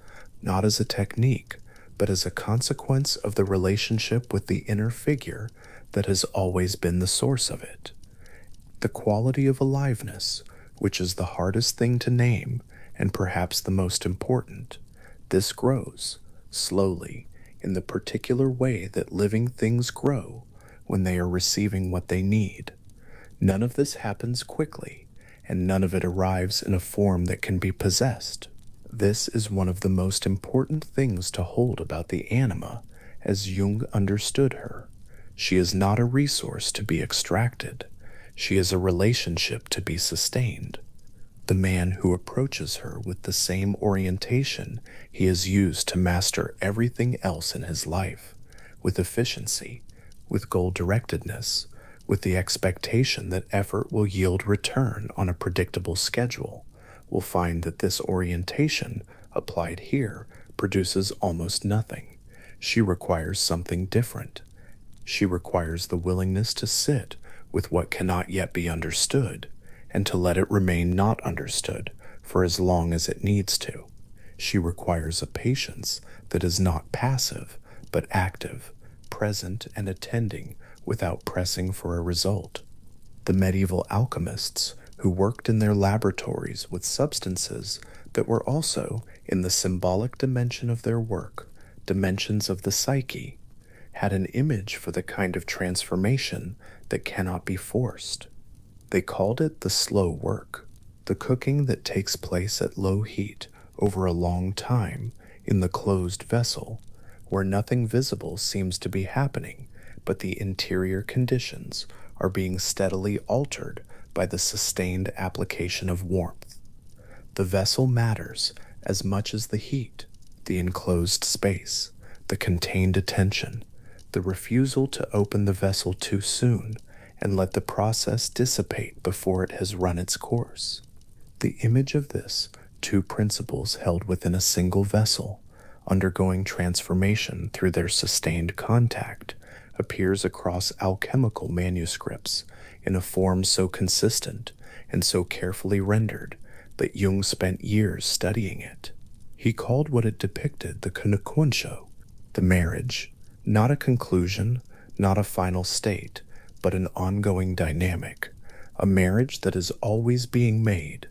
not as a technique, but as a consequence of the relationship with the inner figure that has always been the source of it. The quality of aliveness, which is the hardest thing to name and perhaps the most important, this grows, slowly, in the particular way that living things grow when they are receiving what they need. None of this happens quickly, and none of it arrives in a form that can be possessed. This is one of the most important things to hold about the anima, as Jung understood her. She is not a resource to be extracted. She is a relationship to be sustained. The man who approaches her with the same orientation he has used to master everything else in his life, with efficiency, with goal-directedness, with the expectation that effort will yield return on a predictable schedule, will find that this orientation, applied here, produces almost nothing. She requires something different. She requires the willingness to sit with what cannot yet be understood, and to let it remain not understood for as long as it needs to. She requires a patience that is not passive, but active, present and attending without pressing for a result. The medieval alchemists, who worked in their laboratories with substances that were also, in the symbolic dimension of their work, dimensions of the psyche, had an image for the kind of transformation that cannot be forced. They called it the slow work, the cooking that takes place at low heat over a long time in the closed vessel, where nothing visible seems to be happening, but the interior conditions are being steadily altered by the sustained application of warmth. The vessel matters as much as the heat, the enclosed space, the contained attention, the refusal to open the vessel too soon and let the process dissipate before it has run its course. The image of this, two principles held within a single vessel, undergoing transformation through their sustained contact, appears across alchemical manuscripts in a form so consistent and so carefully rendered that Jung spent years studying it. He called what it depicted the Kunikunsho, the marriage, not a conclusion, not a final state, but an ongoing dynamic, a marriage that is always being made,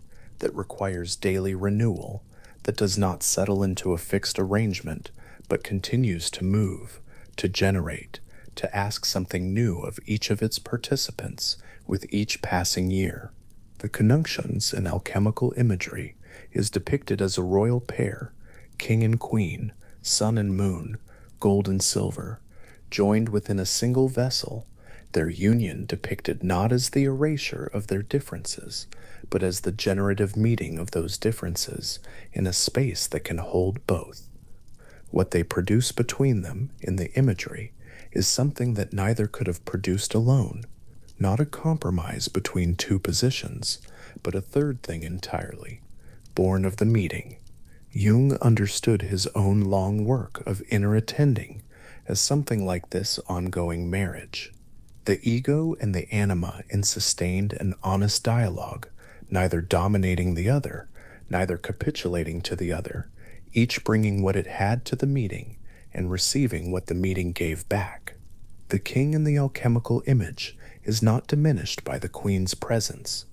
that requires daily renewal, that does not settle into a fixed arrangement, but continues to move, to generate, to ask something new of each of its participants with each passing year. The conjunctions in alchemical imagery is depicted as a royal pair, king and queen, sun and moon, gold and silver, joined within a single vessel, their union depicted not as the erasure of their differences, but as the generative meeting of those differences in a space that can hold both. What they produce between them in the imagery is something that neither could have produced alone, not a compromise between two positions, but a third thing entirely, born of the meeting. Jung understood his own long work of inner attending as something like this ongoing marriage. The ego and the anima in sustained and honest dialogue, neither dominating the other, neither capitulating to the other, each bringing what it had to the meeting and receiving what the meeting gave back. The king in the alchemical image is not diminished by the queen's presence.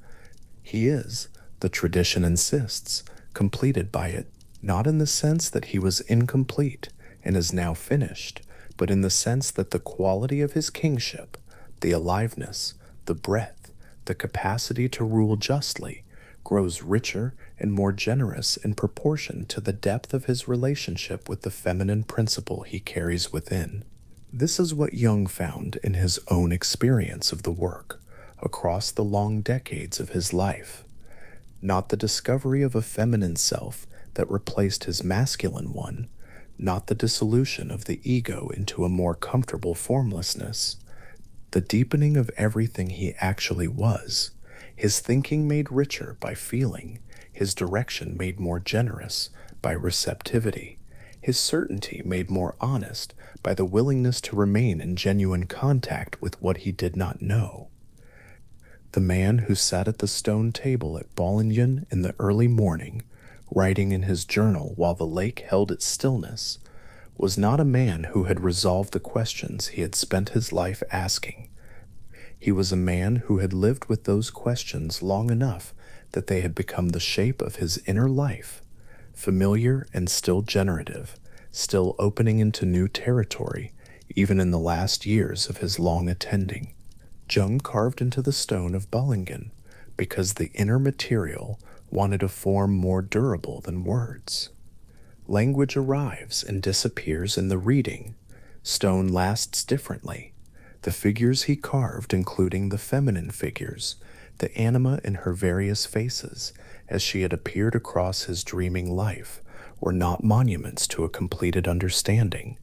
He is, the tradition insists, completed by it, not in the sense that he was incomplete and is now finished, but in the sense that the quality of his kingship, the aliveness, the breadth, the capacity to rule justly, grows richer and more generous in proportion to the depth of his relationship with the feminine principle he carries within. This is what Jung found in his own experience of the work, across the long decades of his life. Not the discovery of a feminine self that replaced his masculine one, not the dissolution of the ego into a more comfortable formlessness, the deepening of everything he actually was, his thinking made richer by feeling, his direction made more generous by receptivity, his certainty made more honest by the willingness to remain in genuine contact with what he did not know. The man who sat at the stone table at Bollingen in the early morning, writing in his journal while the lake held its stillness, was not a man who had resolved the questions he had spent his life asking. He was a man who had lived with those questions long enough that they had become the shape of his inner life, familiar and still generative, still opening into new territory, even in the last years of his long attending. Jung carved into the stone of Bollingen because the inner material wanted a form more durable than words. Language arrives and disappears in the reading. Stone lasts differently. The figures he carved, including the feminine figures, the anima in her various faces, as she had appeared across his dreaming life, were not monuments to a completed understanding.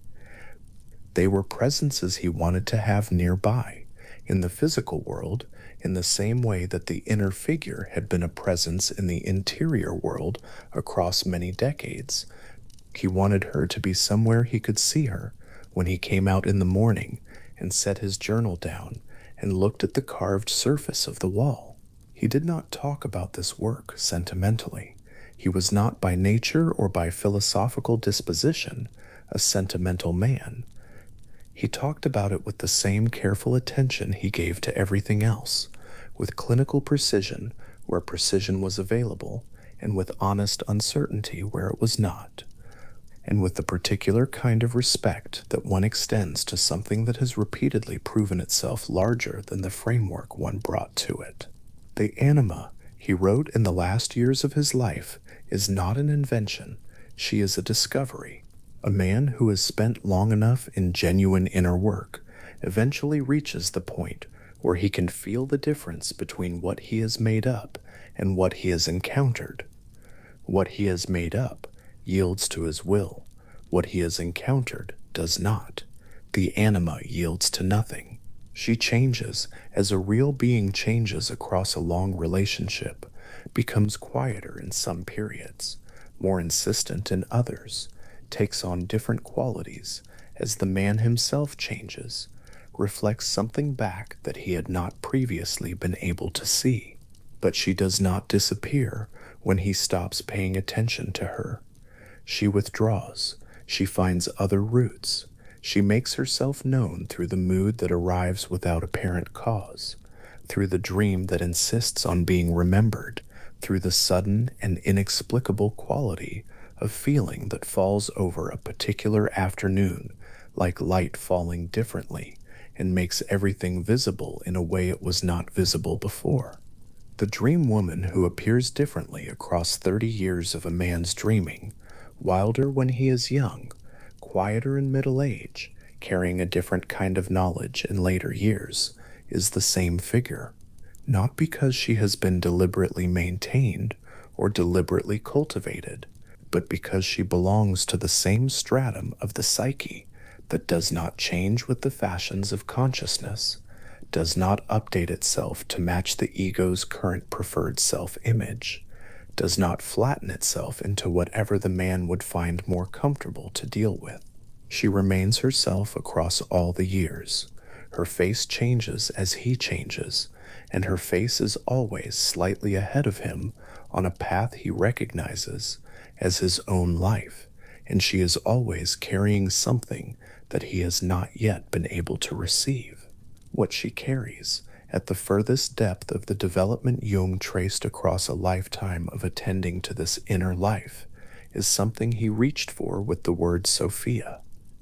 They were presences he wanted to have nearby, in the physical world, in the same way that the inner figure had been a presence in the interior world across many decades. He wanted her to be somewhere he could see her when he came out in the morning and set his journal down and looked at the carved surface of the wall. He did not talk about this work sentimentally. He was not by nature or by philosophical disposition a sentimental man. He talked about it with the same careful attention he gave to everything else, with clinical precision where precision was available, and with honest uncertainty where it was not, and with the particular kind of respect that one extends to something that has repeatedly proven itself larger than the framework one brought to it. The anima, he wrote in the last years of his life, is not an invention, she is a discovery. A man who has spent long enough in genuine inner work eventually reaches the point where he can feel the difference between what he has made up and what he has encountered. What he has made up yields to his will. What he has encountered does not. The anima yields to nothing. She changes as a real being changes across a long relationship, becomes quieter in some periods, more insistent in others, takes on different qualities as the man himself changes, reflects something back that he had not previously been able to see. But she does not disappear when he stops paying attention to her. She withdraws. She finds other roots. She makes herself known through the mood that arrives without apparent cause, through the dream that insists on being remembered, through the sudden and inexplicable quality of feeling that falls over a particular afternoon, like light falling differently, and makes everything visible in a way it was not visible before. The dream woman who appears differently across 30 years of a man's dreaming, wilder when he is young, quieter in middle age, carrying a different kind of knowledge in later years, is the same figure, not because she has been deliberately maintained or deliberately cultivated, but because she belongs to the same stratum of the psyche that does not change with the fashions of consciousness, does not update itself to match the ego's current preferred self-image, does not flatten itself into whatever the man would find more comfortable to deal with. She remains herself across all the years. Her face changes as he changes, and her face is always slightly ahead of him on a path he recognizes as his own life, and she is always carrying something that he has not yet been able to receive. What she carries, at the furthest depth of the development Jung traced across a lifetime of attending to this inner life, is something he reached for with the word Sophia,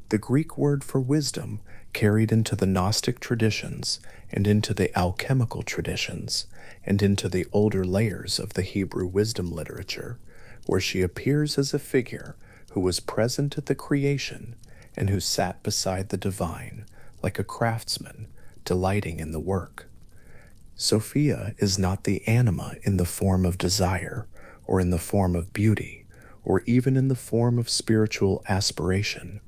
the Greek word for wisdom carried into the Gnostic traditions and into the alchemical traditions and into the older layers of the Hebrew wisdom literature, where she appears as a figure who was present at the creation and who sat beside the divine like a craftsman delighting in the work. Sophia is not the anima in the form of desire, or in the form of beauty, or even in the form of spiritual aspiration,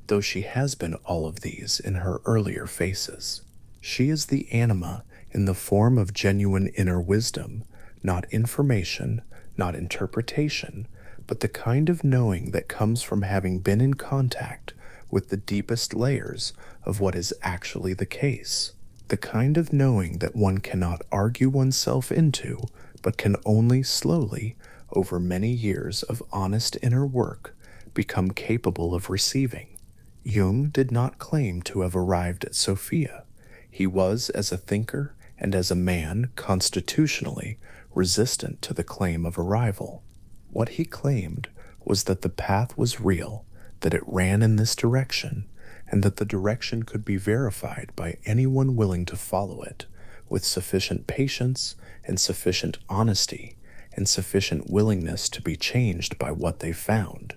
though she has been all of these in her earlier phases. She is the anima in the form of genuine inner wisdom, not information, not interpretation, but the kind of knowing that comes from having been in contact with the deepest layers of what is actually the case, the kind of knowing that one cannot argue oneself into, but can only slowly, over many years of honest inner work, become capable of receiving. Jung did not claim to have arrived at Sophia. He was, as a thinker and as a man, constitutionally resistant to the claim of arrival. What he claimed was that the path was real, that it ran in this direction, and that the direction could be verified by anyone willing to follow it with sufficient patience and sufficient honesty and sufficient willingness to be changed by what they found.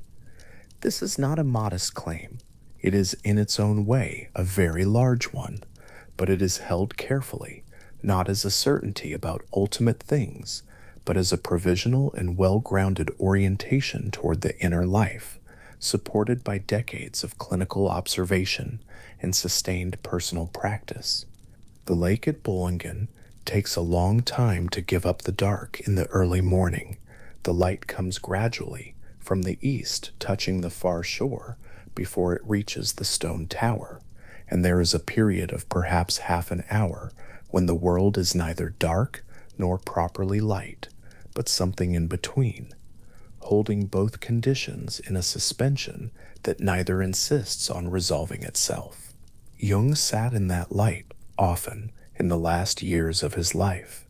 This is not a modest claim. It is in its own way a very large one, but it is held carefully, not as a certainty about ultimate things, but as a provisional and well-grounded orientation toward the inner life, supported by decades of clinical observation and sustained personal practice. The lake at Bollingen takes a long time to give up the dark in the early morning. The light comes gradually from the east, touching the far shore before it reaches the stone tower, and there is a period of perhaps half an hour when the world is neither dark nor properly light, but something in between, holding both conditions in a suspension that neither insists on resolving itself. Jung sat in that light often in the last years of his life.